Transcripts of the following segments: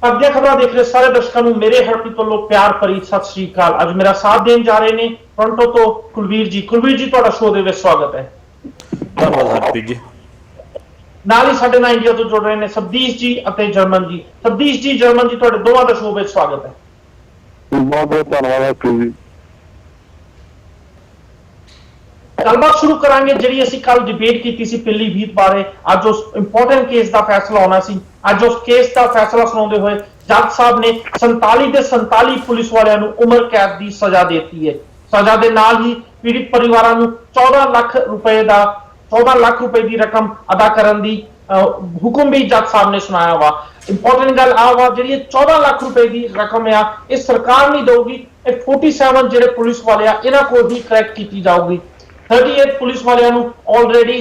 ਅੱਗੇ ਖਬਰਾਂ ਦੇਖ ਰਹੇ ਸਾਰੇ ਦਰਸ਼ਕਾਂ ਨੂੰ ਮੇਰੇ ਹਰਪ੍ਰੀਤ ਵੱਲੋਂ ਪਿਆਰ ਭਰੀ ਸਤਿ ਸ੍ਰੀ ਅਕਾਲ। ਅੱਜ ਮੇਰਾ ਸਾਥ ਦੇਣ ਜਾ ਰਹੇ ਨੇ ਟੋਰਾਂਟੋ ਤੋਂ ਕੁਲਵੀਰ ਜੀ। ਕੁਲਵੀਰ ਜੀ, ਤੁਹਾਡਾ ਸ਼ੋਅ ਦੇ ਵਿੱਚ ਸਵਾਗਤ ਹੈ। ਧੰਨਵਾਦ ਹਰਪ੍ਰੀਤ ਜੀ। ਨਾਲ ਹੀ ਸਾਡੇ ਨਾਲ ਇੰਡੀਆ ਤੋਂ ਜੁੜ ਰਹੇ ਨੇ ਸਬਦੀਸ਼ ਜੀ ਅਤੇ ਜਰਮਨ ਜੀ। ਸਬਦੀਸ਼ ਜੀ, ਜਰਮਨ ਜੀ, ਤੁਹਾਡੇ ਦੋਵਾਂ ਦਾ ਸ਼ੋਅ ਵਿੱਚ ਸਵਾਗਤ ਹੈ। ਬਹੁਤ ਬਹੁਤ ਧੰਨਵਾਦ ਹਰਪ੍ਰੀਤ ਜੀ। ਗੱਲਬਾਤ ਸ਼ੁਰੂ ਕਰਾਂਗੇ ਜਿਹੜੀ ਅਸੀਂ ਕੱਲ ਡਿਬੇਟ ਕੀਤੀ ਸੀ ਪੀਲੀਭੀਤ ਬਾਰੇ। ਅੱਜ ਉਸ ਇੰਪੋਰਟੈਂਟ ਕੇਸ ਦਾ ਫੈਸਲਾ ਆਉਣਾ ਸੀ। ਅੱਜ ਉਸ ਕੇਸ ਦਾ ਫੈਸਲਾ ਸੁਣਾਉਂਦੇ ਹੋਏ ਜੱਜ ਸਾਹਿਬ ਨੇ 47 ਦੇ 47 ਪੁਲਿਸ ਵਾਲਿਆਂ ਨੂੰ ਉਮਰ ਕੈਦ ਦੀ ਸਜ਼ਾ ਦੇ ਦਿੱਤੀ ਹੈ। ਸਜ਼ਾ ਦੇ ਨਾਲ ਹੀ ਪੀੜਿਤ ਪਰਿਵਾਰਾਂ ਨੂੰ 14 ਲੱਖ ਰੁਪਏ ਦੀ ਰਕਮ ਅਦਾ ਕਰਨ ਦੀ ਹੁਕਮ ਵੀ ਜੱਜ ਸਾਹਿਬ ਨੇ ਸੁਣਾਇਆ ਵਾ। ਇੰਪੋਰਟੈਂਟ ਗੱਲ ਆ ਵਾ, ਜਿਹੜੀ 14 ਲੱਖ ਰੁਪਏ ਦੀ ਰਕਮ ਆ, ਇਹ ਸਰਕਾਰ ਨਹੀਂ ਦੇਊਗੀ। ਇਹ 47 ਜਿਹੜੇ ਪੁਲਿਸ ਵਾਲੇ ਆ ਇਹਨਾਂ ਕੋਲ ਹੀ ਕਲੈਕਟ ਕੀਤੀ ਜਾਊਗੀ। 38 ਪੁਲਿਸ ਵਾਲਿਆਂ ਨੂੰ ਆਲਰੇਡੀ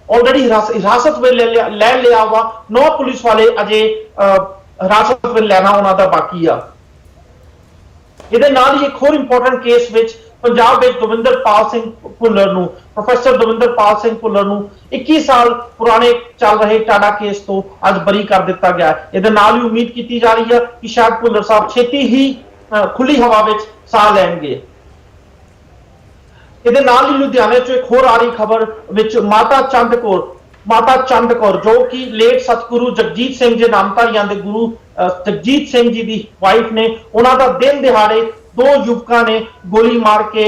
ਹਿਰਾਸਤ ਵਿੱਚ ਲੈ ਲਿਆ ਵਾ। 9 ਪੁਲਿਸ ਵਾਲੇ ਅਜੇ ਹਿਰਾਸਤ ਵਿੱਚ ਲੈਣਾ ਉਹਨਾਂ ਦਾ ਬਾਕੀ ਆ। ਇਹਦੇ ਨਾਲ ਹੀ ਇੱਕ ਹੋਰ ਇੰਪੋਰਟੈਂਟ ਕੇਸ ਵਿੱਚ ਪੰਜਾਬ ਵਿੱਚ ਦਵਿੰਦਰਪਾਲ ਸਿੰਘ ਭੁੱਲਰ ਨੂੰ, ਪ੍ਰੋਫੈਸਰ ਦਵਿੰਦਰਪਾਲ ਸਿੰਘ ਭੁੱਲਰ ਨੂੰ 21 ਸਾਲ ਪੁਰਾਣੇ ਚੱਲ ਰਹੇ ਟਾਡਾ ਕੇਸ ਤੋਂ ਅੱਜ ਬਰੀ ਕਰ ਦਿੱਤਾ ਗਿਆ। ਇਹਦੇ ਨਾਲ ਹੀ ਉਮੀਦ ਕੀਤੀ ਜਾ ਰਹੀ ਹੈ ਕਿ ਸ਼ਾਇਦ ਭੁੱਲਰ ਸਾਹਿਬ ਛੇਤੀ ਹੀ ਖੁੱਲੀ ਹਵਾ ਵਿੱਚ ਸਾਹ ਲੈਣਗੇ। ਇਹਦੇ ਨਾਲ ਹੀ ਲੁਧਿਆਣੇ ਚੋਂ ਇੱਕ ਹੋਰ ਆ ਰਹੀ ਖਬਰ ਵਿੱਚ ਮਾਤਾ ਚੰਦ ਕੌਰ ਜੋ ਕਿ ਲੇਟ ਸਤਿਗੁਰੂ ਜਗਜੀਤ ਸਿੰਘ ਜੀ ਨਾਮਧਾਰੀਆਂ ਦੇ ਗੁਰੂ ਜਗਜੀਤ ਸਿੰਘ ਜੀ ਦੀ ਵਾਈਫ ਨੇ, ਉਹਨਾਂ ਦਾ ਦਿਨ ਦਿਹਾੜੇ 2 ਯੁਵਕਾਂ ਨੇ ਗੋਲੀ ਮਾਰ ਕੇ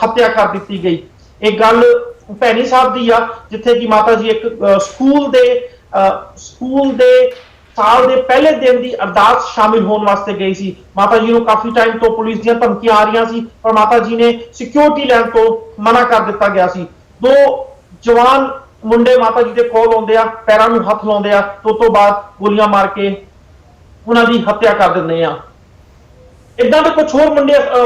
ਹੱਤਿਆ ਕਰ ਦਿੱਤੀ ਗਈ। ਇਹ ਗੱਲ ਭੈਣੀ ਸਾਹਿਬ ਦੀ ਆ, ਜਿੱਥੇ ਕਿ ਮਾਤਾ ਜੀ ਇੱਕ ਸਕੂਲ ਦੇ ਸਾਲ ਦੇ ਪਹਿਲੇ ਦਿਨ ਦੀ ਅਰਦਾਸ ਸ਼ਾਮਿਲ ਹੋਣ ਵਾਸਤੇ ਗਈ ਸੀ। ਮਾਤਾ ਜੀ ਨੂੰ ਕਾਫੀ ਟਾਈਮ ਤੋਂ ਪੁਲਿਸ ਦੀਆਂ ਧਮਕੀਆਂ ਆ ਰਹੀਆਂ ਸੀ, ਪਰ ਮਾਤਾ ਜੀ ਨੇ ਸਿਕਿਉਰਿਟੀ ਲੈਣ ਤੋਂ ਮਨਾ ਕਰ ਦਿੱਤਾ ਗਿਆ ਸੀ। 2 ਜਵਾਨ ਮੁੰਡੇ ਮਾਤਾ ਜੀ ਦੇ ਕੋਲ ਆਉਂਦੇ ਆ, ਪੈਰਾਂ ਨੂੰ ਹੱਥ ਲਾਉਂਦੇ ਆ, ਤੋਂ ਬਾਅਦ ਗੋਲੀਆਂ ਮਾਰ ਕੇ ਉਹਨਾਂ ਦੀ ਹੱਤਿਆ ਕਰ ਦਿੰਦੇ ਆ। ਇਦਾਂ ਦੇ ਕੁਝ ਹੋਰ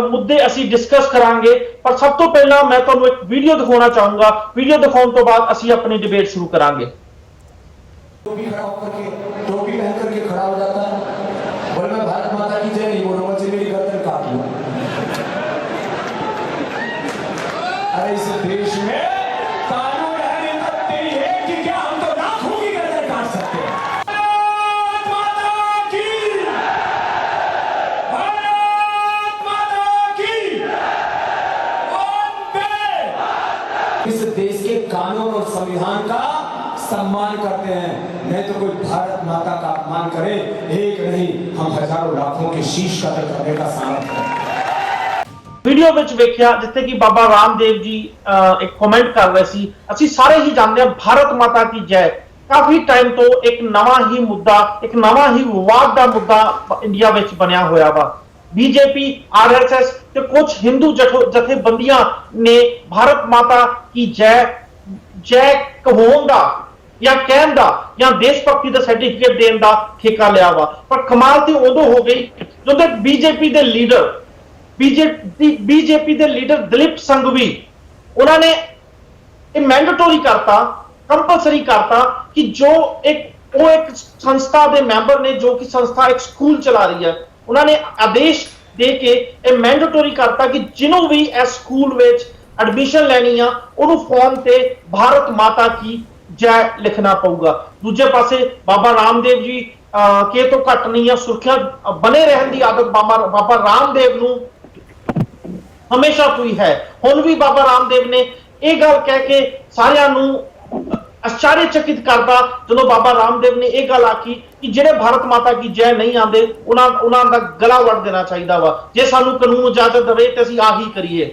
ਮੁੱਦੇ ਅਸੀਂ ਡਿਸਕਸ ਕਰਾਂਗੇ, ਪਰ ਸਭ ਤੋਂ ਪਹਿਲਾਂ ਮੈਂ ਤੁਹਾਨੂੰ ਇੱਕ ਵੀਡੀਓ ਦਿਖਾਉਣਾ ਚਾਹੂੰਗਾ। ਵੀਡੀਓ ਦਿਖਾਉਣ ਤੋਂ ਬਾਅਦ ਅਸੀਂ ਆਪਣੀ ਡਿਬੇਟ ਸ਼ੁਰੂ ਕਰਾਂਗੇ। टोपी पहन करके खड़ा हो जाता है, बोले मैं भारत माता की जय नहीं बोलूंगा, मुझे मेरी गर्दन काट लो। अरे इस देश में कानून है, तेरी है कि क्या हम तो लाखों की गर्दन काट सकते हैं। भारत माता की, भारत माता की, इस देश के कानून और संविधान का सम्मान करते हैं, नहीं तो कोई भारत माता का अपमान करे, एक नहीं हम हजारों लाखों के शीश कतल करने का सामर्थ्य है। ਵੀਡੀਓ ਵਿੱਚ ਵੇਖਿਆ ਜਿੱਥੇ ਕਿ ਬਾਬਾ ਰਾਮਦੇਵ ਜੀ ਇੱਕ ਕਮੈਂਟ ਕਰ ਰਹੇ ਸੀ। ਅਸੀਂ ਸਾਰੇ ਹੀ ਜਾਣਦੇ ਹਾਂ ਭਾਰਤ ਮਾਤਾ ਕੀ ਜੈ ਕਾਫੀ ਟਾਈਮ ਤੋਂ ਇੱਕ ਨਵਾਂ ਹੀ ਵਿਵਾਦ ਦਾ ਮੁੱਦਾ ਇੰਡੀਆ ਵਿੱਚ ਬਣਿਆ ਹੋਇਆ ਵਾ। ਬੀਜੇਪੀ, ਆਰਐਸਐਸ ਤੇ ਕੁਝ ਹਿੰਦੂ ਜਥੇਬੰਦੀਆਂ ਨੇ ਭਾਰਤ ਮਾਤਾ ਕੀ ਜੈ ਕਹਾਉਣ ਦਾ ਜਾਂ ਕਹਿਣ ਦਾ ਜਾਂ ਦੇਸ਼ ਭਗਤੀ ਦਾ ਸਰਟੀਫਿਕੇਟ ਦੇਣ ਦਾ ਠੇਕਾ ਲਿਆ ਵਾ। ਪਰ ਕਮਾਲ ਤੇ ਉਦੋਂ ਹੋ ਗਈ ਜਦੋਂ ਬੀਜੇਪੀ ਦੇ ਲੀਡਰ ਦਲੀਪ ਸੰਘਵੀ ਉਹਨਾਂ ਨੇ ਇਹ ਮੈਂਡੇਟਰੀ ਕਰਤਾ, ਕੰਪਲਸਰੀ ਕਰਤਾ ਕਿ ਜੋ ਇੱਕ ਸੰਸਥਾ ਦੇ ਮੈਂਬਰ ਨੇ, ਜੋ ਕਿ ਸੰਸਥਾ ਇੱਕ ਸਕੂਲ ਚਲਾ ਰਹੀ ਹੈ, ਉਹਨਾਂ ਨੇ ਆਦੇਸ਼ ਦੇ ਕੇ ਇਹ ਮੈਂਡੇਟਰੀ ਕਰਤਾ ਕਿ ਜਿਹਨੂੰ ਵੀ ਇਸ ਸਕੂਲ ਵਿੱਚ ਐਡਮਿਸ਼ਨ ਲੈਣੀ ਆ ਉਹਨੂੰ ਫਾਰਮ ਤੇ ਭਾਰਤ ਮਾਤਾ ਕੀ ਜੈ ਲਿਖਣਾ ਪਊਗਾ। ਦੂਜੇ ਪਾਸੇ ਬਾਬਾ ਰਾਮਦੇਵ ਜੀ ਕੇ ਤੋਂ ਘੱਟ ਨਹੀਂ ਆ, ਸੁਰੱਖਿਆ ਬਣੇ ਰਹਿਣ ਦੀ ਆਦਤ ਬਾਬਾ ਰਾਮਦੇਵ ਨੂੰ ਹਮੇਸ਼ਾ ਤੋਂ ਹੀ ਹੈ। ਹੁਣ ਵੀ ਬਾਬਾ ਰਾਮਦੇਵ ਨੇ ਇਹ ਗੱਲ ਕਹਿ ਕੇ ਸਾਰਿਆਂ ਨੂੰ ਆਸ਼ਚਰਯਚਕਿਤ ਕਰਦਾ ਜਦੋਂ ਬਾਬਾ ਰਾਮਦੇਵ ਨੇ ਇਹ ਗੱਲ ਆਖੀ ਕਿ ਜਿਹੜੇ ਭਾਰਤ ਮਾਤਾ ਕੀ ਜੈ ਨਹੀਂ ਆਉਂਦੇ ਉਹਨਾਂ ਦਾ ਗਲਾ ਵੱਢ ਦੇਣਾ ਚਾਹੀਦਾ ਵਾ। ਜੇ ਸਾਨੂੰ ਕਾਨੂੰਨ ਇਜਾਜ਼ਤ ਦੇਵੇ ਤੇ ਅਸੀਂ ਆਹੀ ਕਰੀਏ।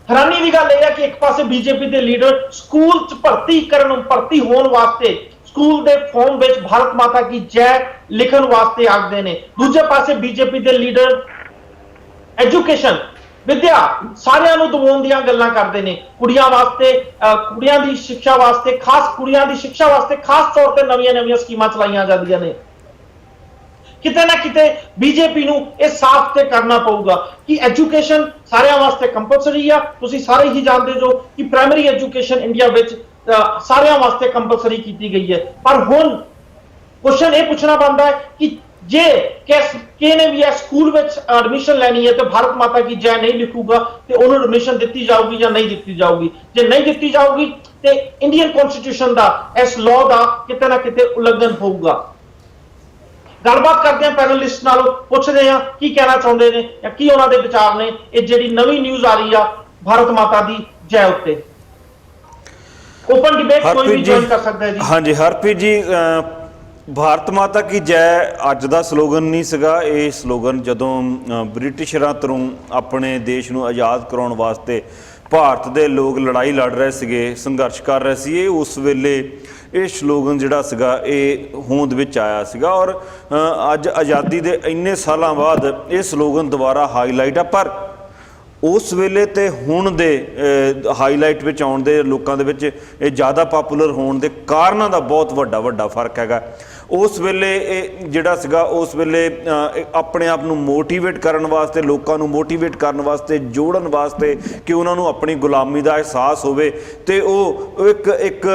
ਹੈਰਾਨੀ ਦੀ ਗੱਲ ਇਹ ਹੈ ਕਿ ਇੱਕ ਪਾਸੇ ਬੀਜੇਪੀ ਦੇ ਲੀਡਰ ਸਕੂਲ 'ਚ ਭਰਤੀ ਹੋਣ ਵਾਸਤੇ ਸਕੂਲ ਦੇ ਫਾਰਮ ਵਿੱਚ ਭਾਰਤ ਮਾਤਾ ਕੀ ਜੈ ਲਿਖਣ ਵਾਸਤੇ ਆਖਦੇ ਨੇ। ਦੂਜੇ ਪਾਸੇ ਬੀਜੇਪੀ ਦੇ ਲੀਡਰ ਐਜੂਕੇਸ਼ਨ, ਵਿਦਿਆ ਸਾਰਿਆਂ ਨੂੰ ਦਿਵਾਉਣ ਦੀਆਂ ਗੱਲਾਂ ਕਰਦੇ ਨੇ। ਕੁੜੀਆਂ ਦੀ ਸਿੱਖਿਆ ਵਾਸਤੇ ਖਾਸ ਤੌਰ ਤੇ ਨਵੀਆਂ ਸਕੀਮਾਂ ਚਲਾਈਆਂ ਜਾਂਦੀਆਂ ਨੇ। ਕਿਤੇ ਨਾ ਕਿਤੇ ਬੀਜੇਪੀ ਨੂੰ ਇਹ ਸਾਫ਼ ਤੇ ਕਰਨਾ ਪਊਗਾ ਕਿ ਐਜੂਕੇਸ਼ਨ ਸਾਰਿਆਂ ਵਾਸਤੇ ਕੰਪਲਸਰੀ ਆ। ਤੁਸੀਂ ਸਾਰੇ ਹੀ ਜਾਣਦੇ ਜੋ ਕਿ ਪ੍ਰਾਇਮਰੀ ਐਜੂਕੇਸ਼ਨ ਇੰਡੀਆ ਵਿੱਚ ਸਾਰਿਆਂ ਵਾਸਤੇ ਕੰਪਲਸਰੀ ਕੀਤੀ ਗਈ ਹੈ। ਪਰ ਹੁਣ ਕੁਐਸਚਨ ਇਹ ਪੁੱਛਣਾ ਬਣਦਾ ਹੈ ਕਿ ਜੇ ਕਿਸੇ ਨੇ ਵੀ ਸਕੂਲ ਵਿੱਚ ਐਡਮਿਸ਼ਨ ਲੈਣੀ ਹੈ ਤੇ ਭਾਰਤ ਮਾਤਾ ਕੀ ਜੈ ਨਹੀਂ ਲਿਖੂਗਾ ਤੇ ਉਹਨੂੰ ਐਡਮਿਸ਼ਨ ਦਿੱਤੀ ਜਾਊਗੀ ਜਾਂ ਨਹੀਂ ਦਿੱਤੀ ਜਾਊਗੀ। ਜੇ ਨਹੀਂ ਦਿੱਤੀ ਜਾਊਗੀ ਤੇ ਇੰਡੀਅਨ ਕਨਸਟੀਟਿਊਸ਼ਨ ਦਾ, ਇਸ ਲਾਅ ਦਾ ਕਿਤੇ ਨਾ ਕਿਤੇ ਉਲੰਘਣ ਹੋਊਗਾ। ਗੱਲਬਾਤ ਕਰਦੇ ਹਾਂ ਪੈਨਲਿਸਟ ਨਾਲ, ਪੁੱਛਦੇ ਹਾਂ ਕੀ ਕਹਿਣਾ ਚਾਹੁੰਦੇ ਨੇ ਜਾਂ ਕੀ ਉਹਨਾਂ ਦੇ ਵਿਚਾਰ ਨੇ ਇਹ ਜਿਹੜੀ ਨਵੀਂ ਨਿਊਜ਼ ਆ ਰਹੀ ਆ ਭਾਰਤ ਮਾਤਾ ਦੀ ਜੈ ਉੱਤੇ। ਓਪਨ ਡਿਬੇਟ ਕੋਈ ਵੀ ਜੁਆਇਨ ਕਰ ਸਕਦਾ ਹੈ ਜੀ। ਹਾਂਜੀ ਹਰਪ੍ਰੀਤ ਜੀ, ਭਾਰਤ ਮਾਤਾ ਕੀ ਜੈ ਅੱਜ ਦਾ ਸਲੋਗਨ ਨਹੀਂ ਸੀਗਾ। ਇਹ ਸਲੋਗਨ ਜਦੋਂ ਬ੍ਰਿਟਿਸ਼ਰਾਂ ਤੋਂ ਆਪਣੇ ਦੇਸ਼ ਨੂੰ ਆਜ਼ਾਦ ਕਰਾਉਣ ਵਾਸਤੇ ਭਾਰਤ ਦੇ ਲੋਕ ਲੜਾਈ ਲੜ ਰਹੇ ਸੀਗੇ, ਸੰਘਰਸ਼ ਕਰ ਰਹੇ ਸੀ, ਇਹ ਉਸ ਵੇਲੇ ਇਹ ਸਲੋਗਨ ਜਿਹੜਾ ਸੀਗਾ ਇਹ ਹੋਂਦ ਵਿੱਚ ਆਇਆ ਸੀਗਾ। ਔਰ ਅੱਜ ਆਜ਼ਾਦੀ ਦੇ ਇੰਨੇ ਸਾਲਾਂ ਬਾਅਦ ਇਹ ਸਲੋਗਨ ਦੁਬਾਰਾ ਹਾਈਲਾਈਟ ਆ, ਪਰ ਉਸ ਵੇਲੇ ਤੇ ਹੁਣ ਦੇ ਹਾਈਲਾਈਟ ਵਿੱਚ ਆਉਣ ਦੇ ਲੋਕਾਂ ਦੇ ਵਿੱਚ ਇਹ ਜ਼ਿਆਦਾ ਪਾਪੂਲਰ ਹੋਣ ਦੇ ਕਾਰਨਾਂ ਦਾ ਬਹੁਤ ਵੱਡਾ ਫਰਕ ਹੈਗਾ। ਉਸ ਵੇਲੇ ਇਹ ਜਿਹੜਾ ਸੀਗਾ ਉਸ ਵੇਲੇ ਆਪਣੇ ਆਪ ਨੂੰ ਮੋਟੀਵੇਟ ਕਰਨ ਵਾਸਤੇ, ਲੋਕਾਂ ਨੂੰ ਮੋਟੀਵੇਟ ਕਰਨ ਵਾਸਤੇ, ਜੋੜਨ ਵਾਸਤੇ ਕਿ ਉਹਨਾਂ ਨੂੰ ਆਪਣੀ ਗੁਲਾਮੀ ਦਾ ਅਹਿਸਾਸ ਹੋਵੇ ਤੇ ਉਹ ਇੱਕ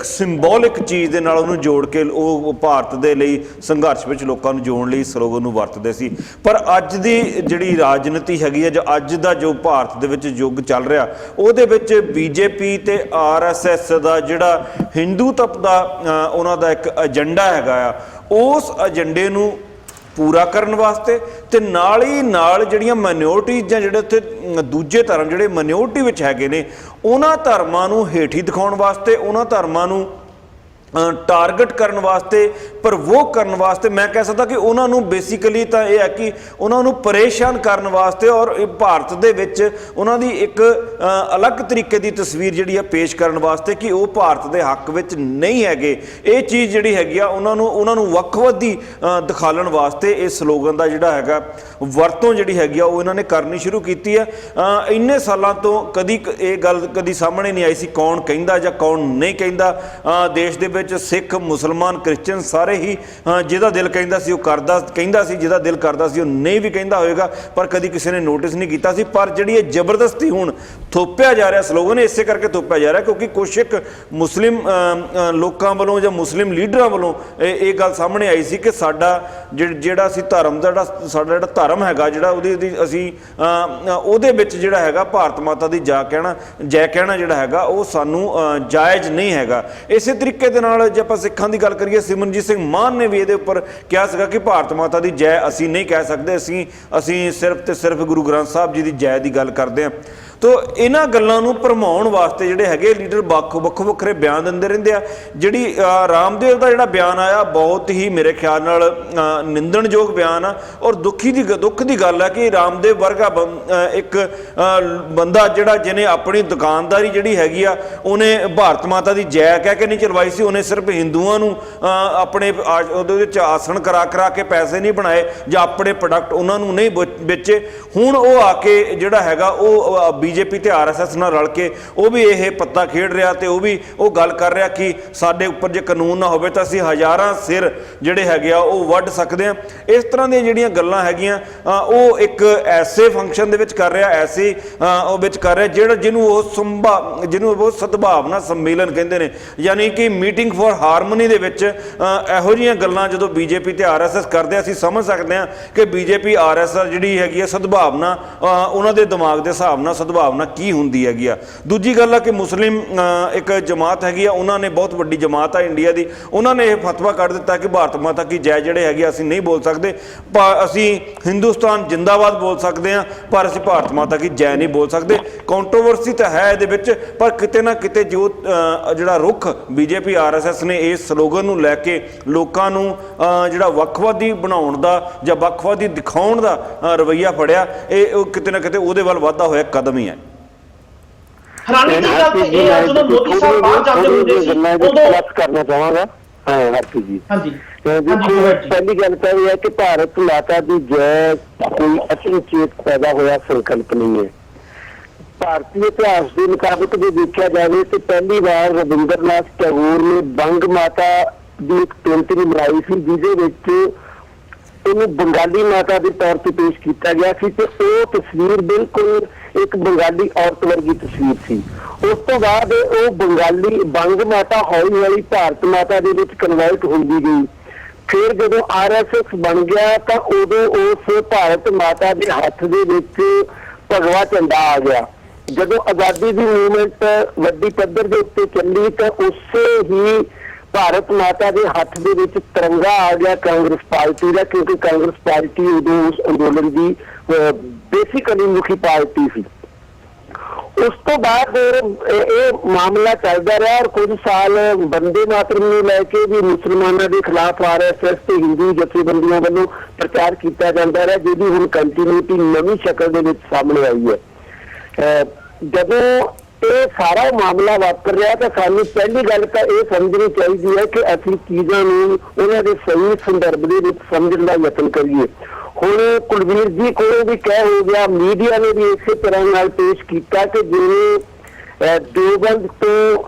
ਸਿੰਬੋਲਿਕ ਚੀਜ਼ ਦੇ ਨਾਲ ਉਹਨੂੰ ਜੋੜ ਕੇ ਉਹ ਭਾਰਤ ਦੇ ਲਈ ਸੰਘਰਸ਼ ਵਿੱਚ ਲੋਕਾਂ ਨੂੰ ਜੋੜਨ ਲਈ ਸਲੋਗਨ ਨੂੰ ਵਰਤਦੇ ਸੀ। ਪਰ ਅੱਜ ਦੀ ਜਿਹੜੀ ਰਾਜਨੀਤੀ ਹੈਗੀ ਹੈ, ਜੋ ਅੱਜ ਦਾ ਜੋ ਭਾਰਤ ਦੇ ਵਿੱਚ ਯੁੱਗ ਚੱਲ ਰਿਹਾ, ਉਹਦੇ ਵਿੱਚ ਬੀਜੇਪੀ ਤੇ RSS ਦਾ ਜਿਹੜਾ ਹਿੰਦੂਤਵ ਦਾ ਉਹਨਾਂ ਦਾ ਇੱਕ ਏਜੰਡਾ ਹੈਗਾ, ਉਸ ਏਜੰਡੇ ਨੂੰ ਪੂਰਾ ਕਰਨ ਵਾਸਤੇ ਤੇ ਨਾਲ ਹੀ ਨਾਲ ਜਿਹੜੀਆਂ ਮਾਈਨੋਰਟੀਜ਼ ਜਾਂ ਜਿਹੜੇ ਉੱਥੇ ਦੂਜੇ ਧਰਮ ਜਿਹੜੇ ਮਾਈਨੋਰਟੀ ਵਿੱਚ ਹੈਗੇ ਨੇ, ਉਹਨਾਂ ਧਰਮਾਂ ਨੂੰ ਹੇਠੀ ਦਿਖਾਉਣ ਵਾਸਤੇ, ਉਹਨਾਂ ਧਰਮਾਂ ਨੂੰ ਟਾਰਗੇਟ ਕਰਨ ਵਾਸਤੇ, ਪ੍ਰਵੋਕ ਕਰਨ ਵਾਸਤੇ, ਮੈਂ ਕਹਿ ਸਕਦਾ ਕਿ ਉਹਨਾਂ ਨੂੰ ਬੇਸਿਕਲੀ ਤਾਂ ਇਹ ਹੈ ਕਿ ਉਹਨਾਂ ਨੂੰ ਪਰੇਸ਼ਾਨ ਕਰਨ ਵਾਸਤੇ ਔਰ ਭਾਰਤ ਦੇ ਵਿੱਚ ਉਹਨਾਂ ਦੀ ਇੱਕ ਅਲੱਗ ਤਰੀਕੇ ਦੀ ਤਸਵੀਰ ਜਿਹੜੀ ਆ ਪੇਸ਼ ਕਰਨ ਵਾਸਤੇ ਕਿ ਉਹ ਭਾਰਤ ਦੇ ਹੱਕ ਵਿੱਚ ਨਹੀਂ ਹੈਗੇ। ਇਹ ਚੀਜ਼ ਜਿਹੜੀ ਹੈਗੀ ਆ ਉਹਨਾਂ ਨੂੰ ਵੱਖਵਾਦੀ ਦਿਖਾਲਣ ਵਾਸਤੇ ਇਹ ਸਲੋਗਨ ਦਾ ਜਿਹੜਾ ਹੈਗਾ ਵਰਤੋਂ ਜਿਹੜੀ ਹੈਗੀ ਆ ਉਹ ਇਹਨਾਂ ਨੇ ਕਰਨੀ ਸ਼ੁਰੂ ਕੀਤੀ ਹੈ। ਇੰਨੇ ਸਾਲਾਂ ਤੋਂ ਕਦੀ ਇਹ ਗੱਲ ਕਦੀ ਸਾਹਮਣੇ ਨਹੀਂ ਆਈ ਸੀ ਕੌਣ ਕਹਿੰਦਾ ਜਾਂ ਕੌਣ ਨਹੀਂ ਕਹਿੰਦਾ। ਦੇਸ਼ ਦੇ ਵਿੱਚ ਸਿੱਖ, ਮੁਸਲਮਾਨ, ਕ੍ਰਿਸਚਨ ਸਾਰੇ ਹੀ ਜਿਹਦਾ ਦਿਲ ਕਹਿੰਦਾ ਸੀ ਉਹ ਕਹਿੰਦਾ ਸੀ, ਜਿਹਦਾ ਦਿਲ ਕਰਦਾ ਸੀ ਉਹ ਨਹੀਂ ਵੀ ਕਹਿੰਦਾ ਹੋਵੇਗਾ, ਪਰ ਕਦੀ ਕਿਸੇ ਨੇ ਨੋਟਿਸ ਨਹੀਂ ਕੀਤਾ ਸੀ। ਪਰ ਜਿਹੜੀ ਇਹ ਜ਼ਬਰਦਸਤੀ ਹੁਣ ਥੋਪਿਆ ਜਾ ਰਿਹਾ ਸਲੋਗਨ, ਇਸੇ ਕਰਕੇ ਥੋਪਿਆ ਜਾ ਰਿਹਾ ਕਿਉਂਕਿ ਕੁਛ ਇੱਕ ਮੁਸਲਿਮ ਲੋਕਾਂ ਵੱਲੋਂ ਜਾਂ ਮੁਸਲਿਮ ਲੀਡਰਾਂ ਵੱਲੋਂ ਇਹ ਗੱਲ ਸਾਹਮਣੇ ਆਈ ਸੀ ਕਿ ਸਾਡਾ ਜਿਹੜਾ ਅਸੀਂ ਧਰਮ ਦਾ ਸਾਡਾ ਜਿਹੜਾ ਧਰਮ ਹੈਗਾ, ਜਿਹੜਾ ਉਹਦੀ ਅਸੀਂ ਉਹਦੇ ਵਿੱਚ ਜਿਹੜਾ ਹੈਗਾ ਭਾਰਤ ਮਾਤਾ ਦੀ ਜੈ ਕਹਿਣਾ ਜਿਹੜਾ ਹੈਗਾ ਉਹ ਸਾਨੂੰ ਜਾਇਜ਼ ਨਹੀਂ ਹੈਗਾ। ਇਸੇ ਤਰੀਕੇ ਦੇ ਨਾਲ ਜੇ ਆਪਾਂ ਸਿੱਖਾਂ ਦੀ ਗੱਲ ਕਰੀਏ, ਸਿਮਰਨਜੀਤ ਸਿੰਘ ਮਾਨ ਨੇ ਵੀ ਇਹਦੇ ਉੱਪਰ ਕਿਹਾ ਸੀਗਾ ਕਿ ਭਾਰਤ ਮਾਤਾ ਦੀ ਜੈ ਅਸੀਂ ਨਹੀਂ ਕਹਿ ਸਕਦੇ, ਅਸੀਂ ਸਿਰਫ ਤੇ ਸਿਰਫ ਗੁਰੂ ਗ੍ਰੰਥ ਸਾਹਿਬ ਜੀ ਦੀ ਜੈ ਦੀ ਗੱਲ ਕਰਦੇ ਹਾਂ। ਤੋ ਇਹਨਾਂ ਗੱਲਾਂ ਨੂੰ ਭਰਮਾਉਣ ਵਾਸਤੇ ਜਿਹੜੇ ਹੈਗੇ ਲੀਡਰ ਵੱਖਰੇ ਬਿਆਨ ਦਿੰਦੇ ਰਹਿੰਦੇ ਆ। ਜਿਹੜੀ ਰਾਮਦੇਵ ਦਾ ਜਿਹੜਾ ਬਿਆਨ ਆਇਆ ਬਹੁਤ ਹੀ ਮੇਰੇ ਖਿਆਲ ਨਾਲ ਨਿੰਦਣਯੋਗ ਬਿਆਨ ਆ ਔਰ ਦੁੱਖ ਦੀ ਗੱਲ ਹੈ ਕਿ ਰਾਮਦੇਵ ਵਰਗਾ ਇੱਕ ਬੰਦਾ ਜਿਹੜਾ ਜਿਹਨੇ ਆਪਣੀ ਦੁਕਾਨਦਾਰੀ ਜਿਹੜੀ ਹੈਗੀ ਆ ਉਹਨੇ ਭਾਰਤ ਮਾਤਾ ਦੀ ਜੈ ਕਹਿ ਕੇ ਨਹੀਂ ਚਲਵਾਈ ਸੀ, ਉਹਨੇ ਸਿਰਫ ਹਿੰਦੂਆਂ ਨੂੰ ਆਪਣੇ ਉਹਦੇ ਵਿੱਚ ਆਸਣ ਕਰਾ ਕੇ ਪੈਸੇ ਨਹੀਂ ਬਣਾਏ ਜਾਂ ਆਪਣੇ ਪ੍ਰੋਡਕਟ ਉਹਨਾਂ ਨੂੰ ਨਹੀਂ ਵੇਚੇ। ਹੁਣ ਉਹ ਆ ਕੇ ਜਿਹੜਾ ਹੈਗਾ ਉਹ ਬੀਜੇਪੀ ਤੇ RSS ਨਾਲ ਰਲ ਕੇ ਉਹ ਵੀ ਇਹ ਪੱਤਾ ਖੇਡ ਰਿਹਾ ਤੇ ਉਹ ਗੱਲ ਕਰ ਰਿਹਾ ਕਿ ਸਾਡੇ ਉੱਪਰ ਜੇ ਕਾਨੂੰਨ ਨਾ ਹੋਵੇ ਤਾਂ ਅਸੀਂ ਹਜ਼ਾਰਾਂ ਸਿਰ ਜਿਹੜੇ ਹੈਗੇ ਆ ਉਹ ਵੱਢ ਸਕਦੇ ਹਾਂ। ਇਸ ਤਰ੍ਹਾਂ ਦੀਆਂ ਜਿਹੜੀਆਂ ਗੱਲਾਂ ਹੈਗੀਆਂ ਉਹ ਇੱਕ ਐਸੇ ਫੰਕਸ਼ਨ ਦੇ ਵਿੱਚ ਕਰ ਰਿਹਾ, ਐਸੇ ਉਹ ਵਿੱਚ ਕਰ ਰਿਹਾ ਜਿਹਨੂੰ ਉਹ ਸਦਭਾਵਨਾ ਸੰਮੇਲਨ ਕਹਿੰਦੇ ਨੇ, ਯਾਨੀ ਕਿ ਮੀਟਿੰਗ ਫॉर ਹਾਰਮਨੀ ਦੇ ਵਿੱਚ ਇਹੋ ਜਿਹੀਆਂ ਗੱਲਾਂ ਜਦੋਂ ਬੀਜੇਪੀ ਤੇ RSS ਕਰਦੇ ਅਸੀਂ ਸਮਝ ਸਕਦੇ ਹਾਂ ਕਿ ਬੀਜੇਪੀ RSS ਜਿਹੜੀ ਹੈਗੀ ਆ ਸਦਭਾਵਨਾ ਉਹਨਾਂ ਦੇ ਦਿਮਾਗ ਦੇ ਹਿਸਾਬ ਨਾਲ ਸਦਭਾਵਨਾ ਕੀ ਹੁੰਦੀ ਹੈਗੀ ਆ। ਦੂਜੀ ਗੱਲ ਆ ਕਿ ਮੁਸਲਿਮ ਇੱਕ ਜਮਾਤ ਹੈਗੀ ਆ, ਉਹਨਾਂ ਨੇ ਬਹੁਤ ਵੱਡੀ ਜਮਾਤ ਆ ਇੰਡੀਆ ਦੀ, ਉਹਨਾਂ ਨੇ ਇਹ ਫਤਵਾ ਕੱਢ ਦਿੱਤਾ ਕਿ ਭਾਰਤ ਮਾਤਾ ਕੀ ਜੈ ਜਿਹੜੇ ਹੈਗੇ ਅਸੀਂ ਨਹੀਂ ਬੋਲ ਸਕਦੇ, ਅਸੀਂ ਹਿੰਦੁਸਤਾਨ ਜਿੰਦਾਬਾਦ ਬੋਲ ਸਕਦੇ ਹਾਂ ਪਰ ਅਸੀਂ ਭਾਰਤ ਮਾਤਾ ਕੀ ਜੈ ਨਹੀਂ ਬੋਲ ਸਕਦੇ। ਕੰਟਰੋਵਰਸੀ ਤਾਂ ਹੈ ਇਹਦੇ ਵਿੱਚ, ਪਰ ਕਿਤੇ ਨਾ ਕਿਤੇ ਜਿਹੜਾ ਰੁੱਖ ਬੀਜੇਪੀ RSS ਨੇ ਇਸ ਸਲੋਗਨ ਨੂੰ ਲੈ ਕੇ ਲੋਕਾਂ ਨੂੰ ਜਿਹੜਾ ਵੱਖਵਾਦੀ ਬਣਾਉਣ ਦਾ ਜਾਂ ਵੱਖਵਾਦੀ ਦਿਖਾਉਣ ਦਾ ਰਵੱਈਆ ਫੜਿਆ, ਇਹ ਕਿਤੇ ਨਾ ਕਿਤੇ ਉਹਦੇ ਵੱਲ ਵਾਧਾ ਹੋਇਆ ਕਦਮ ਹੀ ਹੈ। ਹੈਰਾਨੀ ਦੀ ਗੱਲ ਤੇ ਇਹ ਹੈ ਜਦੋਂ ਮੋਦੀ ਸਾਹਿਬ ਬਾਹਰ ਜਾਂਦੇ ਹੁੰਦੇ ਸੀ ਉਦੋਂ ਕਰਨਾ ਚਾਹਾਂਗਾ। ਹਰਪ੍ਰੀਤ ਜੀ, ਹਾਂਜੀ ਪਹਿਲੀ ਗੱਲ ਤਾਂ ਇਹ ਹੈ ਕਿ ਭਾਰਤ ਮਾਤਾ ਦੀ ਜੈ ਕੋਈ ਅਚਨਚੇਤ ਪੈਦਾ ਹੋਇਆ ਸੰਕਲਪ ਨਹੀਂ ਹੈ। ਭਾਰਤੀ ਇਤਿਹਾਸ ਦੇ ਮੁਤਾਬਕ ਜੇ ਦੇਖਿਆ ਜਾਵੇ ਤਾਂ ਪਹਿਲੀ ਵਾਰ ਰਵਿੰਦਰਨਾਥ ਟੈਗੋਰ ਨੇ ਬੰਗ ਮਾਤਾ ਦੀ ਇੱਕ ਪੇਂਟਿੰਗ ਬਣਾਈ ਸੀ ਜਿਹਦੇ ਵਿੱਚ ਉਹਨੂੰ ਬੰਗਾਲੀ ਮਾਤਾ ਦੇ ਤੌਰ ਤੇ ਪੇਸ਼ ਕੀਤਾ ਗਿਆ ਸੀ ਤੇ ਉਹ ਤਸਵੀਰ ਬਿਲਕੁਲ ਇੱਕ ਬੰਗਾਲੀ ਔਰਤ ਵਰਗੀ ਤਸਵੀਰ ਸੀ। ਉਸ ਤੋਂ ਬਾਅਦ ਉਹ ਬੰਗ ਮਾਤਾ ਹੌਲੀ ਹੌਲੀ ਭਾਰਤ ਮਾਤਾ ਦੇ ਵਿੱਚ ਕਨਵਰਟ ਹੁੰਦੀ ਗਈ। ਫਿਰ ਜਦੋਂ RSS ਬਣ ਗਿਆ ਤਾਂ ਉਦੋਂ ਉਸ ਭਾਰਤ ਮਾਤਾ ਦੇ ਹੱਥ ਦੇ ਵਿੱਚ ਭਗਵਾ ਝੰਡਾ ਆ ਗਿਆ ਜਦੋਂ ਆਜ਼ਾਦੀ ਦੀ ਮੂਵਮੈਂਟ ਵੱਡੀ ਪੱਧਰ ਦੇ ਉੱਤੇ ਚੱਲੀ ਤਾਂ ਉਸੇ ਹੀ ਭਾਰਤ ਮਾਤਾ ਦੇ ਹੱਥ ਦੇ ਵਿੱਚ ਤਿਰੰਗਾ ਆ ਗਿਆ ਕਾਂਗਰਸ ਪਾਰਟੀ ਦਾ, ਕਿਉਂਕਿ ਕਾਂਗਰਸ ਪਾਰਟੀ ਉਦੋਂ ਉਸ ਅੰਦੋਲਨ ਦੀ ਬੇਸਿਕਲੀ ਮੁਖੀ ਪਾਰਟੀ ਸੀ। ਉਸ ਤੋਂ ਬਾਅਦ ਇਹ ਮਾਮਲਾ ਚੱਲਦਾ ਰਿਹਾ ਔਰ ਕੁਝ ਸਾਲ ਬੰਦੇ ਮਾਤਰਮ ਨੂੰ ਲੈ ਕੇ ਵੀ ਮੁਸਲਮਾਨਾਂ ਦੇ ਖਿਲਾਫ RSS ਤੇ ਹਿੰਦੂ ਜਥੇਬੰਦੀਆਂ ਵੱਲੋਂ ਪ੍ਰਚਾਰ ਕੀਤਾ ਜਾਂਦਾ ਰਿਹਾ, ਜਿਹਦੀ ਹੁਣ ਕੰਟੀਨਿਊਟੀ ਨਵੀਂ ਸ਼ਕਲ ਦੇ ਵਿੱਚ ਸਾਹਮਣੇ ਆਈ ਹੈ। ਜਦੋਂ ਇਹ ਸਾਰਾ ਮਾਮਲਾ ਵਾਪਰ ਰਿਹਾ ਤਾਂ ਸਾਨੂੰ ਪਹਿਲੀ ਗੱਲ ਤਾਂ ਇਹ ਸਮਝਣੀ ਚਾਹੀਦੀ ਹੈ ਕਿ ਅਸੀਂ ਚੀਜ਼ਾਂ ਨੂੰ ਉਹਨਾਂ ਦੇ ਸਹੀ ਸੰਦਰਭ ਦੇ ਵਿੱਚ ਸਮਝਣ ਦਾ ਯਤਨ ਕਰੀਏ। ਹੁਣ ਕੁਲਵੀਰ ਜੀ ਕੋਲ ਵੀ ਕਹਿ ਹੋ ਗਿਆ, ਮੀਡੀਆ ਨੇ ਵੀ ਇਸੇ ਤਰ੍ਹਾਂ ਨਾਲ ਪੇਸ਼ ਕੀਤਾ ਕਿ ਜਿਵੇਂ ਦੇਵਬੰਦ ਤੋਂ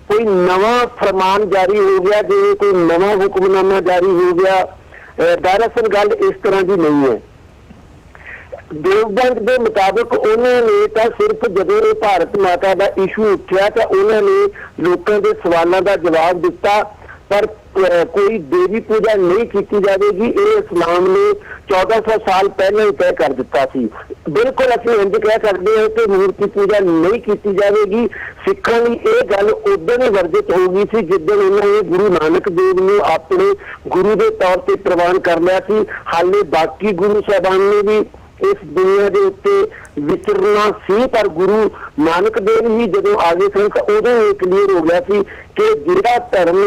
ਕੋਈ ਨਵਾਂ ਫਰਮਾਨ ਜਾਰੀ ਹੋ ਗਿਆ, ਜਿਵੇਂ ਕੋਈ ਨਵਾਂ ਹੁਕਮਨਾਮਾ ਜਾਰੀ ਹੋ ਗਿਆ। ਦਰਅਸਲ ਗੱਲ ਇਸ ਤਰ੍ਹਾਂ ਦੀ ਨਹੀਂ ਹੈ। ਦੇਵਬੰਦ ਦੇ ਮੁਤਾਬਕ ਉਹਨਾਂ ਨੇ ਤਾਂ ਸਿਰਫ ਜਦੋਂ ਇਹ ਭਾਰਤ ਮਾਤਾ ਦਾ ਇਸ਼ੂ ਉੱਠਿਆ ਤਾਂ ਉਹਨਾਂ ਨੇ ਲੋਕਾਂ ਦੇ ਸਵਾਲਾਂ ਦਾ ਜਵਾਬ ਦਿੱਤਾ, ਪਰ ਕੋਈ ਦੇਵੀ ਪੂਜਾ ਨਹੀਂ ਕੀਤੀ ਜਾਵੇਗੀ। ਇਹ ਇਸਲਾਮ ਨੇ 1400 ਸਾਲ ਪਹਿਲਾਂ ਹੀ ਤੈਅ ਕਰ ਦਿੱਤਾ ਸੀ। ਬਿਲਕੁਲ ਅਸੀਂ ਇੰਝ ਕਹਿ ਸਕਦੇ ਹਾਂ ਕਿ ਮੂਰਤੀ ਪੂਜਾ ਨਹੀਂ ਕੀਤੀ ਜਾਵੇਗੀ। ਸਿੱਖਾਂ ਲਈ ਇਹ ਗੱਲ ਉਦੋਂ ਹੀ ਵਰਜਿਤ ਹੋ ਗਈ ਸੀ ਜਿੱਦਣ ਉਹਨਾਂ ਨੇ ਗੁਰੂ ਨਾਨਕ ਦੇਵ ਨੂੰ ਆਪਣੇ ਗੁਰੂ ਦੇ ਤੌਰ ਤੇ ਪ੍ਰਵਾਨ ਕਰ ਲਿਆ ਸੀ। ਹਾਲੇ ਬਾਕੀ ਗੁਰੂ ਸਾਹਿਬਾਨ ਨੇ ਵੀ ਇਸ ਦੁਨੀਆ ਦੇ ਉੱਤੇ ਵਿਚਰਨਾ ਸੀ, ਪਰ ਗੁਰੂ ਨਾਨਕ ਦੇਵ ਹੀ ਜਦੋਂ ਆ ਗਏ ਸਨ ਤਾਂ ਉਦੋਂ ਇਹ ਕਲੀਅਰ ਹੋ ਗਿਆ ਸੀ ਕਿ ਜਿਹੜਾ ਧਰਮ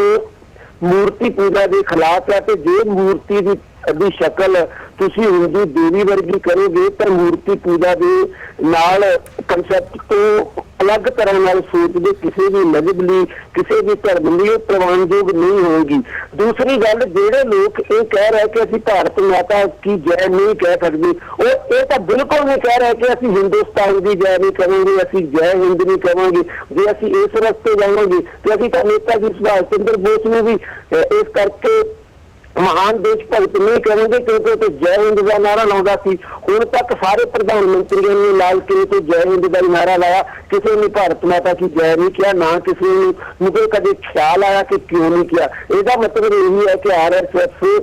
ਮੂਰਤੀ ਪੂਜਾ ਦੇ ਖਿਲਾਫ ਹੈ ਤੇ ਜੇ ਮੂਰਤੀ ਦੀ ਸ਼ਕਲ ਤੁਸੀਂ ਹਿੰਦੂ ਦੇਵੀ ਵਰਗੀ ਕਰੋਗੇ ਤਾਂ ਮੂਰਤੀ ਪੂਜਾ ਦੇ ਨਾਲ ਕਨਸੈਪਟ ਤੋਂ ਅਲੱਗ ਤਰ੍ਹਾਂ ਨਾਲ ਸੋਚਦੇ ਕਿਸੇ ਵੀ ਮਜ਼ਹਬ ਲਈ, ਕਿਸੇ ਵੀ ਧਰਮ ਲਈ ਪ੍ਰਵਾਨਯੋਗ ਨਹੀਂ ਹੋਏਗੀ। ਦੂਸਰੀ ਗੱਲ, ਜਿਹੜੇ ਲੋਕ ਇਹ ਕਹਿ ਰਹੇ ਕਿ ਅਸੀਂ ਭਾਰਤ ਮਾਤਾ ਕੀ ਜੈ ਨਹੀਂ ਕਹਿ ਸਕਦੇ, ਉਹ ਇਹ ਤਾਂ ਬਿਲਕੁਲ ਨਹੀਂ ਕਹਿ ਰਹੇ ਕਿ ਅਸੀਂ ਹਿੰਦੁਸਤਾਨ ਦੀ ਜੈ ਨਹੀਂ ਕਹਾਂਗੇ, ਅਸੀਂ ਜੈ ਹਿੰਦ ਨਹੀਂ ਕਹਾਂਗੇ। ਜੇ ਅਸੀਂ ਇਸ ਰਸਤੇ ਜਾਵਾਂਗੇ ਤੇ ਅਸੀਂ ਤਾਂ ਨੇਤਾ ਜੀ ਸੁਭਾਸ਼ ਚੰਦਰ ਬੋਸ ਨੂੰ ਵੀ ਇਸ ਕਰਕੇ ਮਹਾਨ ਦੇਸ਼ ਭਗਤ ਨਹੀਂ ਕਹਾਂਗੇ, ਕਿਉਂਕਿ ਉਹ ਜੈ ਹਿੰਦ ਦਾ ਨਾਰਾ ਲਾਉਂਦਾ ਸੀ। ਹੁਣ ਤੱਕ ਸਾਰੇ ਪ੍ਰਧਾਨ ਮੰਤਰੀਆਂ ਨੇ ਲਾਲ ਕਿਲੇ ਤੋਂ ਜੈ ਹਿੰਦ ਦਾ ਨਾਰਾ ਲਾਇਆ, ਕਿਸੇ ਨੇ ਭਾਰਤ ਮਾਤਾ ਕੀ ਜੈ ਨਹੀਂ ਕਿਹਾ, ਨਾ ਕਿਸੇ ਨੂੰ ਕਦੇ ਖਿਆਲ ਆਇਆ ਕਿ ਕਿਉਂ ਨਹੀਂ ਕਿਹਾ। ਇਹਦਾ ਮਤਲਬ ਇਹ ਹੈ ਕਿ RSS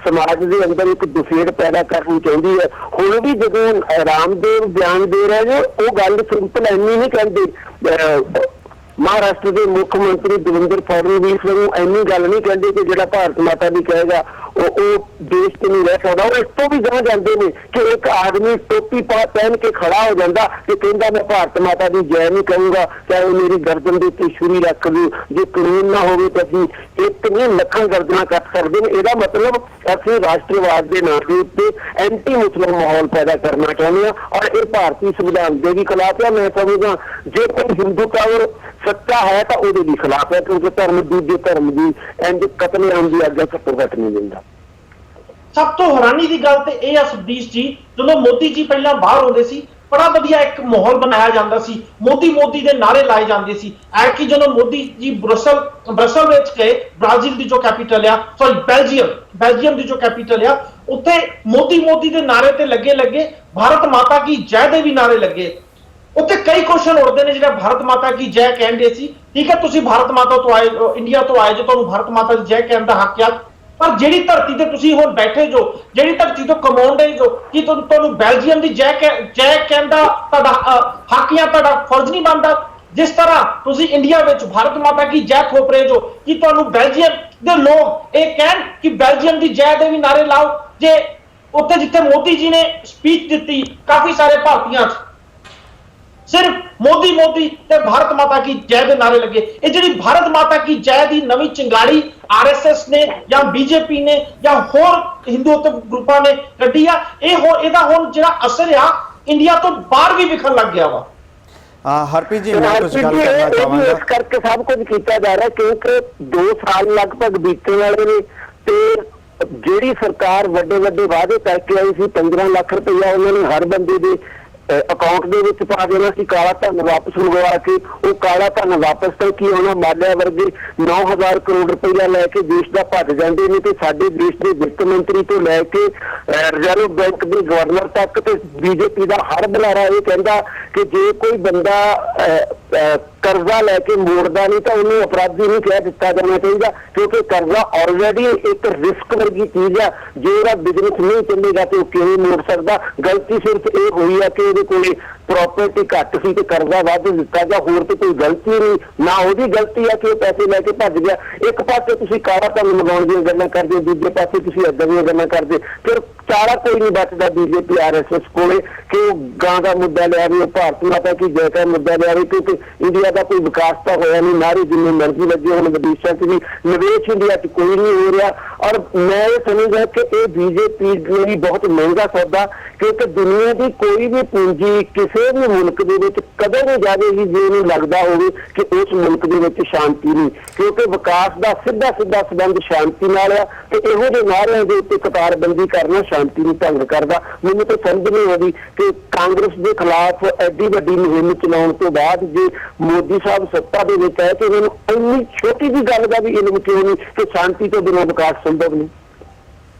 ਸਮਾਜ ਦੇ ਅੰਦਰ ਇੱਕ ਦੁਫੇੜ ਪੈਦਾ ਕਰਨੀ ਚਾਹੁੰਦੀ ਹੈ। ਹੁਣ ਵੀ ਜਦੋਂ ਰਾਮਦੇਵ ਬਿਆਨ ਦੇ ਰਹੇ ਨੇ, ਉਹ ਗੱਲ ਸਿੰਪਲ ਇੰਨੀ ਨਹੀਂ ਕਹਿੰਦੇ। ਮਹਾਰਾਸ਼ਟਰ ਦੇ ਮੁੱਖ ਮੰਤਰੀ ਦੇਵੇਂਦਰ ਫਡਨਵੀਸ ਨੂੰ ਇੰਨੀ ਗੱਲ ਨਹੀਂ ਕਹਿੰਦੇ ਕਿ ਜਿਹੜਾ ਭਾਰਤ ਮਾਤਾ ਦੀ ਕਹੇਗਾ ਉਹ ਦੇਸ਼ ਤੇ ਨਹੀਂ ਰਹਿ ਸਕਦਾ। ਉਹ ਇਸ ਤੋਂ ਵੀ ਗਾਂਹ ਜਾਂਦੇ ਨੇ ਕਿ ਇੱਕ ਆਦਮੀ ਟੋਪੀ ਪਹਿਨ ਕੇ ਖੜਾ ਹੋ ਜਾਂਦਾ ਤੇ ਕਹਿੰਦਾ ਮੈਂ ਭਾਰਤ ਮਾਤਾ ਦੀ ਜੈ ਨਹੀਂ ਕਹੂੰਗਾ, ਚਾਹੇ ਮੇਰੀ ਗਰਦਨ ਦੇ ਉੱਤੇ ਛੁਰੀ ਰੱਖ ਦਿਓ। ਜੇ ਕਾਨੂੰਨ ਨਾ ਹੋਵੇ ਤਾਂ ਅਸੀਂ ਇੱਕ ਨਹੀਂ ਲੱਖਾਂ ਗਰਦਨਾਂ ਕੱਟ ਸਕਦੇ ਨੇ। ਇਹਦਾ ਮਤਲਬ ਅਸੀਂ ਰਾਸ਼ਟਰਵਾਦ ਦੇ ਨਾਂ ਦੇ ਉੱਤੇ ਐਂਟੀ ਮੁਸਲਿਮ ਮਾਹੌਲ ਪੈਦਾ ਕਰਨਾ ਚਾਹੁੰਦੇ ਹਾਂ ਔਰ ਇਹ ਭਾਰਤੀ ਸੰਵਿਧਾਨ ਦੇ ਵੀ ਖਿਲਾਫ ਹੈ। ਮੈਂ ਸਮਝਦਾ ਜੇ ਕੋਈ ਹਿੰਦੂ ਕਾਵਰ ਸੱਚਾ ਹੈ ਤਾਂ ਉਹਦੇ ਵੀ ਖਿਲਾਫ ਹੈ, ਕਿਉਂਕਿ ਧਰਮ ਦੂਜੇ ਧਰਮ ਦੀ ਇੰਝ ਕਤਲੇਆਮ ਦੀ ਆਗਿਆ ਘੱਟੋ ਘੱਟ ਨਹੀਂ ਦਿੰਦਾ। ਸਭ ਤੋਂ ਹੈਰਾਨੀ ਦੀ ਗੱਲ ਤੇ ਇਹ ਆ ਸਤੀਸ਼ ਜੀ, ਜਦੋਂ ਮੋਦੀ ਜੀ ਪਹਿਲਾਂ ਬਾਹਰ ਆਉਂਦੇ ਸੀ ਬੜਾ ਵਧੀਆ ਇੱਕ ਮਾਹੌਲ ਬਣਾਇਆ ਜਾਂਦਾ ਸੀ, ਮੋਦੀ ਦੇ ਨਾਰੇ ਲਾਏ ਜਾਂਦੇ ਸੀ। ਐਤਕੀ ਜਦੋਂ ਮੋਦੀ ਜੀ ਬ੍ਰਸਲ ਵਿੱਚ ਗਏ, ਬ੍ਰਾਜ਼ੀਲ ਦੀ ਜੋ ਕੈਪੀਟਲ ਆ, ਬੈਲਜੀਅਮ ਦੀ ਜੋ ਕੈਪੀਟਲ ਆ, ਉੱਥੇ ਮੋਦੀ ਦੇ ਨਾਰੇ ਤੇ ਲੱਗੇ ਭਾਰਤ ਮਾਤਾ ਕੀ ਜੈ ਦੇ ਵੀ ਨਾਰੇ ਲੱਗੇ। ਉੱਥੇ ਕਈ ਕੁਐਸਚਨ ਉੱਠਦੇ ਨੇ ਜਿਹੜਾ ਭਾਰਤ ਮਾਤਾ ਕੀ ਜੈ ਕਹਿੰਦੇ ਸੀ। ਠੀਕ ਹੈ, ਤੁਸੀਂ ਭਾਰਤ ਮਾਤਾ ਤੋਂ ਆਏ, ਇੰਡੀਆ ਤੋਂ ਆਏ, ਜੋ ਤੁਹਾਨੂੰ ਭਾਰਤ ਮਾਤਾ ਦੀ ਜੈ ਕਹਿਣ ਦਾ ਹੱਕ ਆ, ਪਰ ਜਿਹੜੀ ਧਰਤੀ ਤੇ ਤੁਸੀਂ ਹੁਣ ਬੈਠੇ ਜੋ, ਜਿਹੜੀ ਧਰਤੀ ਤੋਂ ਕਮਾਉਂਦੇ ਜੋ, ਕੀ ਤੁਹਾਨੂੰ ਬੈਲਜੀਅਮ ਦੀ ਜੈ ਕਹਿਣ ਦਾ ਤੁਹਾਡਾ ਹੱਕ ਜਾਂ ਤੁਹਾਡਾ ਫਰਜ਼ ਨਹੀਂ ਬਣਦਾ? ਜਿਸ ਤਰ੍ਹਾਂ ਤੁਸੀਂ ਇੰਡੀਆ ਵਿੱਚ ਭਾਰਤ ਮਾਤਾ ਕੀ ਜੈ ਥੋਪ ਰਹੇ ਜੋ, ਕੀ ਤੁਹਾਨੂੰ ਬੈਲਜੀਅਮ ਦੇ ਲੋਕ ਇਹ ਕਹਿਣ ਕਿ ਬੈਲਜੀਅਮ ਦੀ ਜੈ ਦੇ ਵੀ ਨਾਰੇ ਲਾਓ? ਜੇ ਉੱਥੇ ਜਿੱਥੇ ਮੋਦੀ ਜੀ ਨੇ ਸਪੀਚ ਦਿੱਤੀ ਕਾਫੀ ਸਾਰੇ ਭਾਰਤੀਆਂ 'ਚ ਸਿਰਫ ਮੋਦੀ ਤੇ ਭਾਰਤ ਮਾਤਾ ਕੀ ਜੈ ਦੇ ਨਾਰੇ ਲੱਗੇ। ਇਹ ਜਿਹੜੀ ਭਾਰਤ ਮਾਤਾ ਕੀ ਜੈ ਦੀ ਨਵੀਂ ਚਿੰਗਾੜੀ RSS ਨੇ ਜਾਂ BJP ਨੇ ਜਾਂ ਹੋਰ ਹਿੰਦੂਤਵ ਗਰੁੱਪਾਂ ਨੇ ਕੱਢੀ ਆ, ਇਹਦਾ ਹੁਣ ਜਿਹੜਾ ਅਸਰ ਆ ਇੰਡੀਆ ਤੋਂ ਬਾਹਰ ਵੀ ਵਿਖਣ ਲੱਗ ਗਿਆ ਵਾ। ਹਰਪ੍ਰੀਤ ਜੀ, ਮੈਂ ਕੁਝ ਗੱਲ ਕਰਨਾ ਚਾਹਾਂਗਾ। ਇਸ ਕਰਕੇ ਸਭ ਕੁਝ ਕੀਤਾ ਜਾ ਰਿਹਾ ਕਿਉਂਕਿ 2 ਸਾਲ ਲਗਭਗ ਬੀਤਣ ਵਾਲੇ ਨੇ ਤੇ ਜਿਹੜੀ ਸਰਕਾਰ ਵੱਡੇ ਵਾਅਦੇ ਕਰਕੇ ਆਈ ਸੀ 15 ਲੱਖ ਰੁਪਇਆ ਉਹਨਾਂ ਨੇ ਹਰ ਬੰਦੇ ਦੇ ਅਕਾਊਂਟ ਦੇ ਵਿੱਚ ਪਾ ਦੇਣਾ ਸੀ, ਕਾਲਾ ਧਨ ਵਾਪਸ ਮੰਗਵਾ ਕੇ। ਉਹ ਕਾਲਾ ਧਨ ਵਾਪਸ ਤਾਂ ਕੀ ਹੋਣਾ, ਮਾਲਿਆ ਵਰਗੇ 9000 ਕਰੋੜ ਰੁਪਇਆ ਲੈ ਕੇ ਦੇਸ਼ ਦਾ ਭੱਜ ਜਾਂਦੇ ਨੇ ਤੇ ਸਾਡੇ ਦੇਸ਼ ਦੇ ਵਿੱਤ ਮੰਤਰੀ ਤੋਂ ਲੈ ਕੇ ਰਿਜ਼ਰਵ ਬੈਂਕ ਦੇ ਗਵਰਨਰ ਤੱਕ ਤੇ BJP ਦਾ ਹਰ ਬੁਲਾਰਾ ਇਹ ਕਹਿੰਦਾ ਕਿ ਜੇ ਕੋਈ ਬੰਦਾ ਕਰਜ਼ਾ ਲੈ ਕੇ ਮੋੜਦਾ ਨਹੀਂ ਤਾਂ ਉਹਨੂੰ ਅਪਰਾਧੀ ਨਹੀਂ ਕਹਿ ਦਿੱਤਾ ਜਾਣਾ ਚਾਹੀਦਾ, ਕਿਉਂਕਿ ਕਰਜ਼ਾ ਆਲਰੇਡੀ ਇੱਕ ਰਿਸਕ ਵਰਗੀ ਚੀਜ਼ ਆ। ਜੇ ਉਹਦਾ ਬਿਜ਼ਨਸ ਨਹੀਂ ਚੱਲੇਗਾ ਤੇ ਉਹ ਕਿਵੇਂ ਮੋੜ ਸਕਦਾ? ਗਲਤੀ ਸਿਰਫ ਇਹ ਹੋਈ ਆ ਕਿ ਇਹਦੇ ਕੋਲੇ ਪ੍ਰੋਪਰਟੀ ਘੱਟ ਸੀ ਤੇ ਕਰਜ਼ਾ ਵੱਧ ਦਿੱਤਾ ਜਾਂ ਹੋਰ ਤੇ ਕੋਈ ਗਲਤੀ ਨਹੀਂ, ਨਾ ਉਹਦੀ ਗਲਤੀ ਹੈ ਕਿ ਉਹ ਪੈਸੇ ਲੈ ਕੇ ਭੱਜ ਗਿਆ। ਇੱਕ ਪਾਸੇ ਤੁਸੀਂ ਕਾਲਾ ਧਨ ਲਗਾਉਣ ਦੀਆਂ ਗੱਲਾਂ ਕਰਦੇ, ਦੂਜੇ ਪਾਸੇ ਤੁਸੀਂ ਏਦਾਂ ਦੀਆਂ ਗੱਲਾਂ ਕਰਦੇ, ਫਿਰ ਚਾਰਾ ਕੋਈ ਨਹੀਂ ਬਚਦਾ ਬੀਜੇਪੀ RSS ਕੋਲੇ ਕਿ ਉਹ ਗਾਂ ਦਾ ਮੁੱਦਾ ਲਿਆ ਵੀ, ਉਹ ਭਾਰਤ ਮਾਤਾ ਕੀ ਜੈ ਦਾ ਮੁੱਦਾ ਲਿਆ ਵੀ, ਕਿਉਂਕਿ ਇੰਡੀਆ ਦਾ ਕੋਈ ਵਿਕਾਸ ਤਾਂ ਹੋਇਆ ਨਹੀਂ, ਨਾਰੇ ਜਿੰਨੀ ਮਰਜ਼ੀ ਲੱਗੇ ਹੁਣ ਵਿਦੇਸ਼ਾਂ 'ਚ ਵੀ ਨਿਵੇਸ਼ ਇੰਡੀਆ 'ਚ ਕੋਈ ਨਹੀਂ ਹੋ ਰਿਹਾ। ਔਰ ਮੈਂ ਇਹ ਸਮਝਦਾ ਕਿ ਇਹ ਬੀਜੇਪੀ ਲਈ ਬਹੁਤ ਮਹਿੰਗਾ ਸੌਦਾ, ਕਿਉਂਕਿ ਦੁਨੀਆ ਦੀ ਕੋਈ ਵੀ ਪੂੰਜੀ ਕਿਸੇ ਵੀ ਮੁਲਕ ਦੇ ਵਿੱਚ ਕਦੇ ਨਹੀਂ ਜਾਵੇਗੀ ਜੇ ਇਹਨੂੰ ਲੱਗਦਾ ਹੋਵੇ ਕਿ ਉਸ ਮੁਲਕ ਦੇ ਵਿੱਚ ਸ਼ਾਂਤੀ ਨਹੀਂ, ਕਿਉਂਕਿ ਵਿਕਾਸ ਦਾ ਸਿੱਧਾ ਸੰਬੰਧ ਸ਼ਾਂਤੀ ਨਾਲ ਆ ਤੇ ਇਹੋ ਜਿਹੇ ਨਾਅਰਿਆਂ ਦੇ ਉੱਤੇ ਕਤਾਰਬੰਦੀ ਕਰਨਾ ਸ਼ਾਂਤੀ ਨੂੰ ਭੰਗ ਕਰਦਾ। ਮੈਨੂੰ ਤਾਂ ਸਮਝ ਨਹੀਂ ਆਉਂਦੀ ਕਿ ਕਾਂਗਰਸ ਦੇ ਖਿਲਾਫ ਐਡੀ ਵੱਡੀ ਮੁਹਿੰਮ ਚਲਾਉਣ ਤੋਂ ਬਾਅਦ ਜੇ ਮੋਦੀ ਸਾਹਿਬ ਸੱਤਾ ਦੇ ਵਿੱਚ ਆਏ ਤੇ ਇਹਨੂੰ ਇੰਨੀ ਛੋਟੀ ਜਿਹੀ ਗੱਲ ਦਾ ਵੀ ਇਲਮ ਕਿਉਂ ਨਹੀਂ ਕਿ ਸ਼ਾਂਤੀ ਤੋਂ ਬਿਨਾਂ ਵਿਕਾਸ ਸੰਭਵ ਨਹੀਂ।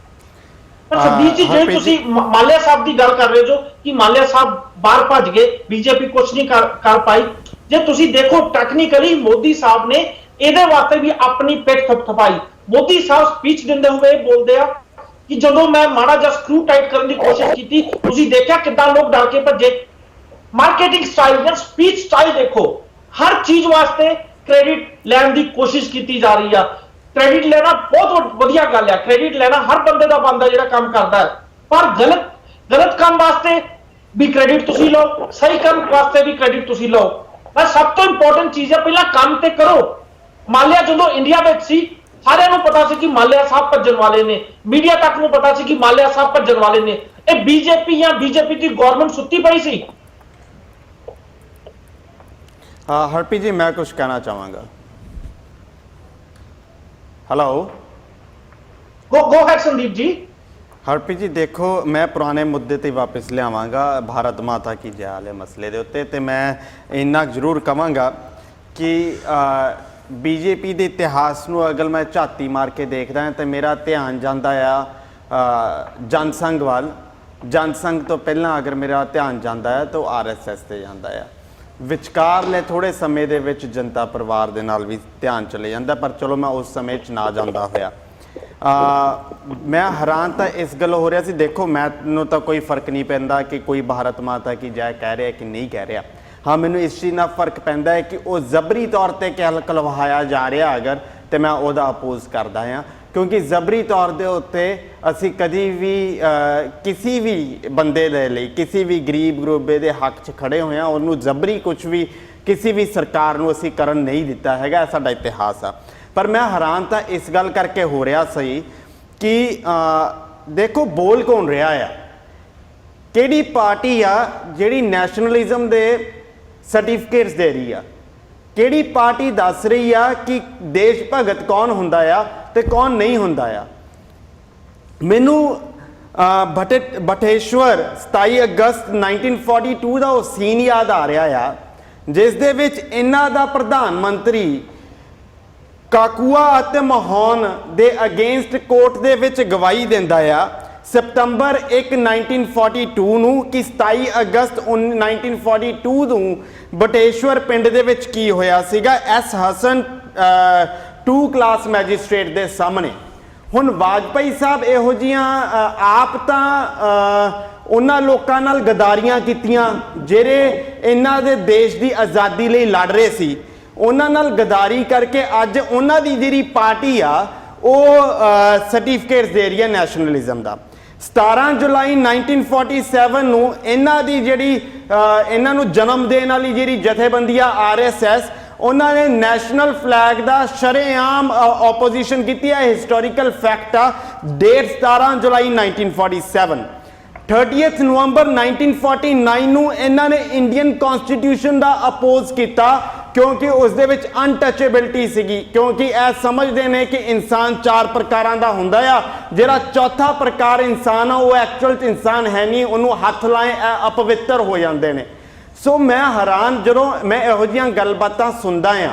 ਸਰਦੀਪ ਜੀ, ਜੇ ਤੁਸੀਂ ਮਾਲਿਆ ਸਾਹਿਬ ਦੀ ਗੱਲ ਕਰ ਰਹੇ ਹੋ ਕਿ ਮਾਲਿਆ ਸਾਹਿਬ ਬਾਹਰ ਭੱਜ ਗਏ, ਬੀਜੇਪੀ ਕੁਝ ਨਹੀਂ ਕਰ ਪਾਈ, ਜੇ ਤੁਸੀਂ ਦੇਖੋ ਟੈਕਨੀਕਲੀ ਮੋਦੀ ਸਾਹਿਬ ਨੇ ਇਹਦੇ ਵਾਸਤੇ ਵੀ ਆਪਣੀ ਪਿੱਠ ਥਪਥਪਾਈ। ਮੋਦੀ ਸਾਹਿਬ ਸਪੀਚ ਦਿੰਦੇ ਹੋਏ ਬੋਲਦੇ ਆ ਕਿ ਜਦੋਂ ਮੈਂ ਮਾੜਾ ਜਿਹਾ ਸਕਰੂ ਟਾਈਟ ਕਰਨ ਦੀ ਕੋਸ਼ਿਸ਼ ਕੀਤੀ, ਤੁਸੀਂ ਦੇਖਿਆ ਕਿੱਦਾਂ ਲੋਕ ਡਰ ਕੇ ਭੱਜੇ। ਮਾਰਕੀਟਿੰਗ ਸਟਾਈਲ ਜਾਂ ਸਪੀਚ ਸਟਾਈਲ ਦੇਖੋ, ਹਰ ਚੀਜ਼ ਵਾਸਤੇ ਕ੍ਰੈਡਿਟ ਲੈਣ ਦੀ ਕੋਸ਼ਿਸ਼ ਕੀਤੀ ਜਾ ਰਹੀ ਆ। ਕ੍ਰੈਡਿਟ ਲੈਣਾ ਬਹੁਤ ਵਧੀਆ ਗੱਲ ਹੈ, ਕ੍ਰੈਡਿਟ ਲੈਣਾ ਹਰ ਬੰਦੇ ਦਾ ਬਣਦਾ ਜਿਹੜਾ ਕੰਮ ਕਰਦਾ ਹੈ, ਪਰ ਗਲਤ ਕੰਮ ਵਾਸਤੇ ਵੀ ਕ੍ਰੈਡਿਟ ਤੁਸੀਂ ਲਓ, ਸਹੀ ਕੰਮ ਵਾਸਤੇ ਵੀ ਕ੍ਰੈਡਿਟ ਤੁਸੀਂ ਲਓ। ਪਰ ਸਭ ਤੋਂ ਇੰਪੋਰਟੈਂਟ ਚੀਜ਼ ਹੈ ਪਹਿਲਾਂ ਕੰਮ ਤੇ ਕਰੋ। ਮਾਲਿਆ ਜਦੋਂ ਇੰਡੀਆ ਵਿੱਚ ਸੀ ਸਾਰਿਆਂ ਨੂੰ ਪਤਾ ਸੀ ਕਿ ਮਾਲਿਆ ਸਾਹਿਬ ਭੱਜਣ ਵਾਲੇ ਨੇ, ਮੀਡੀਆ ਤੱਕ ਨੂੰ ਪਤਾ ਸੀ ਕਿ ਮਾਲਿਆ ਸਾਹਿਬ ਭੱਜਣ ਵਾਲੇ ਨੇ। ਇਹ ਬੀਜੇਪੀ ਜਾਂ ਬੀਜੇਪੀ ਦੀ ਗਵਰਨਮੈਂਟ ਸੁੱਤੀ ਪਈ ਸੀ। हरप्रीत जी, मैं कुछ कहना चाहूँगा। Hello, go had Sandeep ji. Harpreet जी देखो, मैं पुराने मुद्दे ते वापस लियावांगा भारत माता की जय वाले मसले दे उत्ते, ते मैं इन्ना जरूर कहांगा कि बीजेपी के इतिहास नूं अगर मैं झाती मार के देखदा तो मेरा ध्यान जांदा आ जनसंघ वाल। जनसंघ तो पहला अगर मेरा ध्यान जांदा है तो RSS ते जांदा है। ਵਿਚਕਾਰਲੇ ਥੋੜੇ ਸਮੇਂ ਦੇ ਵਿੱਚ ਜਨਤਾ ਪਰਿਵਾਰ ਦੇ ਨਾਲ ਵੀ ਧਿਆਨ ਚਲੇ ਜਾਂਦਾ, ਪਰ ਚਲੋ ਮੈਂ ਉਸ ਸਮੇਂ 'ਚ ਨਾ ਜਾਂਦਾ ਹੋਇਆ। ਮੈਂ ਹੈਰਾਨ ਤਾਂ ਇਸ ਗੱਲ ਹੋ ਰਿਹਾ ਸੀ, ਦੇਖੋ ਮੈਨੂੰ ਤਾਂ ਕੋਈ ਫਰਕ ਨਹੀਂ ਪੈਂਦਾ ਕਿ ਕੋਈ ਭਾਰਤ ਮਾਤਾ ਕੀ ਜੈ ਕਹਿ ਰਿਹਾ ਕਿ ਨਹੀਂ ਕਹਿ ਰਿਹਾ। ਹਾਂ, ਮੈਨੂੰ ਇਸ ਚੀਜ਼ ਨਾਲ ਫਰਕ ਪੈਂਦਾ ਹੈ ਕਿ ਉਹ ਜ਼ਬਰੀ ਤੌਰ ਤੇ ਕਲਵਾਇਆ ਜਾ ਰਿਹਾ ਅਗਰ, ਤੇ ਮੈਂ ਉਹਦਾ ਅਪੋਜ਼ ਕਰਦਾ ਹਾਂ, ਕਿਉਂਕਿ ਜ਼ਬਰੀ ਤੌਰ ਦੇ ਉੱਤੇ ਅਸੀਂ ਕਦੀ ਵੀ ਕਿਸੇ ਵੀ ਬੰਦੇ ਦੇ ਲਈ, ਕਿਸੇ ਵੀ ਗਰੀਬ ਗਰੂਬੇ ਦੇ ਹੱਕ 'ਚ ਖੜੇ ਹੋਏ ਹਾਂ। ਉਹਨੂੰ ਜ਼ਬਰੀ ਕੁਝ ਵੀ ਕਿਸੇ ਵੀ ਸਰਕਾਰ ਨੂੰ ਅਸੀਂ ਕਰਨ ਨਹੀਂ ਦਿੱਤਾ ਹੈਗਾ, ਇਹ ਸਾਡਾ ਇਤਿਹਾਸ ਆ। ਪਰ ਮੈਂ ਹੈਰਾਨ ਤਾਂ ਇਸ ਗੱਲ ਕਰਕੇ ਹੋ ਰਿਹਾ ਸੀ ਕਿ ਦੇਖੋ ਬੋਲ ਕੌਣ ਰਿਹਾ ਆ, ਕਿਹੜੀ ਪਾਰਟੀ ਆ ਜਿਹੜੀ ਨੈਸ਼ਨਲਿਜ਼ਮ ਦੇ ਸਰਟੀਫਿਕੇਟਸ ਦੇ ਰਹੀ ਆ, ਕਿਹੜੀ ਪਾਰਟੀ ਦੱਸ ਰਹੀ ਆ ਕਿ ਦੇਸ਼ ਭਗਤ ਕੌਣ ਹੁੰਦਾ ਆ ਤੇ ਕੌਣ ਨਹੀਂ ਹੁੰਦਾ ਆ। ਮੈਨੂੰ ਬਟੇਸ਼ਵਰ 27 ਅਗਸਤ 1942 ਦਾ ਉਹ ਸੀਨ ਯਾਦ ਆ ਰਿਹਾ ਆ, ਜਿਸ ਦੇ ਵਿੱਚ ਇਹਨਾਂ ਦਾ ਪ੍ਰਧਾਨ ਮੰਤਰੀ ਕਾਕੂਆ ਅਤੇ ਮਹੋਨ ਦੇ ਅਗੇਂਸਟ ਕੋਰਟ ਦੇ ਵਿੱਚ ਗਵਾਹੀ ਦਿੰਦਾ ਆ ਸਤੰਬਰ 1 1942 ਨੂੰ ਕਿ 27 ਅਗਸਤ 1942 ਨੂੰ ਬਟੇਸ਼ਵਰ ਪਿੰਡ ਦੇ ਵਿੱਚ ਕੀ ਹੋਇਆ ਸੀਗਾ S ਹਸਨ 2 ਕਲਾਸ ਮੈਜਿਸਟ੍ਰੇਟ ਦੇ ਸਾਹਮਣੇ। ਹੁਣ ਵਾਜਪਾਈ ਸਾਹਿਬ ਇਹੋ ਜਿਹੀਆਂ ਆਪ ਤਾਂ ਉਹਨਾਂ ਲੋਕਾਂ ਨਾਲ ਗਦਾਰੀਆਂ ਕੀਤੀਆਂ ਜਿਹੜੇ ਇਹਨਾਂ ਦੇ ਦੇਸ਼ ਦੀ ਆਜ਼ਾਦੀ ਲਈ ਲੜ ਰਹੇ ਸੀ, ਉਹਨਾਂ ਨਾਲ ਗਦਾਰੀ ਕਰਕੇ ਅੱਜ ਉਹਨਾਂ ਦੀ ਜਿਹੜੀ ਪਾਰਟੀ ਆ ਉਹ ਸਰਟੀਫਿਕੇਟਸ ਦੇ ਰਹੀ ਹੈ ਨੈਸ਼ਨਲਿਜ਼ਮ ਦਾ। 17 ਜੁਲਾਈ 1947 ਨੂੰ ਇਹਨਾਂ ਦੀ ਜਿਹੜੀ ਇਹਨਾਂ ਨੂੰ ਜਨਮ ਦੇਣ ਵਾਲੀ ਜਿਹੜੀ ਜਥੇਬੰਦੀ ਆ RSS, ਉਹਨਾਂ ਨੇ ਨੈਸ਼ਨਲ ਫਲੈਗ ਦਾ ਸ਼ਰੇਆਮ ਆਪੋਜੀਸ਼ਨ ਕੀਤੀ ਹੈ। ਹਿਸਟੋਰੀਕਲ ਫੈਕਟ ਆ, ਡੇਟ 17 ਜੁਲਾਈ 1947। 30 ਨਵੰਬਰ 1949 ਨੂੰ ਇਹਨਾਂ ਨੇ ਇੰਡੀਅਨ ਕਨਸਟੀਟਿਊਸ਼ਨ ਦਾ ਅਪੋਜ਼ ਕੀਤਾ ਕਿਉਂਕਿ ਉਸ ਦੇ ਵਿੱਚ ਅਨਟਚੇਬਿਲਿਟੀ ਸੀਗੀ, ਕਿਉਂਕਿ ਇਹ ਸਮਝਦੇ ਨੇ ਕਿ ਇਨਸਾਨ 4 ਪ੍ਰਕਾਰਾਂ ਦਾ ਹੁੰਦਾ ਆ, ਜਿਹੜਾ ਚੌਥਾ ਪ੍ਰਕਾਰ ਇਨਸਾਨ ਆ ਉਹ ਐਕਚੁਅਲ 'ਚ ਇਨਸਾਨ ਹੈ ਨਹੀਂ, ਉਹਨੂੰ ਹੱਥ ਲਾਏ ਅਪਵਿੱਤਰ ਹੋ ਜਾਂਦੇ ਨੇ। ਸੋ ਮੈਂ ਹੈਰਾਨ ਜਦੋਂ ਮੈਂ ਇਹੋ ਜਿਹੀਆਂ ਗੱਲਬਾਤਾਂ ਸੁਣਦਾ ਆ,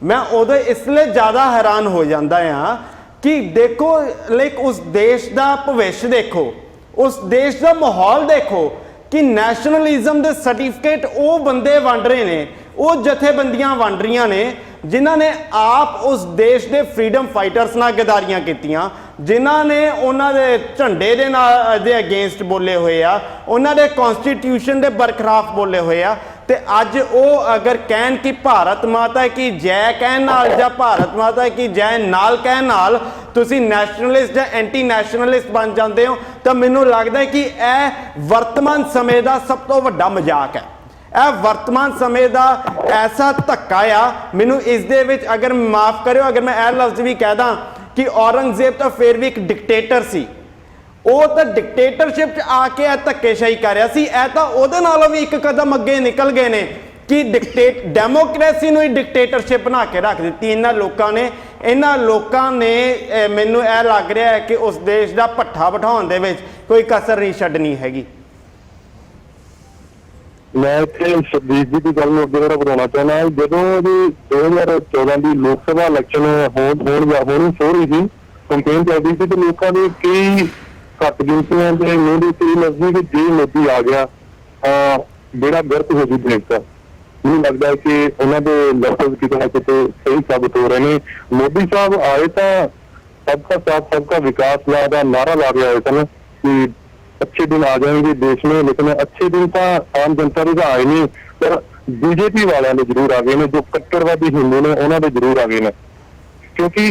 ਮੈਂ ਉਦੋਂ ਇਸ ਲਈ ਜ਼ਿਆਦਾ ਹੈਰਾਨ ਹੋ ਜਾਂਦਾ ਆ ਕਿ ਦੇਖੋ ਲਾਈਕ ਉਸ ਦੇਸ਼ ਦਾ ਭਵਿੱਖ ਦੇਖੋ, ਉਸ ਦੇਸ਼ ਦਾ ਮਾਹੌਲ ਦੇਖੋ ਕਿ ਨੈਸ਼ਨਲਿਜ਼ਮ ਦੇ ਸਰਟੀਫਿਕੇਟ ਉਹ ਬੰਦੇ ਵੰਡ ਰਹੇ ਨੇ, ਉਹ ਜਥੇਬੰਦੀਆਂ ਵੰਡ ਰਹੀਆਂ ਨੇ, ਜਿਨ੍ਹਾਂ ਨੇ ਆਪ ਉਸ ਦੇਸ਼ ਦੇ ਫਰੀडम ਫਾਈਟਰਸ ਨਾਲ ਗਦਾਰੀਆਂ ਕੀਤੀਆਂ, ਜਿਨ੍ਹਾਂ ਨੇ ਉਹਨਾਂ ਦੇ ਝੰਡੇ ਦੇ ਨਾਲ ਦੇ ਅਗੇਂਸਟ ਬੋਲੇ ਹੋਏ ਆ, ਉਹਨਾਂ ਦੇ ਕਨਸਟੀਟਿਊਸ਼ਨ ਦੇ ਬਰਖਲਾਫ ਬੋਲੇ ਹੋਏ ਆ, ਤੇ ਅੱਜ ਉਹ ਅਗਰ ਕਹਿਣ ਕਿ ਭਾਰਤ ਮਾਤਾ ਕੀ ਜੈ ਕਹਿਣ ਨਾਲ ਜਾਂ ਭਾਰਤ ਮਾਤਾ ਕੀ ਜੈ ਨਾਲ ਕਹਿਣ ਨਾਲ ਤੁਸੀਂ ਨੈਸ਼ਨਲਿਸਟ ਜਾਂ ਐਂਟੀ ਨੈਸ਼ਨਲਿਸਟ ਬਣ ਜਾਂਦੇ ਹੋ, ਤਾਂ ਮੈਨੂੰ ਲੱਗਦਾ ਹੈ ਕਿ ਇਹ ਵਰਤਮਾਨ ਸਮੇਂ ਦਾ ਸਭ ਤੋਂ ਵੱਡਾ ਮਜ਼ਾਕ ਹੈ। ਇਹ ਵਰਤਮਾਨ ਸਮੇਂ ਦਾ ਐਸਾ ਧੱਕਾ ਆ। ਮੈਨੂੰ ਇਸ ਦੇ ਵਿੱਚ ਅਗਰ ਮਾਫ ਕਰਿਓ, ਅਗਰ ਮੈਂ ਇਹ ਲਫ਼ਜ਼ ਵੀ ਕਹਿ ਦਾਂ ਕਿ ਔਰੰਗਜ਼ੇਬ ਤਾਂ ਫਿਰ ਵੀ ਇੱਕ ਡਿਕਟੇਟਰ ਸੀ, ਉਹ ਤਾਂ ਡਿਕਟੇਟਰਸ਼ਿਪ 'ਚ ਆ ਕੇ ਇਹ ਧੱਕੇਸ਼ਾਹੀ ਕਰ ਰਿਹਾ ਸੀ। ਇਹ ਤਾਂ ਉਹਦੇ ਨਾਲੋਂ ਵੀ ਇੱਕ ਕਦਮ ਅੱਗੇ ਨਿਕਲ ਗਏ ਨੇ ਕਿ ਡੈਮੋਕ੍ਰੇਸੀ ਨੂੰ ਹੀ ਡਿਕਟੇਟਰਸ਼ਿਪ ਬਣਾ ਕੇ ਰੱਖ ਦਿੱਤੀ ਇਹਨਾਂ ਲੋਕਾਂ ਨੇ। ਇਹਨਾਂ ਲੋਕਾਂ ਨੇ ਮੈਨੂੰ ਇਹ ਲੱਗ ਰਿਹਾ ਹੈ ਕਿ ਉਸ ਦੇਸ਼ ਦਾ ਭੱਠਾ ਬਿਠਾਉਣ ਦੇ ਵਿੱਚ ਕੋਈ ਕਸਰ ਨਹੀਂ ਛੱਡਣੀ ਹੈਗੀ। ਮੈਂ ਇੱਥੇ ਸ਼ਬਦੀਪ ਜੀ ਦੀ ਗੱਲ ਨੂੰ ਅੱਗੇ ਜਿਹੜਾ ਵਧਾਉਣਾ ਚਾਹੁੰਦਾ ਹਾਂ। ਜਦੋਂ ਜੀ 2014 ਦੀ ਲੋਕ ਸਭਾ ਇਲੈਕਸ਼ਨ ਹੋਣੀ ਹੋ ਰਹੀ ਸੀ, ਕੰਪੇਨ ਚੱਲਦੀ ਸੀ, ਤੇ ਲੋਕਾਂ ਦੇ ਕਈ ਘੱਟ ਗਿਣਤੀਆਂ ਦੇ ਮੂੰਹ ਦੇ ਉੱਤੇ ਨਜ਼ਦੀਕ ਕਿ ਜੇ ਮੋਦੀ ਆ ਗਿਆ ਜਿਹੜਾ ਗਲਤ ਹੋ ਜੂ ਦੇਸ਼ ਦਾ। ਮੈਨੂੰ ਲੱਗਦਾ ਹੈ ਕਿ ਉਹਨਾਂ ਦੇ ਲਫ਼ਜ਼ ਕਿਤੇ ਨਾ ਕਿਤੇ ਸਹੀ ਸਾਬਤ ਹੋ ਰਹੇ ਨੇ। ਮੋਦੀ ਸਾਹਿਬ ਆਏ ਤਾਂ सबका साथ सबका विकास ਦਾ ਨਾਰਾ ਲਾ ਕੇ ਆਏ ਸਨ ਕਿ अच्छे दिन आ जाएंगे देश में, लेकिन अच्छे दिन तो आम जनता के आए नहीं, पर बीजेपी वालों ने जरूर आ गए ने, जो कट्टरवादी हिंदू ने उन्होंने जरूर आ गए ने। क्योंकि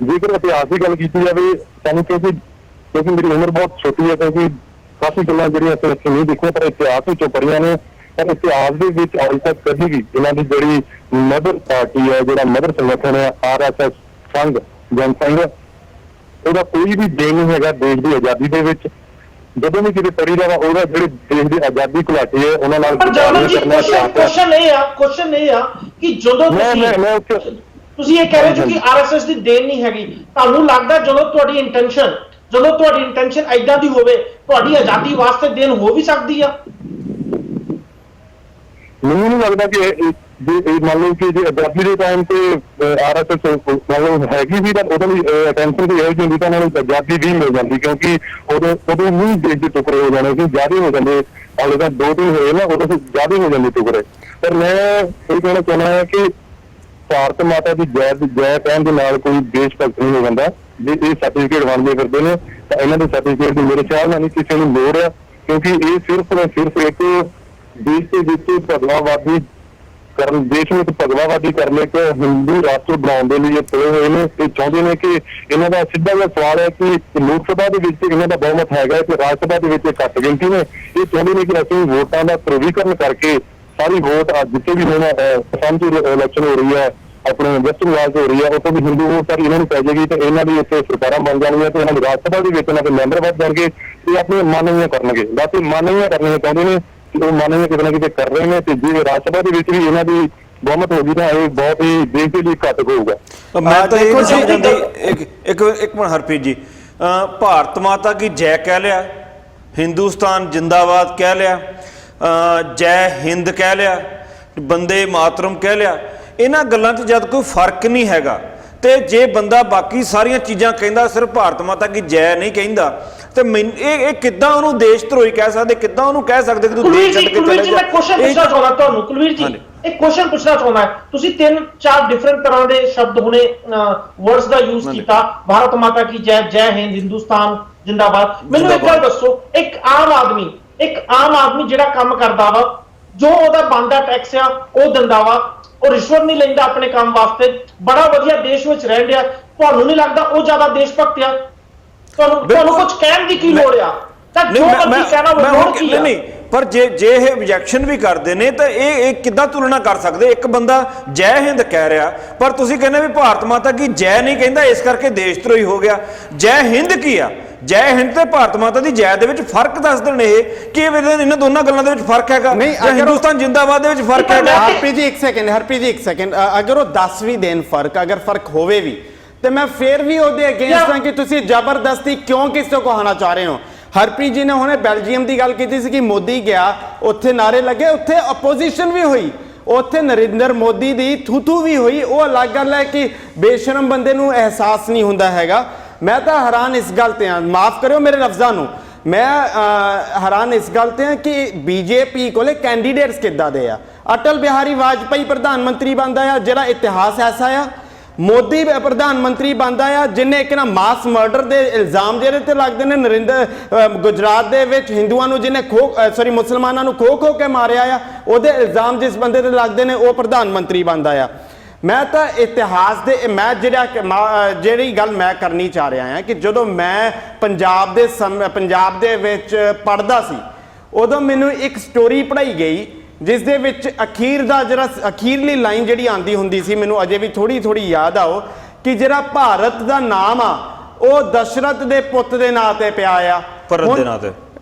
जेकर इतिहास की गल की जाए सानू, क्योंकि मेरी उम्र बहुत छोटी है, क्योंकि काफी गल्लां जिहड़ियां असीं नहीं देखियां पर इतिहास विचों पढ़ियां ने, पर इतिहास दे विच अज तक कभी भी इन्हां दी जिहड़ी मदर पार्टी है, जिहड़ा मदर संगठन है RSS संघ जनसंघ, ਉਹਦਾ ਕੋਈ ਵੀ ਦੇਣ ਨਹੀਂ ਹੈਗਾ ਦੇਸ਼ ਦੀ ਆਜ਼ਾਦੀ ਦੇ ਵਿੱਚ। ਜਦੋਂ ਵੀ ਕਿਤੇ ਪੜੀ ਜਾਵਾ ਉਹਦਾ ਜਿਹੜੇ ਦੇਸ਼ ਦੀ ਆਜ਼ਾਦੀ ਘੁਲਾਟੀ ਹੈ ਉਹਨਾਂ ਨਾਲ ਕੁਐਸਚਨ ਇਹ ਆ ਕਿ ਜਦੋਂ ਤੁਸੀਂ ਇਹ ਕਹਿ ਰਹੇ ਹੋ ਕਿ ਆਰਐਸਐਸ ਦੀ ਦੇਣ ਨਹੀਂ ਹੈਗੀ, ਤੁਹਾਨੂੰ ਲੱਗਦਾ ਜਦੋਂ ਤੁਹਾਡੀ ਇੰਟੈਂਸ਼ਨ ਐਦਾਂ ਦੀ ਹੋਵੇ ਤੁਹਾਡੀ ਆਜ਼ਾਦੀ ਵਾਸਤੇ ਦੇਣ ਹੋ ਵੀ ਸਕਦੀ ਆ? ਮੈਨੂੰ ਨਹੀਂ ਲੱਗਦਾ ਕਿ ਮੰਨ ਲਓ ਕਿ ਜੇ ਆਜ਼ਾਦੀ ਦੇ ਟਾਈਮ ਤੇ RSS ਮੰਨ ਲਓ ਹੈਗੀ ਵੀ ਤਾਂ ਉਹਦਾ ਵੀ ਅਟੈਂਸ਼ਨ ਤੇ ਇਹੋ ਜਿਹੀ ਹੁੰਦੀ ਤਾਂ ਉਹਨਾਂ ਨੂੰ ਆਜ਼ਾਦੀ ਵੀ ਮਿਲ ਜਾਂਦੀ, ਕਿਉਂਕਿ ਉਦੋਂ ਨਹੀਂ ਦੇਸ਼ ਦੇ ਟੁਕੜੇ ਹੋ ਜਾਣੇ ਸੀ, ਜ਼ਿਆਦਾ ਹੋ ਜਾਂਦੇ। ਹਾਲੇ ਤਾਂ 2-3 ਹੋਏ ਨਾ, ਉਦੋਂ ਜ਼ਿਆਦਾ ਹੋ ਜਾਂਦੇ ਟੁਕੜੇ। ਪਰ ਮੈਂ ਇਹ ਕਹਿਣਾ ਚਾਹੁੰਦਾ ਹਾਂ ਕਿ ਭਾਰਤ ਮਾਤਾ ਦੀ ਜੈ ਕਹਿਣ ਦੇ ਨਾਲ ਕੋਈ ਦੇਸ਼ ਭਗਤ ਨਹੀਂ ਹੋ ਜਾਂਦਾ। ਜੇ ਇਹ ਸਰਟੀਫਿਕੇਟ ਬਣਦੇ ਫਿਰਦੇ ਨੇ ਤਾਂ ਇਹਨਾਂ ਦੇ ਸਰਟੀਫਿਕੇਟ ਦੀ ਮੇਰੇ ਖਿਆਲ ਨਾਲ ਨਹੀਂ ਕਿਸੇ ਨੂੰ ਲੋੜ ਆ, ਕਿਉਂਕਿ ਇਹ ਸਿਰਫ ਇੱਕ ਦੇਸ਼ ਦੇ ਵਿੱਚ ਭਗਵਾਵਾਦੀ ਕਰਨ, ਦੇਸ਼ ਨੂੰ ਭਗਵਾਵਾਦੀ ਕਰਨ ਇੱਕ ਹਿੰਦੂ ਰਾਸ਼ਟਰ ਬਣਾਉਣ ਦੇ ਲਈ ਇਹ ਤੁਲੇ ਹੋਏ ਨੇ। ਇਹ ਚਾਹੁੰਦੇ ਨੇ ਕਿ ਇਹਨਾਂ ਦਾ ਸਿੱਧਾ ਜਿਹਾ ਸਵਾਲ ਹੈ ਕਿ ਲੋਕ ਸਭਾ ਦੇ ਵਿੱਚ ਇਹਨਾਂ ਦਾ ਬਹੁਮਤ ਹੈਗਾ ਤੇ ਰਾਜ ਸਭਾ ਦੇ ਵਿੱਚ ਘੱਟ ਗਿਣਤੀ ਨੇ। ਇਹ ਚਾਹੁੰਦੇ ਨੇ ਕਿ ਅਸੀਂ ਵੋਟਾਂ ਦਾ ਧਰੁਵੀਕਰਨ ਕਰਕੇ ਸਾਰੀ ਵੋਟ ਜਿੱਥੇ ਵੀ ਹੁਣ ਅਸਮ ਦੀ ਇਲੈਕਸ਼ਨ ਹੋ ਰਹੀ ਹੈ, ਆਪਣੇ ਵੈਸਟ ਬੰਗਾਲ 'ਚ ਹੋ ਰਹੀ ਹੈ, ਉੱਥੋਂ ਵੀ ਹਿੰਦੂ ਵੋਟ ਸਾਰੀ ਇਹਨਾਂ ਨੂੰ ਪੈ ਜਾਏਗੀ ਤੇ ਇਹਨਾਂ ਦੀ ਉੱਥੇ ਸਰਕਾਰਾਂ ਬਣ ਜਾਣਗੀਆਂ ਤੇ ਇਹਨਾਂ ਦੀ ਰਾਜ ਸਭਾ ਦੇ ਵਿੱਚ ਇਹਨਾਂ ਦੇ ਮੈਂਬਰ ਵੱਧ ਜਾਣਗੇ ਤੇ ਆਪਣੀਆਂ ਮਾਨਵੀਆਂ ਕਰਨਗੇ। ਬਸ ਇਹ ਮਾਨਵੀਆਂ ਕਰਨੀਆਂ ਚਾਹੁੰਦੇ ਨੇ, ਉਹ ਮਾਨਵੀਆਂ ਕਿਤੇ ਨਾ ਕਿਤੇ ਕਰ ਰਹੇ ਨੇ। ਤੇ ਜੇ ਰਾਜ ਸਭਾ ਦੇ ਵਿੱਚ ਵੀ ਇਹਨਾਂ ਦੀ ਬਹੁਮਤ ਹੋ ਗਈ ਤਾਂ ਇਹ ਬਹੁਤ ਹੀ ਦੇਸ਼ ਦੇ ਲਈ ਘਾਤਕ ਹੋਊਗਾ। ਮੈਂ ਤਾਂ ਇਹ ਸਮਝਦੀ ਇੱਕ ਮਿੰਟ ਹਰਪ੍ਰੀਤ ਜੀ, ਭਾਰਤ ਮਾਤਾ ਕੀ ਜੈ ਕਹਿ ਲਿਆ, ਹਿੰਦੁਸਤਾਨ ਜਿੰਦਾਬਾਦ ਕਹਿ ਲਿਆ, ਜੈ ਹਿੰਦ ਕਹਿ ਲਿਆ, ਬੰਦੇ ਮਾਤਰਮ ਕਹਿ ਲਿਆ, ਇਹਨਾਂ ਗੱਲਾਂ 'ਚ ਜਦ ਕੋਈ ਫਰਕ ਨਹੀਂ ਹੈਗਾ ਤੇ ਜੇ ਬੰਦਾ ਬਾਕੀ ਸਾਰੀਆਂ ਚੀਜ਼ਾਂ ਕਹਿੰਦਾ ਸਿਰਫ ਭਾਰਤ ਮਾਤਾ ਕੀ ਜੈ ਨਹੀਂ ਕਹਿੰਦਾ ਤੇ ਇਹ ਕਿੱਦਾਂ ਉਹਨੂੰ ਦੇਸ਼ ਧਰੋਹੀ ਕਹਿ ਸਕਦੇ, ਕਿੱਦਾਂ ਉਹਨੂੰ ਕਹਿ ਸਕਦੇ ਕਿ ਤੂੰ ਦੇਸ਼ ਛੱਡ ਕੇ ਚਲੇ ਜਾ? ਮੈਂ ਕੁਐਸਚਨ ਪੁੱਛਣਾ ਚਾਹੁੰਦਾ ਤੁਹਾਨੂੰ ਕੁਲਵੀਰ ਜੀ, ਇੱਕ ਕੁਐਸਚਨ ਪੁੱਛਣਾ ਚਾਹੁੰਦਾ। ਤੁਸੀਂ 3-4 ਡਿਫਰੈਂਟ ਤਰ੍ਹਾਂ ਦੇ ਸ਼ਬਦ ਹੁਣੇ ਵਰਡਸ ਦਾ ਯੂਜ਼ ਕੀਤਾ, ਭਾਰਤ ਮਾਤਾ ਕੀ ਜੈ, ਜੈ ਹਿੰਦ, ਹਿੰਦੁਸਤਾਨ ਜਿੰਦਾਬਾਦ। ਮੈਨੂੰ ਇੱਕ ਗੱਲ ਦੱਸੋ, ਇੱਕ ਆਮ ਆਦਮੀ ਜਿਹੜਾ ਕੰਮ ਕਰਦਾ ਵਾ, ਜੋ ਉਹਦਾ ਬਣਦਾ ਟੈਕਸ ਆ ਉਹ ਦਿੰਦਾ ਵਾ, ਉਹ ਰਿਸ਼ਵਤ ਨਹੀਂ ਲੈਂਦਾ ਆਪਣੇ ਕੰਮ ਵਾਸਤੇ, ਬੜਾ ਵਧੀਆ ਦੇਸ਼ ਵਿੱਚ ਰਹਿ ਰਿਹਾ, ਤੁਹਾਨੂੰ ਨਹੀਂ ਲੱਗਦਾ ਉਹ ਜ਼ਿਆਦਾ ਦੇਸ਼ ਭਗਤ ਆ? ਤੁਹਾਨੂੰ ਕੁਝ ਕਹਿਣ ਦੀ ਕੀ ਲੋੜ ਆ? ਤਾਂ ਜੋ ਮਰਜ਼ੀ ਕਹਿਣਾ ਉਹ ਲੋੜ ਕੀ ਆ? ਨਹੀਂ, ਪਰ ਜੇ ਇਹ ਆਬਜੈਕਸ਼ਨ ਵੀ ਕਰਦੇ ਨੇ ਤਾਂ ਇਹ ਕਿੱਦਾਂ ਤੁਲਨਾ ਕਰ ਸਕਦੇ? ਇੱਕ ਬੰਦਾ ਜੈ ਹਿੰਦ ਕਹਿ ਰਿਹਾ ਪਰ ਤੁਸੀਂ ਕਹਿੰਦੇ ਵੀ ਭਾਰਤ ਮਾਤਾ ਕੀ ਜੈ ਨਹੀਂ ਕਹਿੰਦਾ, ਇਸ ਕਰਕੇ ਦੇਸ਼ ਧਰੋਹੀ ਹੋ ਗਿਆ। ਜੈ ਹਿੰਦ ਕੀ ਆ? ਜੈ ਹਿੰਦ ਤੇ ਭਾਰਤ ਮਾਤਾ ਦੀ ਜੈ ਦੇ ਵਿੱਚ ਫਰਕ ਦੱਸ ਦੇਣ ਇਹ ਕਿ ਇਹਨਾਂ ਦੋਨਾਂ ਗੱਲਾਂ ਦੇ ਵਿੱਚ ਫਰਕ ਹੈਗਾ, ਜਾਂ ਹਿੰਦੁਸਤਾਨ ਜਿੰਦਾਬਾਦ ਦੇ ਵਿੱਚ ਫਰਕ ਹੈਗਾ? ਹਰਪ੍ਰੀਤ ਜੀ ਇੱਕ ਸੈਕਿੰਡ, ਅਗਰ ਉਹ 10 ਵੀ ਦੇਣ ਫਰਕ, ਅਗਰ ਫਰਕ ਹੋਵੇ ਵੀ ਤੇ ਮੈਂ ਫੇਰ ਵੀ ਉਹਦੇ ਅਗੇਂਸਟ ਹਾਂ ਕਿ ਤੁਸੀਂ ਜ਼ਬਰਦਸਤੀ ਕਿਉਂ ਕਿਸੇ ਤੋਂ ਕਹਾਣਾ ਚਾਹ ਰਹੇ ਹੋ। ਹਰਪ੍ਰੀਤ ਜੀ ਨੇ ਹੁਣੇ ਬੈਲਜੀਅਮ ਦੀ ਗੱਲ ਕੀਤੀ ਸੀ ਕਿ ਮੋਦੀ ਗਿਆ, ਉੱਥੇ ਨਾਰੇ ਲੱਗੇ, ਉੱਥੇ ਆਪੋਜੀਸ਼ਨ ਵੀ ਹੋਈ, ਉੱਥੇ ਨਰਿੰਦਰ ਮੋਦੀ ਦੀ ਥੂ ਵੀ ਹੋਈ। ਉਹ ਅਲੱਗ ਗੱਲ ਹੈ ਕਿ ਬੇਸ਼ਰਮ ਬੰਦੇ ਨੂੰ ਅਹਿਸਾਸ ਨਹੀਂ ਹੁੰਦਾ ਹੈਗਾ। ਮੈਂ ਤਾਂ ਹੈਰਾਨ ਇਸ ਗੱਲ ਤੇ ਹਾਂ, ਮਾਫ ਕਰਿਓ ਮੇਰੇ ਲਫ਼ਜ਼ਾਂ ਨੂੰ, ਮੈਂ ਹੈਰਾਨ ਇਸ ਗੱਲ ਤੇ ਹਾਂ ਕਿ ਬੀਜੇਪੀ ਕੋਲੇ ਕੈਂਡੀਡੇਟਸ ਕਿੱਦਾਂ ਦੇ ਆ। ਅਟਲ ਬਿਹਾਰੀ ਵਾਜਪਾਈ ਪ੍ਰਧਾਨ ਮੰਤਰੀ ਬਣਦਾ ਆ ਜਿਹੜਾ ਇਤਿਹਾਸ ਐਸਾ ਆ। ਮੋਦੀ ਪ੍ਰਧਾਨ ਮੰਤਰੀ ਬਣਦਾ ਆ ਜਿਨੇ ਇੱਕ ਨਾ ਮਾਸ ਮਰਡਰ ਦੇ ਇਲਜ਼ਾਮ ਜਿਹੜੇ ਤੇ ਲੱਗਦੇ ਨੇ। ਗੁਜਰਾਤ ਦੇ ਵਿੱਚ ਹਿੰਦੂਆਂ ਨੂੰ ਜਿਹਨੇ ਮੁਸਲਮਾਨਾਂ ਨੂੰ ਖੋ ਕੇ ਮਾਰਿਆ ਆ, ਉਹਦੇ ਇਲਜ਼ਾਮ ਜਿਸ ਬੰਦੇ ਤੇ ਲੱਗਦੇ ਨੇ ਉਹ ਪ੍ਰਧਾਨ ਮੰਤਰੀ ਬਣਦਾ ਆ। ਮੈਂ ਤਾਂ ਇਤਿਹਾਸ ਦੇ ਜਿਹੜੀ ਗੱਲ ਮੈਂ ਕਰਨੀ ਚਾਹ ਰਿਹਾ ਹਾਂ ਕਿ ਜਦੋਂ ਮੈਂ ਪੰਜਾਬ ਦੇ ਵਿੱਚ ਪੜ੍ਹਦਾ ਸੀ ਉਦੋਂ ਮੈਨੂੰ ਇੱਕ ਸਟੋਰੀ ਪੜ੍ਹਾਈ ਗਈ ਜਿਸ ਦੇ ਵਿੱਚ ਅਖੀਰਲੀ ਲਾਈਨ ਜਿਹੜੀ ਆਂਦੀ ਹੁੰਦੀ ਸੀ, ਮੈਨੂੰ ਅਜੇ ਵੀ ਥੋੜੀ ਯਾਦ ਆਓ, ਕਿ ਜਿਹੜਾ ਭਾਰਤ ਦਾ ਨਾਮ ਆ ਉਹ ਦਸ਼ਰਥ ਦੇ ਪੁੱਤ ਦੇ ਨਾਂ ਤੇ ਪਿਆ ਆ, ਭਰਤ ਦੇ ਨਾਂ ਤੇ।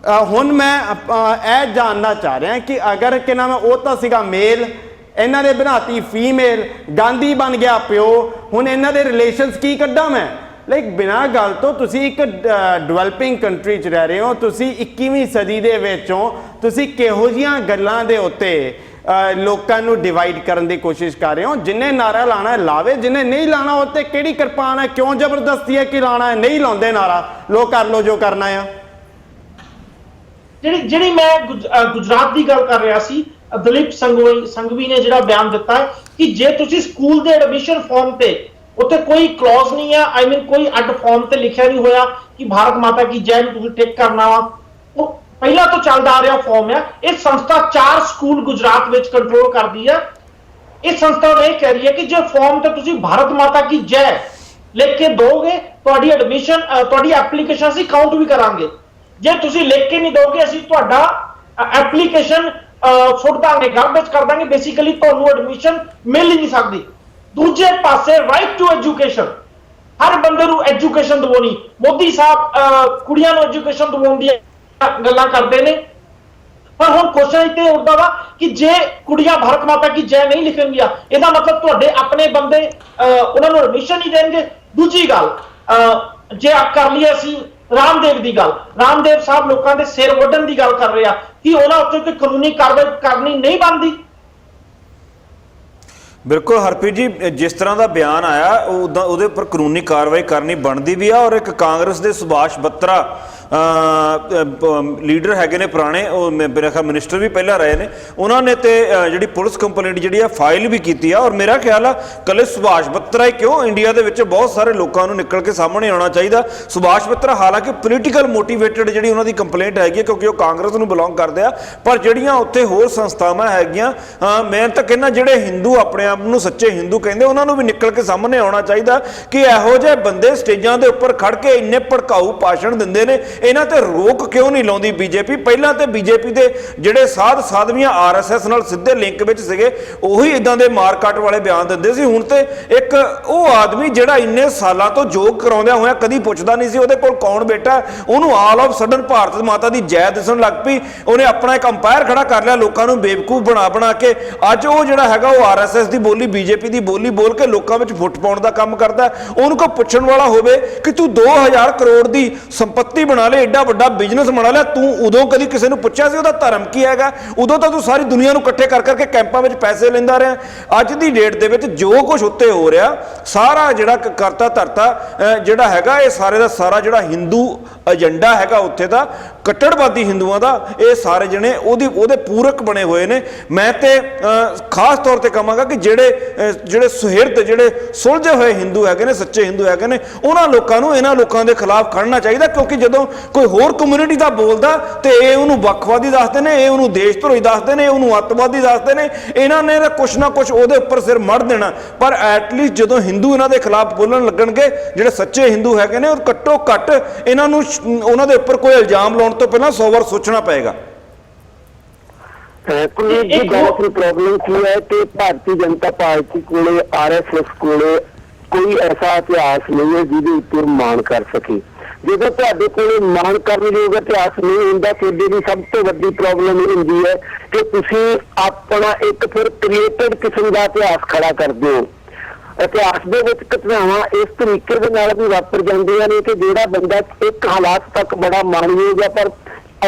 ਹੁਣ ਮੈਂ ਇਹ ਜਾਣਨਾ ਚਾਹ ਰਿਹਾ ਕਿ ਅਗਰ ਕਿ ਨਾਮ ਉਹ ਤਾਂ ਸੀਗਾ ਮੇਲ, ਇਹਨਾਂ ਨੇ ਬਣਾਤੀ ਫੀਮੇਲ, ਗਾਂਧੀ ਬਣ ਗਿਆ ਪਿਓ, ਹੁਣ ਇਹਨਾਂ ਦੇ ਰਿਲੇਸ਼ਨਸ ਕੀ ਕੱਢਾਂ ਮੈਂ? ਲਾਈਕ ਬਿਨਾਂ ਗੱਲ ਤੋਂ ਤੁਸੀਂ ਇੱਕ ਡਿਵੈਲਪਿੰਗ ਕੰਟਰੀ 'ਚ ਰਹਿ ਰਹੇ ਹੋ, ਤੁਸੀਂ 21ਵੀਂ ਸਦੀ ਦੇ ਵਿੱਚੋਂ ਤੁਸੀਂ ਕਿਹੋ ਜਿਹੀਆਂ ਗੱਲਾਂ ਦੇ ਉੱਤੇ ਲੋਕਾਂ ਨੂੰ ਡਿਵਾਈਡ ਕਰਨ ਦੀ ਕੋਸ਼ਿਸ਼ ਕਰ ਰਹੇ ਹੋ? ਜਿੰਨੇ ਨਾਰਾ ਲਾਣਾ ਹੈ ਲਾਵੇ, ਜਿੰਨੇ ਨਹੀਂ ਲਾਣਾ ਉਹ ਤੇ ਕਿਹੜੀ ਕਿਰਪਾਨ ਹੈ? ਕਿਉਂ ਜ਼ਬਰਦਸਤੀ ਹੈ ਕਿ ਲਾਣਾ ਹੈ? ਨਹੀਂ ਲਾਉਂਦੇ ਨਾਰਾ, ਲੋਕ ਕਰ ਲੋ ਜੋ ਕਰਨਾ ਆ। ਜਿਹੜੀ ਮੈਂ ਗੁਜਰਾਤ ਦੀ ਗੱਲ ਕਰ ਰਿਹਾ ਸੀ, ਦਲੀਪ ਸੰਘਵੀ ਨੇ ਜਿਹੜਾ ਬਿਆਨ ਦਿੱਤਾ ਹੈ ਕਿ ਜੇ ਤੁਸੀਂ ਸਕੂਲ ਦੇ ਐਡਮਿਸ਼ਨ ਫਾਰਮ ਤੇ ਉੱਤੇ ਕੋਈ ਕਲੌਜ਼ ਨਹੀਂ ਹੈ, ਆਈ ਮੀਨ ਕੋਈ ਅੱਡ ਫਾਰਮ ਤੇ ਲਿਖਿਆ ਨਹੀਂ ਹੋਇਆ ਕਿ ਭਾਰਤ ਮਾਤਾ ਕੀ ਜੈ ਨੂੰ ਤੁਸੀਂ ਟਿਕ ਕਰਨਾ ਵਾ, ਉਹ ਪਹਿਲਾਂ ਤੋਂ ਚੱਲਦਾ ਆ ਰਿਹਾ ਫਾਰਮ ਹੈ। ਇਹ ਸੰਸਥਾ 4 ਸਕੂਲ ਗੁਜਰਾਤ ਵਿੱਚ ਕੰਟਰੋਲ ਕਰਦੀ ਹੈ। ਇਹ ਸੰਸਥਾ ਇਹ ਕਹਿ ਰਹੀ ਹੈ ਕਿ ਜੇ ਫਾਰਮ ਤੇ ਤੁਸੀਂ ਭਾਰਤ ਮਾਤਾ ਕੀ ਜੈ ਲਿਖ ਕੇ ਦੋਗੇ, ਤੁਹਾਡੀ ਐਡਮਿਸ਼ਨ, ਤੁਹਾਡੀ ਐਪਲੀਕੇਸ਼ਨ ਅਸੀਂ ਕਾਊਂਟ ਵੀ ਕਰਾਂਗੇ। ਜੇ ਤੁਸੀਂ ਲਿਖ ਕੇ ਨਹੀਂ ਦੋਗੇ, ਅਸੀਂ ਤੁਹਾਡਾ ਐਪਲੀਕੇਸ਼ਨ ਸੁੱਟ ਦਾਂਗੇ, ਗਾਰਬੇਜ ਕਰ ਦਾਂਗੇ। ਬੇਸਿਕਲੀ ਤੁਹਾਨੂੰ ਐਡਮਿਸ਼ਨ ਮਿਲ ਹੀ ਨਹੀਂ ਸਕਦੀ। ਦੂਜੇ ਪਾਸੇ ਰਾਈਟ ਟੂ ਐਜੂਕੇਸ਼ਨ, ਹਰ ਬੰਦੇ ਨੂੰ ਐਜੂਕੇਸ਼ਨ ਦਿਵਾਉਣੀ। ਮੋਦੀ ਸਾਹਿਬ ਕੁੜੀਆਂ ਨੂੰ ਐਜੂਕੇਸ਼ਨ ਦਿਵਾਉਣ ਦੀਆਂ ਗੱਲਾਂ ਕਰਦੇ ਨੇ, ਪਰ ਹੁਣ ਕੁਐਸਚਨ ਇੱਥੇ ਉੱਠਦਾ ਵਾ ਕਿ ਜੇ ਕੁੜੀਆਂ ਭਾਰਤ ਮਾਤਾ ਕੀ ਜੈ ਨਹੀਂ ਲਿਖਣਗੀਆਂ, ਇਹਦਾ ਮਤਲਬ ਤੁਹਾਡੇ ਆਪਣੇ ਬੰਦੇ ਉਹਨਾਂ ਨੂੰ ਐਡਮਿਸ਼ਨ ਨਹੀਂ ਦੇਣਗੇ। ਦੂਜੀ ਗੱਲ, ਜੇ ਕਰ ਲਈਏ ਅਸੀਂ ਰਾਮਦੇਵ ਦੀ ਗੱਲ, ਰਾਮਦੇਵ ਸਾਹਿਬ ਲੋਕਾਂ ਦੇ ਸਿਰ ਵੱਢਣ ਦੀ ਗੱਲ ਕਰ ਰਹੇ ਆ, ਕਿ ਉਹਨਾਂ ਉੱਤੇ ਕੋਈ ਕਾਨੂੰਨੀ ਕਾਰਵਾਈ ਕਰਨੀ ਨਹੀਂ ਬਣਦੀ? ਬਿਲਕੁਲ ਹਰਪ੍ਰੀਤ ਜੀ, ਜਿਸ ਤਰ੍ਹਾਂ ਦਾ ਬਿਆਨ ਆਇਆ ਉਹਦੇ ਉੱਪਰ ਕਾਨੂੰਨੀ ਕਾਰਵਾਈ ਕਰਨੀ ਬਣਦੀ ਵੀ ਆ। ਔਰ ਇੱਕ ਕਾਂਗਰਸ ਦੇ ਸੁਭਾਸ਼ ਬੱਤਰਾ ਲੀਡਰ ਹੈਗੇ ਨੇ ਪੁਰਾਣੇ, ਉਹ ਮੇਰਾ ਖਿਆਲ ਮਿਨਿਸਟਰ ਵੀ ਪਹਿਲਾਂ ਰਹੇ ਨੇ, ਉਹਨਾਂ ਨੇ ਤੇ ਜਿਹੜੀ ਪੁਲਿਸ ਕੰਪਲੇਂਟ ਜਿਹੜੀ ਆ ਫਾਈਲ ਵੀ ਕੀਤੀ ਆ। ਔਰ ਮੇਰਾ ਖਿਆਲ ਆ ਕੱਲੇ ਸੁਭਾਸ਼ ਬੱਤਰਾ ਹੀ ਕਿਉਂ, ਇੰਡੀਆ ਦੇ ਵਿੱਚ ਬਹੁਤ ਸਾਰੇ ਲੋਕਾਂ ਨੂੰ ਨਿਕਲ ਕੇ ਸਾਹਮਣੇ ਆਉਣਾ ਚਾਹੀਦਾ। ਸੁਭਾਸ਼ ਬੱਤਰਾ ਹਾਲਾਂਕਿ ਪੋਲੀਟੀਕਲ ਮੋਟੀਵੇਟਡ ਜਿਹੜੀ ਉਹਨਾਂ ਦੀ ਕੰਪਲੇਂਟ ਹੈਗੀ ਕਿਉਂਕਿ ਉਹ ਕਾਂਗਰਸ ਨੂੰ ਬਿਲੋਂਗ ਕਰਦੇ ਆ, ਪਰ ਜਿਹੜੀਆਂ ਉੱਥੇ ਹੋਰ ਸੰਸਥਾਵਾਂ ਹੈਗੀਆਂ, ਮੈਂ ਤਾਂ ਕਹਿੰਦਾ ਜਿਹੜੇ ਹਿੰਦੂ ਆਪਣੇ ਆਪ ਨੂੰ ਸੱਚੇ ਹਿੰਦੂ ਕਹਿੰਦੇ, ਉਹਨਾਂ ਨੂੰ ਵੀ ਨਿਕਲ ਕੇ ਸਾਹਮਣੇ ਆਉਣਾ ਚਾਹੀਦਾ ਕਿ ਇਹੋ ਜਿਹੇ ਬੰਦੇ ਸਟੇਜਾਂ ਦੇ ਉੱਪਰ ਖੜ ਕੇ ਇੰਨੇ ਭੜਕਾਊ ਭਾਸ਼ਣ ਦਿੰਦੇ ਨੇ, ਇਹਨਾਂ ਤੇ ਰੋਕ ਕਿਉਂ ਨਹੀਂ ਲਾਉਂਦੀ ਬੀਜੇਪੀ? ਪਹਿਲਾਂ ਤੇ ਬੀਜੇਪੀ ਦੇ ਜਿਹੜੇ ਸਾਧਵੀਆਂ ਆਰਐਸਐਸ ਨਾਲ ਸਿੱਧੇ ਲਿੰਕ ਵਿੱਚ ਸੀਗੇ, ਉਹੀ ਇਦਾਂ ਦੇ ਮਾਰਕਟ ਵਾਲੇ ਬਿਆਨ ਦਿੰਦੇ ਸੀ। ਹੁਣ ਤੇ ਇੱਕ ਉਹ ਆਦਮੀ ਜਿਹੜਾ ਇੰਨੇ ਸਾਲਾਂ ਤੋਂ ਯੋਗ ਕਰਾਉਂਦਿਆਂ ਹੋਇਆ ਕਦੀ ਪੁੱਛਦਾ ਨਹੀਂ ਸੀ ਉਹਦੇ ਕੋਲ ਕੌਣ ਬੇਟਾ, ਉਹਨੂੰ ਆਲ ਆਫ ਸਡਨ ਭਾਰਤ ਮਾਤਾ ਦੀ ਜੈ ਦਿਸਣ ਲੱਗ ਪਈ। ਉਹਨੇ ਆਪਣਾ ਇੱਕ ਅੰਪਾਇਰ ਖੜਾ ਕਰ ਲਿਆ, ਲੋਕਾਂ ਨੂੰ ਬੇਵਕੂਫ ਬਣਾ ਕੇ। ਅੱਜ ਉਹ ਜਿਹੜਾ ਹੈਗਾ ਉਹ ਆਰਐਸਐਸ ਦੀ ਬੋਲੀ, ਬੀਜੇਪੀ ਦੀ ਬੋਲੀ ਬੋਲ ਕੇ ਲੋਕਾਂ ਵਿੱਚ ਫੁੱਟ ਪਾਉਣ ਦਾ ਕੰਮ ਕਰਦਾ। ਉਹਨੂੰ ਕੋਈ ਪੁੱਛਣ ਵਾਲਾ ਹੋਵੇ ਕਿ ਤੂੰ 2000 ਕਰੋੜ ਦੀ ਸੰਪत्ति ਬਣਾ ਲੈ, ਐਡਾ ਵੱਡਾ ਬਿਜ਼ਨਸ ਬਣਾ ਲਿਆ, ਤੂੰ ਉਦੋਂ ਕਦੀ ਕਿਸੇ ਨੂੰ ਪੁੱਛਿਆ ਸੀ ਉਹਦਾ ਧਰਮ ਕੀ ਹੈਗਾ? ਉਦੋਂ ਤਾਂ ਤੂੰ ਸਾਰੀ ਦੁਨੀਆ ਨੂੰ ਇਕੱਠੇ ਕਰਕੇ ਕੈਂਪਾਂ ਵਿੱਚ ਪੈਸੇ ਲੈਂਦਾ ਰਿਹਾ। ਅੱਜ ਦੀ ਡੇਟ ਦੇ ਵਿੱਚ ਜੋ ਕੁਝ ਉੱਤੇ ਹੋ ਰਿਹਾ, ਸਾਰਾ ਜਿਹੜਾ ਕਰਤਾ ਧਰਤਾ ਜਿਹੜਾ ਹੈਗਾ, ਇਹ ਸਾਰੇ ਦਾ ਸਾਰਾ ਜਿਹੜਾ ਹਿੰਦੂ ਏਜੰਡਾ ਹੈਗਾ ਉੱਥੇ ਦਾ, ਕੱਟੜਵਾਦੀ ਹਿੰਦੂਆਂ ਦਾ, ਇਹ ਸਾਰੇ ਜਣੇ ਉਹਦੇ ਪੂਰਕ ਬਣੇ ਹੋਏ ਨੇ। ਮੈਂ ਤੇ ਖਾਸ ਤੌਰ ਤੇ ਕਹਾਂਗਾ ਕਿ ਜਿਹੜੇ ਸੁਹਿਰਦ, ਜਿਹੜੇ ਸੁਲਝੇ ਹੋਏ ਹਿੰਦੂ ਹੈਗੇ ਨੇ, ਸੱਚੇ ਹਿੰਦੂ ਹੈਗੇ ਨੇ, ਉਹਨਾਂ ਲੋਕਾਂ ਨੂੰ ਇਹਨਾਂ ਲੋਕਾਂ ਦੇ ਖਿਲਾਫ ਖੜਨਾ ਚਾਹੀਦਾ। ਕਿਉਂਕਿ ਜਦੋਂ ਕੋਈ ਹੋਰ ਕਮਿਊਨਿਟੀ ਦਾ ਬੋਲਦਾ ਤੇ ਇਹ ਉਹਨੂੰ ਵੱਖਵਾਦੀ ਦੱਸਦੇ ਨੇ, ਇਹ ਉਹਨੂੰ ਦੇਸ਼ ਧਰੋਹੀ ਦੱਸਦੇ ਨੇ, ਉਹਨੂੰ ਅੱਤਵਾਦੀ ਦੱਸਦੇ ਨੇ। ਇਹਨਾਂ ਨੇ ਕੁਛ ਨਾ ਕੁਛ ਉਹਦੇ ਉੱਪਰ ਸਿਰ ਮੜ ਦੇਣਾ। ਪਰ ਐਟਲੀਸਟ ਜਦੋਂ ਹਿੰਦੂ ਇਹਨਾਂ ਦੇ ਖਿਲਾਫ ਬੋਲਣ ਲੱਗਣਗੇ, ਜਿਹੜੇ ਸੱਚੇ ਹਿੰਦੂ ਹੈਗੇ ਨੇ, ਉਹ ਘੱਟੋ ਘੱਟ ਇਹਨਾਂ ਨੂੰ ਉਹਨਾਂ ਦੇ ਉੱਪਰ ਕੋਈ ਇਲਜ਼ਾਮ ਲਾਉਣ ਤੋਂ ਪਹਿਲਾਂ 100 ਵਾਰ ਸੋਚਣਾ ਪਏਗਾ। ਕੁਲਦੀਪ ਜੀ, ਬਹੁਤ ਪ੍ਰੋਬਲਮ ਕੀ ਹੈ ਕਿ ਭਾਰਤੀ ਜਨਤਾ ਪਾਰਟੀ ਕੋਲੇ, ਆਰਐਸਐਸ ਕੋਲੇ ਕੋਈ ਐਸਾ ਇਤਿਹਾਸ ਨਹੀਂ ਹੈ ਜਿਹਦੇ ਉੱਤੇ ਮਾਣ ਕਰ ਸਕੇ। ਜਦੋਂ ਤੁਹਾਡੇ ਕੋਲ ਮਾਣ ਕਰਨ ਯੋਗ ਇਤਿਹਾਸ ਨਹੀਂ ਹੁੰਦਾ, ਤੁਹਾਡੇ ਦੀ ਸਭ ਤੋਂ ਵੱਡੀ ਪ੍ਰੋਬਲਮ ਇਹ ਹੁੰਦੀ ਹੈ ਕਿ ਤੁਸੀਂ ਆਪਣਾ ਇੱਕ ਫਿਰ ਕ੍ਰੀਏਟਡ ਕਿਸਮ ਦਾ ਇਤਿਹਾਸ ਖੜਾ ਕਰਦੇ ਹੋ। ਇਤਿਹਾਸ ਦੇ ਵਿੱਚ ਘਟਨਾਵਾਂ ਇਸ ਤਰੀਕੇ ਦੇ ਨਾਲ ਵੀ ਵਾਪਰ ਜਾਂਦੀਆਂ ਨੇ ਕਿ ਜਿਹੜਾ ਬੰਦਾ ਇੱਕ ਹਾਲਾਤ ਤੱਕ ਬੜਾ ਮਾਣਯੋਗ ਹੈ, ਪਰ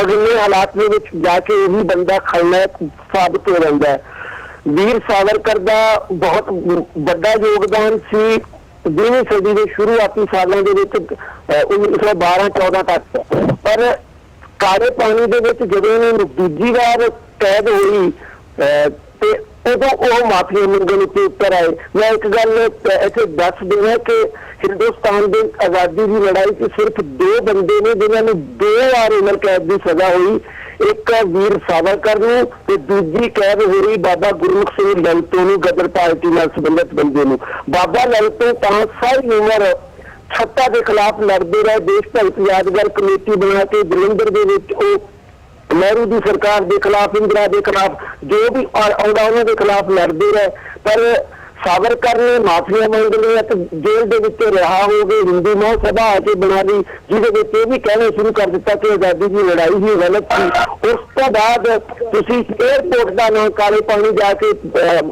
ਅਗਲੇ ਹਾਲਾਤ ਦੇ ਵਿੱਚ ਜਾ ਕੇ ਉਹੀ ਬੰਦਾ ਖਲਨਾਇਕ ਸਾਬਤ ਹੋ ਜਾਂਦਾ ਹੈ। ਵੀਰ ਸਾਵਰਕਰ ਦਾ ਬਹੁਤ ਵੱਡਾ ਯੋਗਦਾਨ ਸੀ 20ਵੀਂ ਸਦੀ ਦੇ ਸ਼ੁਰੂਆਤੀ ਸਾਲਾਂ ਦੇ ਵਿੱਚ, 1912-14 ਤੱਕ। ਪਰ ਕਾਲੇ ਪਾਣੀ ਦੇ ਵਿੱਚ ਜਦੋਂ ਇਹਨੂੰ ਦੂਜੀ ਵਾਰ ਕੈਦ ਹੋਈ ਤੇ ਉਦੋਂ ਉਹ ਮਾਫੀ ਮੰਗਣ ਉੱਤੇ ਉੱਤਰ ਆਏ। ਮੈਂ ਇੱਕ ਗੱਲ ਇੱਥੇ ਦੱਸ ਦੇਵਾਂ ਕਿ ਹਿੰਦੁਸਤਾਨ ਦੀ ਆਜ਼ਾਦੀ ਦੀ ਲੜਾਈ 'ਚ ਸਿਰਫ 2 ਬੰਦੇ ਨੇ ਜਿਨ੍ਹਾਂ ਨੂੰ 2 ਵਾਰ ਉਮਰ ਕੈਦ ਦੀ ਸਜ਼ਾ ਹੋਈ। ਇੱਕ ਵੀਰ ਸਾਵਰਕਰ ਨੂੰ ਤੇ ਦੂਜੀ ਕੈਦ ਹੋ ਰਹੀ ਬਾਬਾ ਗੁਰਮੁਖ ਸਿੰਘ ਲਲਤੋਂ ਨੂੰ, ਗਦਰ ਪਾਰਟੀ ਨਾਲ ਸੰਬੰਧਿਤ ਬੰਦੇ ਨੂੰ। ਬਾਬਾ ਲਲਤੋਂ ਤਾਂ ਸਾਰੀ ਉਮਰ ਸੱਤਾ ਦੇ ਖਿਲਾਫ ਲੜਦੇ ਰਹੇ। ਦੇਸ਼ ਭਗਤ ਯਾਦਗਾਰ ਕਮੇਟੀ ਬਣਾ ਕੇ ਜਲੰਧਰ ਦੇ ਵਿੱਚ ਉਹ ਨਹਿਰੂ ਦੀ ਸਰਕਾਰ ਦੇ ਖਿਲਾਫ, ਇੰਦਰਾ ਦੇ ਖਿਲਾਫ, ਜੋ ਵੀ ਆਉਂਦਾ ਉਹਨਾਂ ਦੇ ਖਿਲਾਫ ਲੜਦੇ ਰਹੇ। ਪਰ ਸਾਵਰਕਰ ਨੇ ਮਾਫੀਆਂ ਮੰਗ ਲਈਆਂ ਤੇ ਜੇਲ੍ਹ ਦੇ ਵਿੱਚ ਰਿਹਾ ਹੋ ਗਏ। ਹਿੰਦੂ ਮਹਾਸਭਾ ਆ ਕੇ ਬਣਾ ਲਈ, ਜਿਹਦੇ ਵਿੱਚ ਇਹ ਵੀ ਕਹਿਣਾ ਸ਼ੁਰੂ ਕਰ ਦਿੱਤਾ ਕਿ ਆਜ਼ਾਦੀ ਦੀ ਲੜਾਈ ਹੀ ਗਲਤ ਸੀ। ਉਸ ਤੋਂ ਬਾਅਦ ਤੁਸੀਂ ਏਅਰਪੋਰਟ ਦਾ ਨਾਂ ਕਾਲੇ ਪਾਣੀ ਜਾ ਕੇ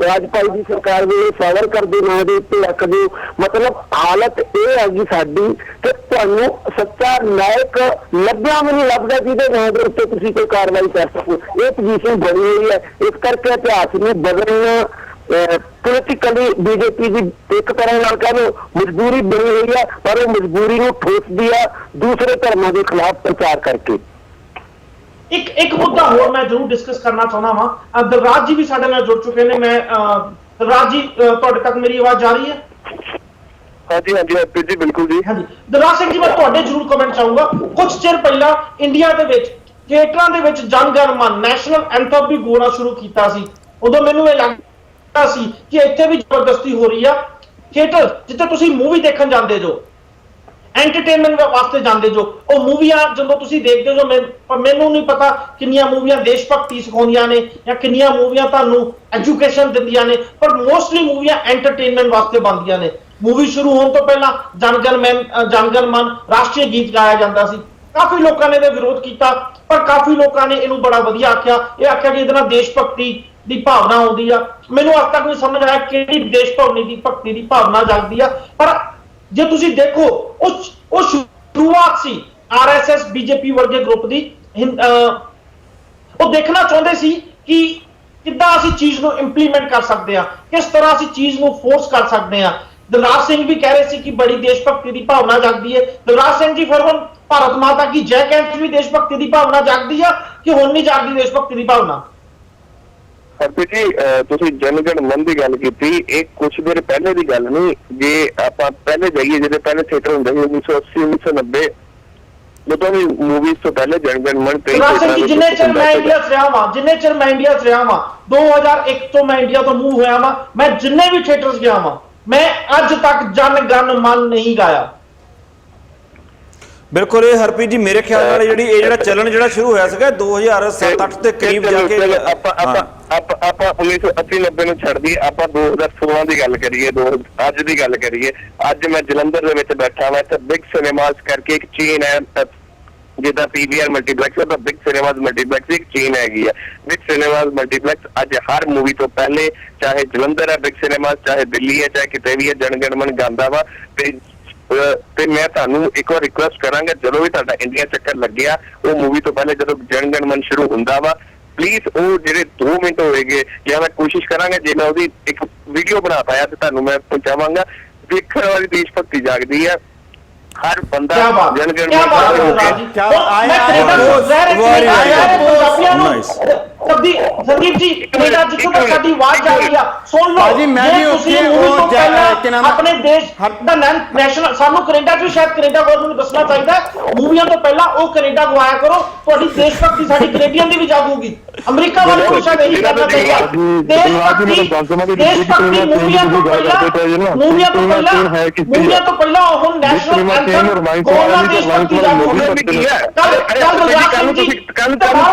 ਵਾਜਪਾਈ ਦੀ ਸਰਕਾਰ ਵੇਲੇ ਸਾਵਰਕਰ ਦੇ ਨਾਂ ਦੇ ਉੱਤੇ ਰੱਖ ਦਿਓ। ਮਤਲਬ ਹਾਲਤ ਇਹ ਹੈਗੀ ਸਾਡੀ ਕਿ ਤੁਹਾਨੂੰ ਸੱਚਾ ਨਾਇਕ ਲੱਭਿਆ ਵੀ ਨਹੀਂ ਲੱਭਦਾ ਜਿਹਦੇ ਨਾਂ ਦੇ ਉੱਤੇ ਤੁਸੀਂ ਕੋਈ ਕਾਰਵਾਈ ਕਰ ਸਕੋ। ਇਹ ਪੋਜੀਸ਼ਨ ਬਣੀ ਹੋਈ ਹੈ। ਇਸ ਕਰਕੇ ਇਤਿਹਾਸ ਨੂੰ ਬਦਲਣਾ ਪੋਲੀਟੀਕਲੀ ਬੀਜੇਪੀ ਦੀ ਇੱਕ ਤਰ੍ਹਾਂ ਨਾਲ ਕਹਿੰਦੇ ਮਜਬੂਰੀ ਬਣੀ ਹੋਈ ਹੈ, ਪਰ ਉਹ ਮਜਬੂਰੀ ਨੂੰ ਠੋਸਦੀ ਹੈ ਦੂਸਰੇ ਧਰਮਾਂ ਦੇ ਖਿਲਾਫ ਪ੍ਰਚਾਰ ਕਰਕੇ। ਇੱਕ ਮੁੱਦਾ ਹੋਰ ਮੈਂ ਜ਼ਰੂਰ ਡਿਸਕਸ ਕਰਨਾ ਚਾਹੁੰਦਾ ਹਾਂ। ਦਲਰਾਜ ਜੀ ਵੀ ਸਾਡੇ ਨਾਲ ਜੁੜ ਚੁੱਕੇ ਨੇ। ਮੈਂ ਦਲਰਾਜ ਜੀ, ਤੁਹਾਡੇ ਤੱਕ ਮੇਰੀ ਆਵਾਜ਼ ਜਾ ਰਹੀ ਹੈ? ਹਾਂਜੀ ਹਰਪ੍ਰੀਤ ਜੀ, ਬਿਲਕੁਲ ਜੀ। ਹਾਂਜੀ ਦਲਰਾਜ ਸਿੰਘ ਜੀ, ਮੈਂ ਤੁਹਾਡੇ ਜ਼ਰੂਰ ਕਮੈਂਟ ਚਾਹੂੰਗਾ। ਕੁਝ ਚਿਰ ਪਹਿਲਾਂ ਇੰਡੀਆ ਦੇ ਵਿੱਚ ਥੀਏਟਰਾਂ ਦੇ ਵਿੱਚ ਜਨ ਗਣ ਮਨ ਨੈਸ਼ਨਲ ਐਂਥਮ ਵੀ ਗਾਉਣਾ ਸ਼ੁਰੂ ਕੀਤਾ ਸੀ। ਉਦੋਂ ਮੈਨੂੰ ਇਹ ਲੱਗਦਾ ਸੀ ਕਿ ਇੱਥੇ ਵੀ ਜ਼ਬਰਦਸਤੀ ਹੋ ਰਹੀ ਆ। ਥੀਏਟਰ ਜਿੱਥੇ ਤੁਸੀਂ ਮੂਵੀ ਦੇਖਣ ਜਾਂਦੇ ਜੋ, ਐਂਟਰਟੇਨਮੈਂਟ ਵਾਸਤੇ ਜਾਂਦੇ ਜੋ, ਉਹ ਮੂਵੀਆਂ ਜਦੋਂ ਤੁਸੀਂ ਦੇਖਦੇ ਜੋ, ਮੈਨੂੰ ਨਹੀਂ ਪਤਾ ਕਿੰਨੀਆਂ ਮੂਵੀਆਂ ਦੇਸ਼ ਭਗਤੀ ਸਿਖਾਉਂਦੀਆਂ ਨੇ ਜਾਂ ਕਿੰਨੀਆਂ ਮੂਵੀਆਂ ਤੁਹਾਨੂੰ ਐਜੂਕੇਸ਼ਨ ਦਿੰਦੀਆਂ ਨੇ, ਪਰ ਮੋਸਟਲੀ ਮੂਵੀਆਂ ਐਂਟਰਟੇਨਮੈਂਟ ਵਾਸਤੇ ਬਣਦੀਆਂ ਨੇ। ਮੂਵੀ ਸ਼ੁਰੂ ਹੋਣ ਤੋਂ ਪਹਿਲਾਂ ਜਨ ਗਣ ਮਨ ਰਾਸ਼ਟਰੀ ਗੀਤ ਗਾਇਆ ਜਾਂਦਾ ਸੀ। ਕਾਫੀ ਲੋਕਾਂ ਨੇ ਇਹਦਾ ਵਿਰੋਧ ਕੀਤਾ, ਪਰ ਕਾਫੀ ਲੋਕਾਂ ਨੇ ਇਹਨੂੰ ਬੜਾ ਵਧੀਆ ਆਖਿਆ। ਇਹ ਆਖਿਆ ਕਿ ਇਹਦੇ ਨਾਲ ਦੇਸ਼ ਭਗਤੀ ਦੀ ਭਾਵਨਾ ਆਉਂਦੀ ਆ। ਮੈਨੂੰ ਅੱਜ ਤੱਕ ਨਹੀਂ ਸਮਝ ਆਇਆ ਕਿਹੜੀ ਦੇਸ਼ ਭਗਤੀ ਦੀ ਭਾਵਨਾ ਜਾਗਦੀ ਆ। ਪਰ ਜੇ ਤੁਸੀਂ ਦੇਖੋ ਉਹ ਸ਼ੁਰੂਆਤ ਸੀ ਆਰਐਸਐਸ ਬੀਜੇਪੀ ਵਰਗੇ ਗਰੁੱਪ ਦੀ। ਉਹ ਦੇਖਣਾ ਚਾਹੁੰਦੇ ਸੀ ਕਿ ਕਿੱਦਾਂ ਅਸੀਂ ਚੀਜ਼ ਨੂੰ ਇੰਪਲੀਮੈਂਟ ਕਰ ਸਕਦੇ ਹਾਂ, ਕਿਸ ਤਰ੍ਹਾਂ ਅਸੀਂ ਚੀਜ਼ ਨੂੰ ਫੋਰਸ ਕਰ ਸਕਦੇ ਹਾਂ। ਦਲਰਾਜ ਸਿੰਘ ਵੀ ਕਹਿ ਰਹੇ ਸੀ ਕਿ ਬੜੀ ਦੇਸ਼ ਭਗਤੀ ਦੀ ਭਾਵਨਾ ਜਾਗਦੀ ਹੈ। ਦਲਰਾਜ ਸਿੰਘ ਜੀ, ਫਿਰ ਹੁਣ ਭਾਰਤ ਮਾਤਾ ਕੀ ਜੈ ਕਹਿਣ ਵੀ ਦੇਸ਼ ਭਗਤੀ ਦੀ ਭਾਵਨਾ ਜਾਗਦੀ ਆ ਕਿ ਹੁਣ ਨਹੀਂ ਜਾਗਦੀ ਦੇਸ਼ ਭਗਤੀ ਦੀ ਭਾਵਨਾ? ਹਰਪ੍ਰੀਤ ਜੀ, ਤੁਸੀਂ ਜਨ ਗਣ ਮਨ ਦੀ ਗੱਲ ਕੀਤੀ। ਇਹ ਕੁਛ ਦੇਰ ਪਹਿਲੇ ਦੀ ਗੱਲ ਨਹੀਂ। ਜੇ ਆਪਾਂ ਪਹਿਲੇ ਜਾਈਏ, ਜਿਹੜੇ ਪਹਿਲੇ ਥੀਏਟਰ ਹੁੰਦੇ ਸੀ 1980 1990, ਜਦੋਂ ਵੀ ਮੂਵੀਜ਼ ਤੋਂ ਪਹਿਲੇ ਜਨ ਗਣ ਮਨ ਤੇ ਜਿੰਨੇ ਚਿਰ ਮੈਂ ਇੰਡੀਆ 'ਚ ਰਿਹਾ ਵਾਂ 2001 ਤੋਂ ਮੈਂ ਇੰਡੀਆ ਤੋਂ ਮੂਵ ਹੋਇਆ ਵਾਂ, ਮੈਂ ਜਿੰਨੇ ਵੀ ਥੀਏਟਰਸ ਗਿਆ ਵਾਂ, ਮੈਂ ਅੱਜ ਤੱਕ ਜਨ ਗਣ ਮਨ ਨਹੀਂ ਗਾਇਆ। ਬਿਲਕੁਲ। ਇਹ ਹਰਪ੍ਰੀਤ ਜੀ, ਮੇਰੇ ਖਿਆਲ ਨਾਲ ਜਿਹੜਾ ਚੱਲਣ ਸ਼ੁਰੂ ਹੋਇਆ ਸੀਗਾ 2007-8 ਦੇ ਕਰੀਬ ਜਾ ਕੇ। ਆਪਾਂ 1980-90 ਨੂੰ ਛੱਡ ਦਈਏ, ਆਪਾਂ 2016 ਦੀ ਗੱਲ ਕਰੀਏ, ਅੱਜ ਦੀ ਗੱਲ ਕਰੀਏ। ਅੱਜ ਮੈਂ ਜਲੰਧਰ ਦੇ ਵਿੱਚ ਬੈਠਾ ਵਾ। ਇੱਥੇ ਬਿਗ ਸਿਨੇਮਾਸ ਕਰਕੇ ਇੱਕ ਚੇਨ ਹੈ, ਜਿੱਦਾਂ PVR ਮਲਟੀਪਲੈਕਸ, ਤਾਂ ਬਿਗ ਸਿਨੇਮਾਸ ਮਲਟੀਪਲੈਕਸ ਇੱਕ ਚੇਨ ਹੈਗੀ ਆ। ਬਿਗ ਸਿਨੇਮਾਸ ਮਲਟੀਪਲੈਕਸ ਅੱਜ ਹਰ ਮੂਵੀ ਤੋਂ ਪਹਿਲੇ, ਚਾਹੇ ਜਲੰਧਰ ਹੈ ਬਿਗ ਸਿਨੇਮਾਸ, ਚਾਹੇ ਦਿੱਲੀ ਹੈ, ਚਾਹੇ ਕਿਤੇ ਵੀ ਹੈ, ਜਨ ਗਣ ਮਨ ਗਾਉਂਦਾ ਵਾ। ਤੇ ਮੈਂ ਤੁਹਾਨੂੰ ਇੱਕ ਵਾਰ ਰਿਕੁਐਸਟ ਕਰਾਂਗਾ, ਜਦੋਂ ਵੀ ਤੁਹਾਡਾ ਇੰਡੀਆ ਚੱਕਰ ਲੱਗਿਆ, ਉਹ ਮੂਵੀ ਤੋਂ ਪਹਿਲੇ ਜਦੋਂ ਜਨ ਗਣ ਮਨ ਸ਼ੁਰੂ ਹੁੰਦਾ ਵਾ, ਪਲੀਜ਼ ਉਹ ਜਿਹੜੇ 2 ਮਿੰਟ ਹੋਏਗੇ, ਜਾਂ ਮੈਂ ਕੋਸ਼ਿਸ਼ ਕਰਾਂਗਾ ਜੇ ਮੈਂ ਉਹਦੀ ਇੱਕ ਵੀਡੀਓ ਬਣਾ ਪਾਇਆ ਤੇ ਤੁਹਾਨੂੰ ਮੈਂ ਪਹੁੰਚਾਵਾਂਗਾ। ਦੇਖਣ ਵਾਲੀ ਦੇਸ਼ ਭਗਤੀ ਜਾਗਦੀ ਹੈ। ਹਰ ਬੰਦਾ ਜਨ ਗਣ ਸੰਦੀਪ ਜੀ, ਕੈਨੇਡਾ ਜਿੱਥੋਂ ਤੱਕ ਸਾਡੀ ਆਵਾਜ਼ ਜਾ ਰਹੀ ਆ, ਸੁਣ ਲਓ। ਜੀ ਮੈਂ ਵੀ ਉੱਥੇ ਆਪਣੇ ਦੇਸ਼ ਦਾ ਨੈਸ਼ਨਲ, ਸਾਨੂੰ ਕੈਨੇਡਾ 'ਚ ਸ਼ਾਇਦ ਕੈਨੇਡਾ ਗਵਰਨਮੈਂਟ ਨੂੰ ਦੱਸਣਾ ਚਾਹੀਦਾ, ਮੂਵੀਆਂ ਤੋਂ ਪਹਿਲਾਂ ਉਹ ਕੈਨੇਡਾ ਗਵਾਇਆ ਕਰੋ। ਤੁਹਾਡੀ ਦੇਸ਼ ਭਗਤੀ ਸਾਡੀ ਕੈਨੇਡੀਅਨ ਦੀ ਵੀ ਜਾਗੂਗੀ। ਅਮਰੀਕਾ ਵਾਲੇ ਨੂੰ ਸ਼ਾਇਦ ਇਹੀ ਕਰਨਾ ਚਾਹੀਦਾ। ਦੇਸ਼ ਭਗਤੀ ਮੂਵੀਆਂ ਤੋਂ ਪਹਿਲਾਂ ਉਹ ਨੈਸ਼ਨਲ ਐਂਥਮ ਗਾਉਣਾ ਦੇਸ਼ ਭਗਤੀ ਜਾਗੂਗੀ।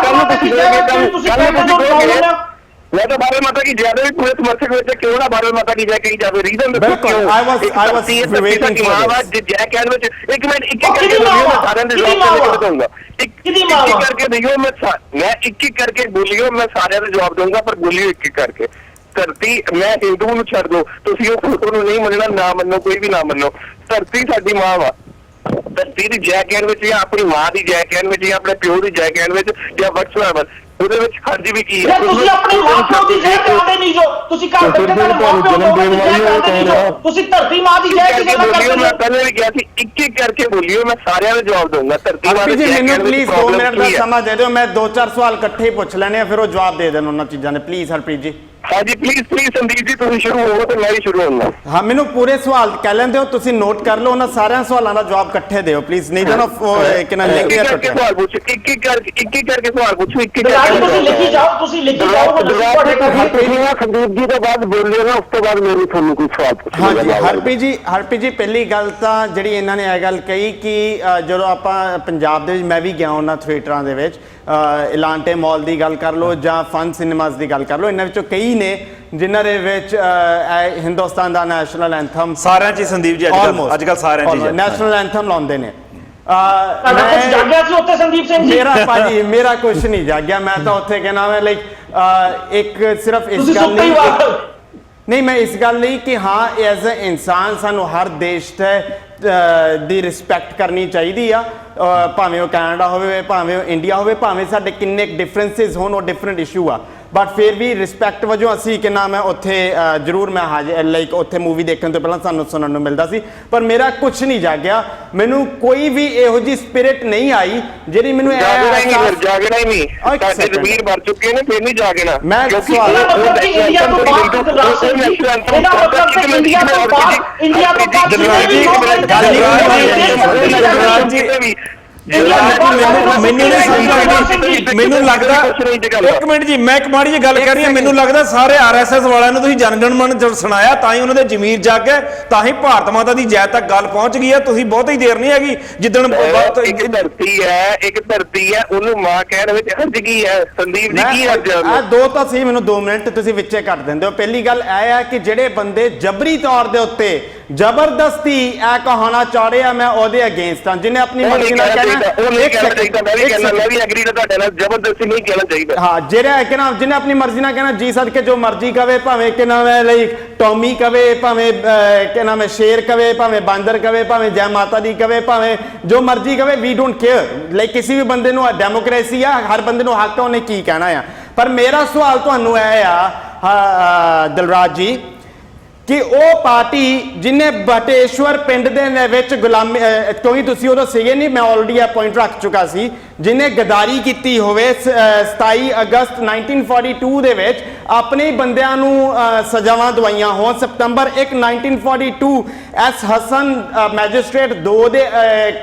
मैं तो भारत माता की जय भी पूरे समर्थक में क्यों ना भारत माता की जय कही जाए। रीजन जय कहने एक मिनट एक करके दियो, मैं एक करके बोलियो, मैं सारे का जवाब दूंगा, पर बोलियो एक करके। धरती, मैं हिंदू ਨੂੰ ਛੱਡ ਦੋ, ਤੁਸੀਂ ਉਹ ਫੋਟੋ ਨੂੰ ਨਹੀਂ ਮੰਨਣਾ, ਨਾ ਮੰਨੋ, ਕੋਈ ਵੀ ਨਾ ਮੰਨੋ। ਧਰਤੀ ਸਾਡੀ ਮਾਂ ਵਾ। ਧਰਤੀ ਦੀ ਜੈ ਕਹਿਣ ਵਿੱਚ, ਜਾਂ ਆਪਣੀ ਮਾਂ ਦੀ ਜੈ ਕਹਿਣ ਵਿੱਚ, ਜਾਂ ਆਪਣੇ ਪਿਓ ਦੀ ਜੈ ਕਹਿਣ ਵਿੱਚ, ਜਾਂ ਵਟਸਐਵਰ ਉਹਦੇ ਵਿੱਚ ਖਰਚ ਵੀ ਕੀ ਹੈ। ਤੁਸੀਂ ਆਪਣੀ ਮਾਂ ਪਿਓ ਦੀ ਜੈ ਕਰਦੇ ਨਹੀਂ ਜੋ, ਤੁਸੀਂ ਘਰ ਬੈਠੇ ਜਨਮ ਦੇਣ ਵਾਲੀ, ਤੁਸੀਂ ਧਰਤੀ ਮਾਂ ਦੀ ਜੈ ਕਿਵੇਂ ਕਰਦੇ? ਮੈਂ ਪਹਿਲੇ ਵੀ ਕਿਹਾ ਸੀ, ਇੱਕ ਇੱਕ ਕਰਕੇ ਬੋਲਿਓ, ਮੈਂ ਸਾਰਿਆਂ ਦਾ ਜਵਾਬ ਦਊਂਗਾ। ਧਰਤੀ ਮਾਂ ਦੀ ਜੈ ਮੈਨੂੰ ਪਲੀਜ਼ 2 ਮਿੰਟ ਦਾ ਸਮਾਂ ਦੇ ਦਿਓ, ਮੈਂ 2-4 ਸਵਾਲ ਇਕੱਠੇ ਪੁੱਛ ਲੈਣੇ ਆ, ਫਿਰ ਉਹ ਜਵਾਬ ਦੇ ਦੇਣ ਉਹਨਾਂ ਚੀਜ਼ਾਂ ਦੇ। ਪਲੀਜ਼ ਹਰਪ੍ਰੀਤ ਜੀ। ਹਾਂਜੀ ਪਲੀਜ਼ ਸੰਦੀਪ ਜੀ ਤੁਸੀਂ ਸ਼ੁਰੂ ਹੋਵੋ ਤੇ ਮੈਂ ਵੀ ਸ਼ੁਰੂ ਹੋਣਾ। ਹਾਂ ਮੈਨੂੰ ਪੂਰੇ ਸਵਾਲ ਕਹਿ ਲੈਂਦੇ ਹੋ, ਤੁਸੀਂ ਨੋਟ ਕਰ ਲਓ, ਉਹਨਾਂ ਸਾਰਿਆਂ ਸਵਾਲਾਂ ਦਾ ਜਵਾਬ ਇਕੱਠੇ ਦਿਓ ਪਲੀਜ਼, ਨਹੀਂ ਤਾਂ ਨਾ ਕਿਨਾਂ ਲਿਖ ਕੇ ਕਰਕੇ ਸਵਾਲ ਪੁੱਛੋ, ਇੱਕ ਇੱਕ ਕਰਕੇ ਸਵਾਲ ਪੁੱਛੋ, ਇੱਕ ਦਿਲਰਾਜ ਤੁਸੀਂ ਲਿਖੀ ਜਾਓ, ਤੁਸੀਂ ਲਿਖੀ ਜਾਓ। ਸੰਦੀਪ ਜੀ ਤੋਂ ਬਾਅਦ ਬੋਲਿਓ ਨਾ, ਉਸ ਤੋਂ ਬਾਅਦ ਮੈਨੂੰ ਤੁਹਾਨੂੰ ਕੋਈ ਸਵਾਲ ਪੁੱਛਣਾ। ਹਾਂਜੀ ਹਰਪ੍ਰੀਤ ਜੀ ਪਹਿਲੀ ਗੱਲ ਤਾਂ ਜਿਹੜੀ ਇਹਨਾਂ ਨੇ ਇਹ ਗੱਲ ਕਹੀ ਕਿ ਜਦੋਂ ਆਪਾਂ ਪੰਜਾਬ ਦੇ ਵਿੱਚ, ਮੈਂ ਵੀ ਗਿਆ ਉਹਨਾਂ ਥੀਏਟਰਾਂ ਦੇ ਵਿੱਚ, ਇਲਾਂਟੇ ਮਾਲ ਦੀ ਗੱਲ ਕਰ ਲਓ ਜਾਂ ਫਨ ਸਿਨੇਮਾਸ ਦੀ ਗੱਲ ਕਰ ਲਓ, ਇਹਨਾਂ ਵਿੱਚੋਂ ਕਈ ਨੇ ਜਿਨ੍ਹਾਂ ਦੇ ਵਿੱਚ ਹਿੰਦੁਸਤਾਨ ਦਾ ਨੈਸ਼ਨਲ ਐਂਥਮ ਸਾਰਿਆਂ 'ਚ ਹੀ ਸੰਦੀਪ ਜੀ ਅੱਜ ਕੱਲ ਸਾਰਿਆਂ 'ਚ ਹੀ ਨੈਸ਼ਨਲ ਐਂਥਮ ਲਾਉਂਦੇ ਨੇ। ਕੁਝ ਜਾਗਿਆ ਸੀ ਉੱਥੇ ਸੰਦੀਪ ਸਿੰਘ ਜੀ? ਮੇਰਾ ਕੁਝ ਨਹੀਂ ਜਾਗਿਆ, ਮੈਂ ਤਾਂ ਉੱਥੇ ਕਹਿਣਾ ਮੈਂ ਲਾਈਕ ਇੱਕ ਸਿਰਫ ਇਸ ਤੁਸੀਂ ਗੱਲ ਸੁੱਤੇ ਹੀ ਲਈ ਵਾਰ ਨਹੀਂ, ਮੈਂ ਇਸ ਗੱਲ ਲਈ ਕਿ ਹਾਂ ਐਜ਼ ਅ ਇਨਸਾਨ ਸਾਨੂੰ ਹਰ ਦੇਸ਼ ਦੀ ਰਿਸਪੈਕਟ ਕਰਨੀ ਚਾਹੀਦੀ ਆ, ਭਾਵੇਂ ਉਹ ਕੈਨੇਡਾ ਹੋਵੇ, ਭਾਵੇਂ ਉਹ ਇੰਡੀਆ ਹੋਵੇ, ਭਾਵੇਂ ਸਾਡੇ ਕਿੰਨੇ ਡਿਫਰੈਂਸਿਸ ਹੋਣ, ਉਹ ਡਿਫਰੈਂਟ ਇਸ਼ੂ ਆ, ਬਟ ਫਿਰ ਵੀ ਰਿਸਪੈਕਟ ਵਜੋਂ ਅਸੀਂ ਕਿ ਨਾਮ ਹੈ ਉੱਥੇ ਜ਼ਰੂਰ ਮੈਂ ਲਾਈਕ ਉੱਥੇ ਮੂਵੀ ਦੇਖਣ ਤੋਂ ਪਹਿਲਾਂ ਸਾਨੂੰ ਸੁਣਨ ਨੂੰ ਮਿਲਦਾ ਸੀ, ਪਰ ਮੇਰਾ ਕੁਝ ਨਹੀਂ ਜਾਗਿਆ, ਮੈਨੂੰ ਕੋਈ ਵੀ ਇਹੋ ਜਿਹੀ ਸਪਿਰਿਟ ਨਹੀਂ ਆਈ ਜਿਹੜੀ ਮੈਨੂੰ ਜਾਗਣਾ ਹੀ ਨਹੀਂ। ਸਾਡੇ ਜ਼ਮੀਰ ਭਰ ਚੁੱਕੇ ਨੇ, ਫਿਰ ਨਹੀਂ ਜਾਗਣਾ। ਮੈਂ ਸਵਾਲ ਇੰਡੀਆ ਤੋਂ ਬਾਹਰ ਮੈਨੂੰ ਲੱਗਦਾ ਇੱਕ ਮਿੰਟ ਜੀ, ਮੈਂ ਇੱਕ ਮਾੜੀ ਜਿਹੀ ਗੱਲ ਕਰ ਰਹੀ ਹਾਂ, ਮੈਨੂੰ ਲੱਗਦਾ ਸਾਰੇ RSS ਵਾਲਿਆਂ ਨੂੰ ਤੁਸੀਂ ਜਨ ਗਣ ਮਨ ਸੁਣਾਇਆ, ਤਾਂ ਹੀ ਉਹਨਾਂ ਦੇ ਜ਼ਮੀਰ ਜਾਗ ਗਏ, ਤਾਂ ਹੀ ਭਾਰਤ ਮਾਤਾ ਦੀ ਜੈ ਤੱਕ ਗੱਲ ਪਹੁੰਚ ਗਈ ਹੈ। ਤੁਸੀਂ ਬਹੁਤੀ ਦੇਰ ਨਹੀਂ ਹੈਗੀ, ਜਿੱਦਣ ਇੱਕ ਧਰਤੀ ਹੈ ਉਹਨੂੰ ਮਾਂ ਕਹਿਣ ਵਿੱਚ ਹਰਜ ਕੀ ਹੈ? ਸੰਦੀਪ ਜੀ ਕੀ ਹਰਜ ਹੈ? ਦੋ ਤਾਂ ਸੀ, ਮੈਨੂੰ 2 ਮਿੰਟ ਤੁਸੀਂ ਵਿੱਚੇ ਕੱਟ ਦਿੰਦੇ ਹੋ। ਪਹਿਲੀ ਗੱਲ ਇਹ ਹੈ ਕਿ ਜਿਹੜੇ ਬੰਦੇ ਜਬਰੀ ਤੌਰ ਦੇ ਉੱਤੇ ਜ਼ਬਰਦਸਤੀ ਇਹ ਕਹਾਣਾ ਚਾੜੇ ਆ, ਮੈਂ ਉਹਦੇ ਅਗੇਂਸਟ ਹਾਂ। ਜਿਹਨੇ ਆਪਣੀ ਮਰਜ਼ੀ ਨਾਲ ਕਹਿਣਾ, ਮੈਂ ਵੀ ਐਗਰੀ ਤੁਹਾਡੇ ਨਾਲ, ਜ਼ਬਰਦਸਤੀ ਨਹੀਂ ਕਹਿਣਾ ਚਾਹੀਦਾ। ਹਾਂ ਜਿਹੜਾ ਕਿ ਨਾਮ ਜਿਹਨੇ ਆਪਣੀ ਮਰਜ਼ੀ ਨਾਲ ਕਹਿਣਾ, ਜੀ ਸਦਕੇ ਜੋ ਮਰਜ਼ੀ ਕਵੇ, ਭਾਵੇਂ ਕਿ ਨਾਮ ਹੈ ਲਈ ਟੌਮੀ ਕਵੇ, ਭਾਵੇਂ ਕਿ ਨਾਮ ਹੈ ਸ਼ੇਰ ਕਵੇ, ਭਾਵੇਂ ਬਾਂਦਰ ਕਵੇ, ਭਾਵੇਂ ਜੈ ਮਾਤਾ ਦੀ ਕਵੇ, ਭਾਵੇਂ ਜੋ ਮਰਜ਼ੀ ਕਵੇ, ਵੀ ਡੋਂਟ ਕੇਅਰ। ਲਾਈਕ ਕਿਸੇ ਵੀ ਬੰਦੇ ਨੂੰ ਡੈਮੋਕ੍ਰੇਸੀ ਆ, ਹਰ ਬੰਦੇ ਨੂੰ ਹੱਕ ਆ ਉਹਨੇ ਕੀ ਕਹਿਣਾ ਆ। ਪਰ ਮੇਰਾ ਸਵਾਲ ਤੁਹਾਨੂੰ ਇਹ ਆ ਦਿਲਰਾਜ ਜੀ ਕਿ ਉਹ ਪਾਰਟੀ ਜਿਹਨੇ ਬਟੇਸ਼ਵਰ ਪਿੰਡ ਦੇ ਵਿੱਚ ਗੁਲਾਮੀ, ਕਿਉਂਕਿ ਤੁਸੀਂ ਉਦੋਂ ਸੀਗੇ ਨਹੀਂ, ਮੈਂ ਆਲਰੇਡੀ ਇਹ ਪੁਆਇੰਟ ਰੱਖ ਚੁੱਕਾ ਸੀ, ਜਿਹਨੇ ਗਦਾਰੀ ਕੀਤੀ ਹੋਵੇ 27 ਅਗਸਤ 1942 ਦੇ ਵਿੱਚ ਆਪਣੇ ਬੰਦਿਆਂ ਨੂੰ ਸਜ਼ਾਵਾਂ ਦਵਾਈਆਂ ਹੋਣ। ਸਤੰਬਰ 1 1942 ਐਸ ਹਸਨ ਮੈਜਿਸਟ੍ਰੇਟ 2 ਦੇ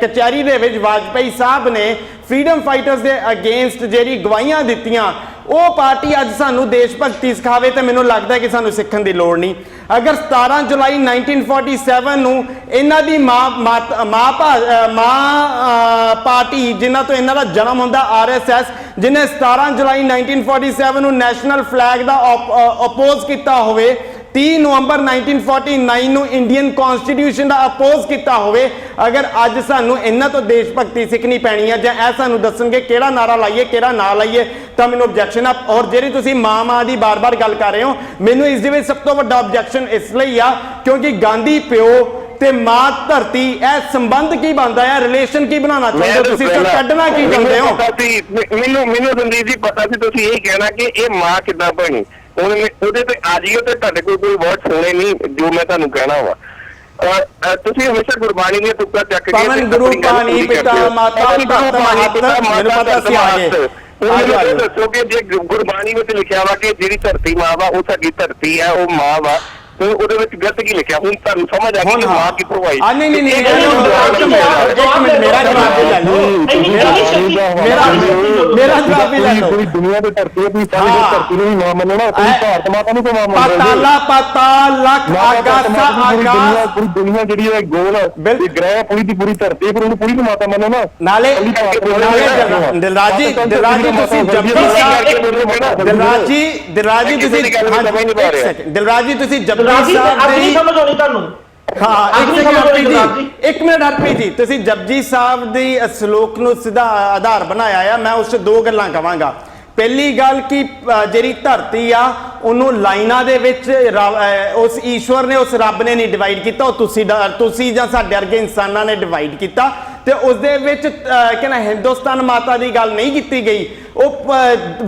ਕਚਹਿਰੀ ਦੇ ਵਿੱਚ ਵਾਜਪਾਈ ਸਾਹਿਬ ਨੇ ਫਰੀडम ਫਾਈਟਰਸ ਦੇ ਅਗੇਂਸਟ ਜਿਹੜੀ ਗਵਾਹੀਆਂ ਦਿੱਤੀਆਂ, ਉਹ ਪਾਰਟੀ ਅੱਜ ਸਾਨੂੰ ਦੇਸ਼ ਭਗਤੀ ਸਿਖਾਵੇ ਤੇ ਮੈਨੂੰ ਲੱਗਦਾ ਕਿ ਸਾਨੂੰ ਸਿੱਖਣ ਦੀ ਲੋੜ ਨਹੀਂ। ਅਗਰ 17 ਜੁਲਾਈ 1947 ਨੂੰ ਇਹਨਾਂ ਦੀ ਮਾਂ ਪਾਰਟੀ ਜਿਨ੍ਹਾਂ ਤੋਂ ਇਹਨਾਂ ਦਾ ਜਨਮ ਹੁੰਦਾ RSS, ਜਿਹਨੇ 17 ਜੁਲਾਈ 1947 ਨੂੰ ਨੈਸ਼ਨਲ ਫਲੈਗ ਦਾ ਅਪੋਜ਼ ਕੀਤਾ ਹੋਵੇ, 30 ਨਵੰਬਰ 1949 ਨੂੰ ਇੰਡੀਅਨ ਕਨਸਟੀਟਿਊਸ਼ਨ ਦਾ ਅਪੋਜ਼ ਕੀਤਾ ਹੋਵੇ, ਅਗਰ ਅੱਜ ਸਾਨੂੰ ਇਹਨਾਂ ਤੋਂ ਦੇਸ਼ ਭਗਤੀ ਸਿੱਖਣੀ ਪੈਣੀ ਹੈ ਜਾਂ ਇਹ ਸਾਨੂੰ ਦੱਸਣਗੇ ਕਿਹੜਾ ਨਾਰਾ ਲਾਈਏ ਕਿਹੜਾ ਨਾ ਲਾਈਏ, ਤਾਂ ਮੈਨੂੰ ਆਬਜੈਕਸ਼ਨ ਆ। ਔਰ ਜਿਹੜੀ ਤੁਸੀਂ ਮਾਂ ਦੀ ਬਾਰ-ਬਾਰ ਗੱਲ ਕਰ ਰਹੇ ਹੋ, ਮੈਨੂੰ ਇਸ ਦੇ ਵਿੱਚ ਸਭ ਤੋਂ ਵੱਡਾ ਆਬਜੈਕਸ਼ਨ ਇਸ ਲਈ ਆ ਕਿਉਂਕਿ ਗਾਂਧੀ ਪਿਓ ਤੇ ਮਾਂ ਧਰਤੀ, ਇਹ ਸੰਬੰਧ ਕੀ ਬਣਦਾ ਹੈ, ਰਿਲੇਸ਼ਨ ਕੀ ਬਣਾਉਣਾ ਚਾਹੁੰਦੇ ਹੋ ਤੁਸੀਂ, ਤਾਂ ਕੱਢਣਾ ਕੀ ਚਾਹੁੰਦੇ ਹੋ? ਮੈਨੂੰ ਸੰਦੀਪ ਜੀ ਪਤਾ ਸੀ ਤੁਸੀਂ ਇਹ ਕਹਿਣਾ ਕਿ ਇਹ ਮਾਂ ਕਿੱਦਾਂ ਬਣੀ, ਹੁਣ ਉਹਦੇ ਤੇ ਆ ਜਾਈਓ ਤੇ ਤੁਹਾਡੇ ਕੋਲ ਕੋਈ ਵਰਡ ਸੁਣੇ ਨਹੀਂ ਜੋ ਮੈਂ ਤੁਹਾਨੂੰ ਕਹਿਣਾ ਵਾ। ਤੁਸੀਂ ਹਮੇਸ਼ਾ ਗੁਰਬਾਣੀ ਦੀਆਂ ਤੁਕਾਂ ਚੱਕ ਕੇ ਪਵਨ ਗੁਰੂ ਪਾਣੀ ਪਿਤਾ ਮਾਤਾ ਧਰਤ ਮਹੱਤ, ਮੈਨੂੰ ਪਤਾ ਸੀ ਆਗੇ ਦੱਸੋ ਕਿ ਜੇ ਗੁਰਬਾਣੀ ਵਿੱਚ ਲਿਖਿਆ ਵਾ ਕਿ ਜਿਹੜੀ ਧਰਤੀ ਮਾਂ ਵਾ ਉਹ ਸਾਡੀ ਧਰਤੀ ਹੈ, ਉਹ ਮਾਂ ਵਾ, ਤੇ ਉਹਦੇ ਵਿੱਚ ਗਲਤ ਕੀ ਲਿਖਿਆ? ਹੁਣ ਤੁਹਾਨੂੰ ਸਮਝ ਆ ਗਈ ਕਿ ਮਾਂ ਕਿੱਥੋਂ ਆਈ? ਨਹੀਂ ਮੇਰਾ ਜਵਾਬ ਵੀ ਲੈ ਲਓ, ਮੇਰਾ ਜਵਾਬ ਵੀ ਲੈ ਲਓ। ਪੂਰੀ ਦੁਨੀਆ ਦੀ ਧਰਤੀ ਹੈ, ਤੁਸੀਂ ਸਾਰੀ ਧਰਤੀ ਨੂੰ ਹੀ ਮਾਂ ਮੰਨਣਾ, ਤੁਸੀਂ ਭਾਰਤ ਮਾਤਾ ਨੂੰ ਕਿਉਂ ਮਾਂ ਮੰਨਦੇ ਹੋ? ਪਾਤਾਲਾ ਪਾਤਾਲ ਲੱਖ ਆਗਾਸਾ ਆਗਾਸ, ਪੂਰੀ ਦੁਨੀਆ ਜਿਹੜੀ ਹੈ ਗੋਲ ਹੈ, ਗ੍ਰਹਿ ਪੂਰੀ ਦੀ ਪੂਰੀ ਧਰਤੀ, ਫਿਰ ਉਹਨੂੰ ਪੂਰੀ ਨੂੰ ਮਾਤਾ ਮੰਨੋ ਨਾ। ਨਾਲੇ ਦਿਲਰਾਜ ਜੀ ਤੁਸੀਂ ਜਪਜੀ ਇੱਕ ਮਿੰਟ ਹਰਪ੍ਰੀਤ ਜੀ, ਤੁਸੀਂ ਜਪਜੀ ਸਾਹਿਬ ਦੀ ਸਲੋਕ ਨੂੰ ਸਿੱਧਾ ਆਧਾਰ ਬਣਾਇਆ ਆ। ਮੈਂ ਉਸ 'ਚ 2 ਗੱਲਾਂ ਕਵਾਂਗਾ। ਪਹਿਲੀ ਗੱਲ ਕਿ ਜਿਹੜੀ ਧਰਤੀ ਆ ਉਹਨੂੰ ਲਾਈਨਾਂ ਦੇ ਵਿੱਚ ਉਸ ਈਸ਼ਵਰ ਨੇ, ਉਸ ਰੱਬ ਨੇ ਨਹੀਂ ਡਿਵਾਈਡ ਕੀਤਾ, ਉਹ ਤੁਸੀਂ ਜਾਂ ਸਾਡੇ ਵਰਗੇ ਇਨਸਾਨਾਂ ਨੇ ਡਿਵਾਈਡ ਕੀਤਾ, ਤੇ ਉਸ ਦੇ ਵਿੱਚ ਕਹਿੰਦਾ ਹਿੰਦੁਸਤਾਨ ਮਾਤਾ ਦੀ ਗੱਲ ਨਹੀਂ ਕੀਤੀ ਗਈ। ਉਹ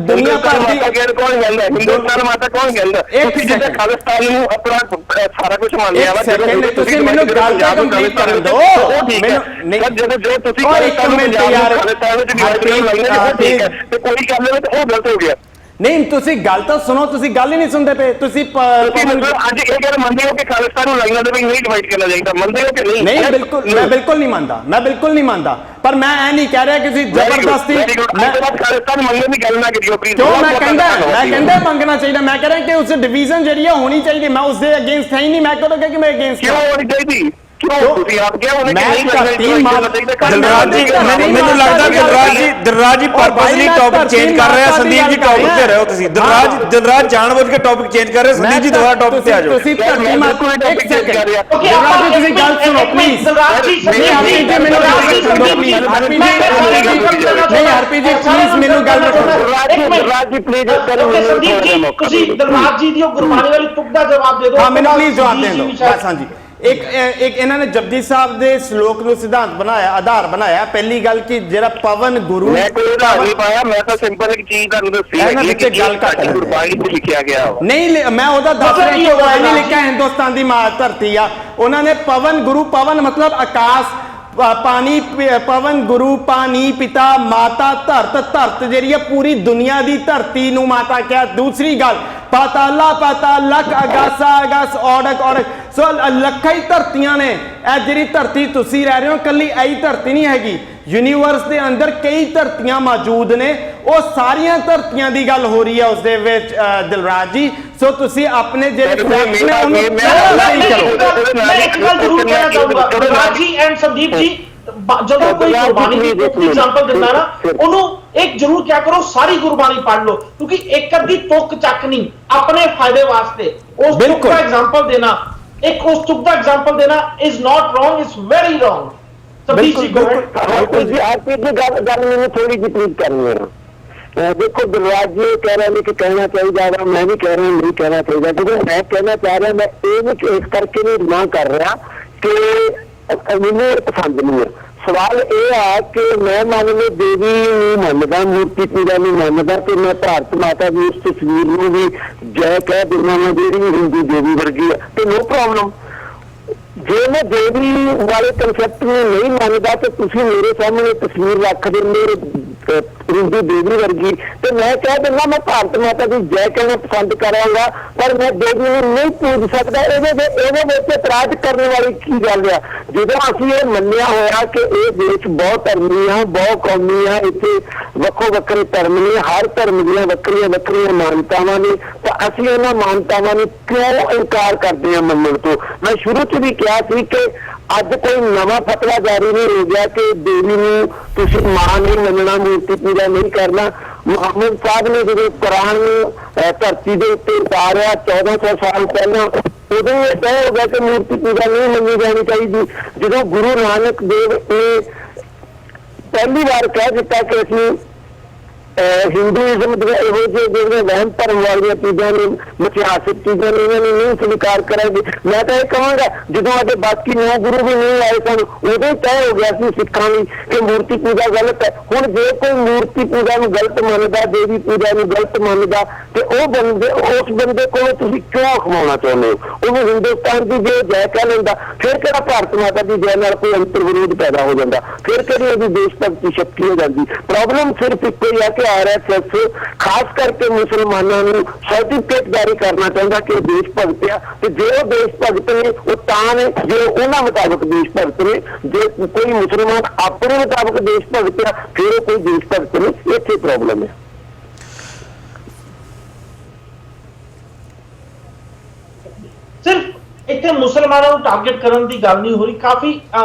ਦੁਨੀਆ ਭਰ ਦੀ ਕੌਣ ਕਹਿੰਦਾ ਹਿੰਦੁਸਤਾਨ ਮਾਤਾ ਕੌਣ ਕਹਿੰਦਾ? ਤੁਸੀਂ ਜਿੱਦਾਂ ਖਾਲਿਸਤਾਨ ਨੂੰ ਆਪਣਾ ਸਾਰਾ ਕੁਝ ਮੰਨਦੇ ਆ ਵਾ, ਤੁਸੀਂ ਮੈਨੂੰ ਗੱਲ ਤਾਂ ਕੰਪਲੀਟ ਕਰਨ ਦਿਓ। ਜਦੋਂ ਜੋ ਤੁਸੀਂ ਖਾਲਿਸਤਾਨ ਨੂੰ ਯਾਰ ਖਾਲਿਸਤਾਨ ਵਿੱਚ ਡਿਵਾਈਡ ਕਰਨ ਲੱਗਦੇ ਹੋ, ਠੀਕ ਹੈ, ਤੇ ਕੋਈ ਗੱਲ ਨਹੀਂ, ਉਹ ਗਲਤ ਹੋ ਗਿਆ। ਨਹੀਂ ਤੁਸੀਂ ਗੱਲ ਤਾਂ ਸੁਣੋ, ਤੁਸੀਂ ਗੱਲ ਹੀ ਨਹੀਂ ਸੁਣਦੇ ਪਏ। ਤੁਸੀਂ ਤੁਸੀਂ ਮਤਲਬ ਅੱਜ ਇਹ ਗੱਲ ਮੰਨਦੇ ਹੋ ਕਿ ਖਾਲਿਸਤਾਨ ਨੂੰ ਲਾਈਨਾਂ ਦੇ ਵਿੱਚ ਨਹੀਂ ਡਿਵਾਈਡ ਕਰਨਾ ਚਾਹੀਦਾ, ਮੰਨਦੇ ਹੋ ਕਿ ਨਹੀਂ? ਨਹੀਂ, ਬਿਲਕੁਲ ਮੈਂ ਬਿਲਕੁਲ ਨਹੀਂ ਮੰਨਦਾ, ਮੈਂ ਬਿਲਕੁਲ ਨਹੀਂ ਮੰਨਦਾ, ਪਰ ਮੈਂ ਇਹ ਨਹੀਂ ਕਹਿ ਰਿਹਾ ਕਿ ਤੁਸੀਂ ਜ਼ਬਰਦਸਤੀ ਖਾਲਿਸਤਾਨ ਮੰਗਣ ਦੀ ਗੱਲ ਨਾ ਕਰਿਓ ਪਲੀਜ਼। ਕਿਉਂ? ਮੈਂ ਕਹਿੰਦਾ ਮੰਗਣਾ ਚਾਹੀਦਾ। ਮੈਂ ਕਹਿ ਰਿਹਾ ਕਿ ਉਸ ਡਿਵੀਜ਼ਨ ਜਿਹੜੀ ਆ ਹੋਣੀ ਚਾਹੀਦੀ। ਮੈਂ ਉਸ ਦੇ ਅਗੇਂਸਟ ਹੈ ਹੀ ਨਹੀਂ। ਮੈਂ ਕਦੋਂ ਕਿ ਮੈਂ ਅਗੇਂਸਟ ਕਿਉਂ ਹੋਣੀ ਚਾਹੀਦੀ? ਤੁਸੀਂ ਆਪ ਕਿਹਾ ਉਹਨੇ ਕਿ ਨਹੀਂ ਦਿਲਰਾਜ ਜੀ ਮੈਨੂੰ ਲੱਗਦਾ ਦਿਲਰਾਜ ਜੀ ਪਰਪਸਲੀ ਟੌਪਿਕ ਚੇਂਜ ਕਰ ਰਹੇ ਆ। ਸੰਦੀਪ ਜੀ ਟੌਪਿਕ ਤੇ ਰਹੋ ਤੁਸੀਂ। ਦਿਲਰਾਜ ਜਾਣਬੁੱਝ ਕੇ ਟੌਪਿਕ ਚੇਂਜ ਕਰ ਰਹੇ। ਸੰਦੀਪ ਜੀ ਦੁਬਾਰਾ ਟੌਪਿਕ ਤੇ ਆ ਜਾਓ। ਤੁਸੀਂ ਧਰਤੀ ਮਾਤਾ ਨੂੰ ਇੱਕ ਸੈਕਿੰਡ ਦਿਲਰਾਜ ਜੀ ਤੁਸੀਂ ਗੱਲ ਸੁਣੋ ਪਲੀਜ਼। ਨਹੀਂ ਹਰਪ੍ਰੀਤ ਜੀ ਮੈਨੂੰ ਗੱਲ ਸੁਣੋ ਪਲੀਜ਼। ਨਹੀਂ ਹਰਪ੍ਰੀਤ ਜੀ ਪਲੀਜ਼ ਮੈਨੂੰ ਗੱਲ ਰੱਖੋ। ਦਿਲਰਾਜ ਜੀ ਪਲੀਜ਼ ਸੰਦੀਪ ਜੀ ਤੁਸੀਂ ਦਿਲਰਾਜ ਜੀ ਦੀ ਉਹ ਗੁਰਬਾਣੀ ਵਾਲੀ ਤੁਕ ਦਾ ਜਵਾਬ ਦੇ ਦਿਓ। ਹਾਂ ਮੈਨੂੰ ਪਲੀਜ਼ ਜਵਾਬ ਦੇਣ ਦਿਓ ਬਸ। ਹਾਂਜੀ ਇੱਕ ਇਹਨਾਂ ਨੇ ਜਪਜੀ ਸਾਹਿਬ ਦੇ ਸ਼ਲੋਕ ਨੂੰ ਸਿਧਾਂਤ ਬਣਾਇਆ, ਆਧਾਰ ਬਣਾਇਆ। ਪਹਿਲੀ ਗੱਲ ਕਿ ਜਿਹੜਾ ਪਵਨ ਗੁਰੂ, ਮੈਂ ਕੋਈ ਆਧਾਰ ਨਹੀਂ ਪਾਇਆ, ਮੈਂ ਤਾਂ ਸਿੰਪਲ ਇੱਕ ਚੀਜ਼ ਤੁਹਾਨੂੰ ਦੱਸੀ ਹੈ ਕਿ ਗੱਲ ਘੱਟ ਗੁਰਬਾਣੀ ਵਿੱਚ ਲਿਖਿਆ ਗਿਆ ਨਹੀਂ। ਮੈਂ ਉਹਦਾ ਦੱਸ ਰਿਹਾ ਕਿ ਉਹ ਨਹੀਂ ਲਿਖਿਆ ਹਿੰਦੁਸਤਾਨ ਦੀ ਮਾਂ ਧਰਤੀ ਆ। ਉਹਨਾਂ ਨੇ ਪਵਨ ਗੁਰੂ, ਪਵਨ ਮਤਲਬ ਆਕਾਸ਼, ਪਾਣੀ, ਪਵਨ ਗੁਰੂ, ਪਾਣੀ ਪਿਤਾ, ਮਾਤਾ ਧਰਤ। ਧਰਤ ਜਿਹੜੀ ਆ ਪੂਰੀ ਦੁਨੀਆ ਦੀ ਧਰਤੀ ਨੂੰ ਮਾਤਾ ਕਿਹਾ। ਦੂਸਰੀ ਗੱਲ ਪਾਤਾਲਾ ਪਾਤਾਲ, ਲਖ ਅਗਾਸਾ ਅਗਾਸ, ਔੜਕ ਔੜਕ। ਸੋ ਲੱਖਾਂ ਹੀ ਧਰਤੀਆਂ ਨੇ। ਇਹ ਜਿਹੜੀ ਧਰਤੀ ਤੁਸੀਂ ਰਹਿ ਰਹੇ ਹੋ ਕੱਲੀ ਇਹੀ ਧਰਤੀ ਨਹੀਂ ਹੈਗੀ। ਯੂਨੀਵਰਸ ਦੇ ਅੰਦਰ ਕਈ ਧਰਤੀਆਂ ਮੌਜੂਦ ਨੇ। ਉਹ ਸਾਰੀਆਂ ਧਰਤੀਆਂ ਦੀ ਗੱਲ ਹੋ ਰਹੀ ਹੈ ਉਸ ਦੇ ਵਿੱਚ ਦਿਲਰਾਜ ਜੀ। ਸੋ ਤੁਸੀਂ ਆਪਣੇ ਜਿਹੜੇ ਫੈਕਟਸ ਨੇ ਉਹਨੂੰ ਸਹੀ ਕਰੋ। ਮੈਂ ਇੱਕ ਗੱਲ ਜ਼ਰੂਰ ਕਹਿਣਾ ਚਾਹੂੰਗਾ ਦਿਲਰਾਜ ਜੀ ਐਂਡ ਸੰਦੀਪ ਜੀ, ਜਦੋਂ ਕੋਈ ਗੁਰਬਾਣੀ ਦੀ ਐਗਜ਼ਾਮਪਲ ਦਿੰਦਾ ਨਾ ਉਹਨੂੰ ਇੱਕ ਜ਼ਰੂਰ ਕਿਹਾ ਕਰੋ ਸਾਰੀ ਗੁਰਬਾਣੀ ਪੜ੍ਹ ਲਓ, ਕਿਉਂਕਿ ਇੱਕ ਅੱਧੀ ਤੁਕ ਚੱਕ ਨਹੀਂ ਆਪਣੇ ਫਾਇਦੇ ਵਾਸਤੇ ਉਸ ਤੁਕ ਦਾ ਐਗਜ਼ਾਮਪਲ ਦੇਣਾ, ਇੱਕ ਉਸ ਤੁਕ ਦਾ ਐਗਜ਼ਾਮਪਲ ਦੇਣਾ is not wrong, it's very wrong. ਗੱਲ ਮੈਨੂੰ ਥੋੜੀ ਜਿਹੀ ਪਲੀਜ਼ ਕਰਨੀ ਹੈ। ਦੇਖੋ ਦਿਲਰਾਜ ਜੀ ਕਹਿ ਰਹੇ ਨੇ ਕਿ ਕਹਿਣਾ ਚਾਹੀਦਾ ਵਾ, ਮੈਂ ਵੀ ਕਹਿ ਰਿਹਾ ਨਹੀਂ ਕਹਿਣਾ ਚਾਹੀਦਾ। ਜਦੋਂ ਮੈਂ ਕਹਿਣਾ ਚਾਹ ਰਿਹਾ, ਮੈਂ ਇਹ ਵੀ ਇਸ ਕਰਕੇ ਨਹੀਂ ਨਾ ਕਰ ਰਿਹਾ ਕਿ ਮੈਨੂੰ ਪਸੰਦ ਨਹੀਂ ਹੈ। ਸਵਾਲ ਇਹ ਆ ਕਿ ਮੈਂ ਮੰਨ ਲਓ ਦੇਵੀ ਨੂੰ ਮੰਨਦਾ, ਮੂਰਤੀ ਪੂਜਾ ਨੂੰ ਮੰਨਦਾ, ਤੇ ਮੈਂ ਭਾਰਤ ਮਾਤਾ ਦੀ ਉਸ ਤਸਵੀਰ ਨੂੰ ਵੀ ਜੈ ਕਹਿ ਦਿੰਦਾ ਹਾਂ ਜਿਹੜੀ ਹਿੰਦੂ ਦੇਵੀ ਵਰਗੀ ਆ, ਤੇ ਨੋ ਪ੍ਰੋਬਲਮ। ਜੇ ਮੈਂ ਦੇਵੀ ਵਾਲੇ ਕਨਸੈਪਟ ਨੂੰ ਨਹੀਂ ਮੰਨਦਾ ਤੇ ਤੁਸੀਂ ਮੇਰੇ ਸਾਹਮਣੇ ਤਸਵੀਰ ਰੱਖ ਦਿੰਦੇ ਹਿੰਦੂ ਦੇਵੀ ਵਰਗੀ, ਤੇ ਮੈਂ ਕਹਿ ਦਿੰਦਾ ਮੈਂ ਭਾਰਤ ਮਾਤਾ ਦੀ ਜੈ ਕਹਿਣਾ ਪਸੰਦ ਕਰਾਂਗਾ, ਪਰ ਮੈਂ ਦੇਵੀ ਨੂੰ ਨਹੀਂ ਪੂਜ ਸਕਦਾ। ਇਹਦੇ ਵਿੱਚ ਇਤਰਾਜ਼ ਕਰਨ ਵਾਲੀ ਕੀ ਗੱਲ ਆ? ਜਦੋਂ ਅਸੀਂ ਇਹ ਮੰਨਿਆ ਹੋਇਆ ਕਿ ਇਹ ਦੇਸ਼ ਬਹੁਤ ਧਰਮੀ ਆ, ਬਹੁਤ ਕੌਮੀ ਆ, ਇੱਥੇ ਵੱਖੋ ਵੱਖਰੇ ਧਰਮ ਨੇ, ਹਰ ਧਰਮ ਦੀਆਂ ਵੱਖਰੀਆਂ ਵੱਖਰੀਆਂ ਮਾਨਤਾਵਾਂ ਨੇ, ਤਾਂ ਅਸੀਂ ਇਹਨਾਂ ਮਾਨਤਾਵਾਂ ਨੂੰ ਕਿਉਂ ਇਨਕਾਰ ਕਰਦੇ ਹਾਂ ਮੰਨਣ ਤੋਂ? ਮੈਂ ਸ਼ੁਰੂ 'ਚ ਵੀ ਕਿਹਾ ਸੀ ਕਿ ਅੱਜ ਕੋਈ ਨਵਾਂ ਫਤਵਾ ਜਾਰੀ ਨਹੀਂ ਹੋ ਗਿਆ ਕਿ ਦੇਵੀ ਨੂੰ ਤੁਸੀਂ ਮਾਂ ਨਹੀਂ ਮੰਨਣਾ, ਮੂਰਤੀ ਪੂਜਾ ਨਹੀਂ ਕਰਨਾ। ਮੁਹੰਮਦ ਸਾਹਿਬ ਨੇ ਜਦੋਂ ਕੁਰਾਨ ਨੂੰ ਧਰਤੀ ਦੇ ਉੱਤੇ ਉਤਾਰਿਆ 1400 ਸਾਲ ਪਹਿਲਾਂ, ਉਦੋਂ ਇਹ ਤੈਅ ਹੋ ਗਿਆ ਕਿ ਮੂਰਤੀ ਪੂਜਾ ਨਹੀਂ ਮੰਨੀ ਜਾਣੀ ਚਾਹੀਦੀ। ਜਦੋਂ ਗੁਰੂ ਨਾਨਕ ਦੇਵ ਨੇ ਪਹਿਲੀ ਵਾਰ ਕਹਿ ਦਿੱਤਾ ਕਿ ਅਸੀਂ ਹਿੰਦੂਇਜ਼ਮ ਦੀਆਂ ਇਹੋ ਜਿਹੇ ਜਿਹੜੀਆਂ ਵਹਿਮ ਭਰਮ ਵਾਲੀਆਂ ਚੀਜ਼ਾਂ ਨੇ, ਇਤਿਹਾਸਿਕ ਚੀਜ਼ਾਂ ਨੇ, ਇਹਨਾਂ ਨੂੰ ਨਹੀਂ ਸਵੀਕਾਰ ਕਰਾਂਗੇ। ਮੈਂ ਤਾਂ ਇਹ ਕਹਾਂਗਾ ਜਦੋਂ ਸਾਡੇ ਬਾਕੀ 9 ਗੁਰੂ ਵੀ ਨਹੀਂ ਆਏ ਸਨ, ਉਦੋਂ ਹੀ ਤੈਅ ਹੋ ਗਿਆ ਸੀ ਸਿੱਖਾਂ ਲਈ ਕਿ ਮੂਰਤੀ ਪੂਜਾ ਗਲਤ ਹੈ। ਹੁਣ ਜੇ ਕੋਈ ਮੂਰਤੀ ਪੂਜਾ ਨੂੰ ਗਲਤ ਮੰਨਦਾ, ਦੇਵੀ ਪੂਜਾ ਨੂੰ ਗਲਤ ਮੰਨਦਾ, ਤੇ ਉਸ ਬੰਦੇ ਕੋਲ ਤੁਸੀਂ ਕਿਉਂ ਅਖਵਾਉਣਾ ਚਾਹੁੰਦੇ ਹੋ? ਉਹਨੂੰ ਹਿੰਦੁਸਤਾਨ ਦੀ ਜੇ ਜੈ ਕਹਿ ਲੈਂਦਾ, ਫਿਰ ਕਿਹੜਾ ਭਾਰਤ ਮਾਤਾ ਦੀ ਜੈ ਨਾਲ ਕੋਈ ਅੰਤਰ ਵਿਰੋਧ ਪੈਦਾ ਹੋ ਜਾਂਦਾ? ਫਿਰ ਕਿਹੜੀ ਉਹਦੀ ਦੇਸ਼ ਭਗਤੀ ਸ਼ਕਤੀ ਹੋ ਜਾਂਦੀ? ਪ੍ਰੋਬਲਮ ਸਿਰਫ ਇੱਕੋ ਹੀ ਆ ਕਿ RSS ਖਾਸ ਕਰਕੇ ਮੁਸਲਮਾਨਾਂ ਨੂੰ ਸਰਟੀਫਿਕੇਟ ਜਾਰੀ ਕਰਨਾ ਚਾਹੁੰਦਾ ਕਿ ਉਹ ਦੇਸ਼ ਭਗਤ ਆ, ਤੇ ਜੇ ਉਹ ਦੇਸ਼ ਭਗਤ ਨੇ ਉਹ ਤਾਂ ਨੇ ਜੇ ਉਹਨਾਂ ਮੁਤਾਬਕ ਦੇਸ਼ ਭਗਤ ਨੇ। ਜੇ ਕੋਈ ਮੁਸਲਮਾਨ ਆਪਣੇ ਮੁਤਾਬਕ ਦੇਸ਼ ਭਗਤ ਆ, ਫਿਰ ਉਹ ਕੋਈ ਦੇਸ਼ ਭਗਤ ਨਹੀਂ। ਇੱਥੇ ਪ੍ਰੋਬਲਮ ਹੈ। ਸਿਰਫ ਇੱਥੇ ਮੁਸਲਮਾਨਾਂ ਨੂੰ ਟਾਰਗੇਟ ਕਰਨ ਦੀ ਗੱਲ ਨਹੀਂ ਹੋ ਰਹੀ। ਕਾਫੀ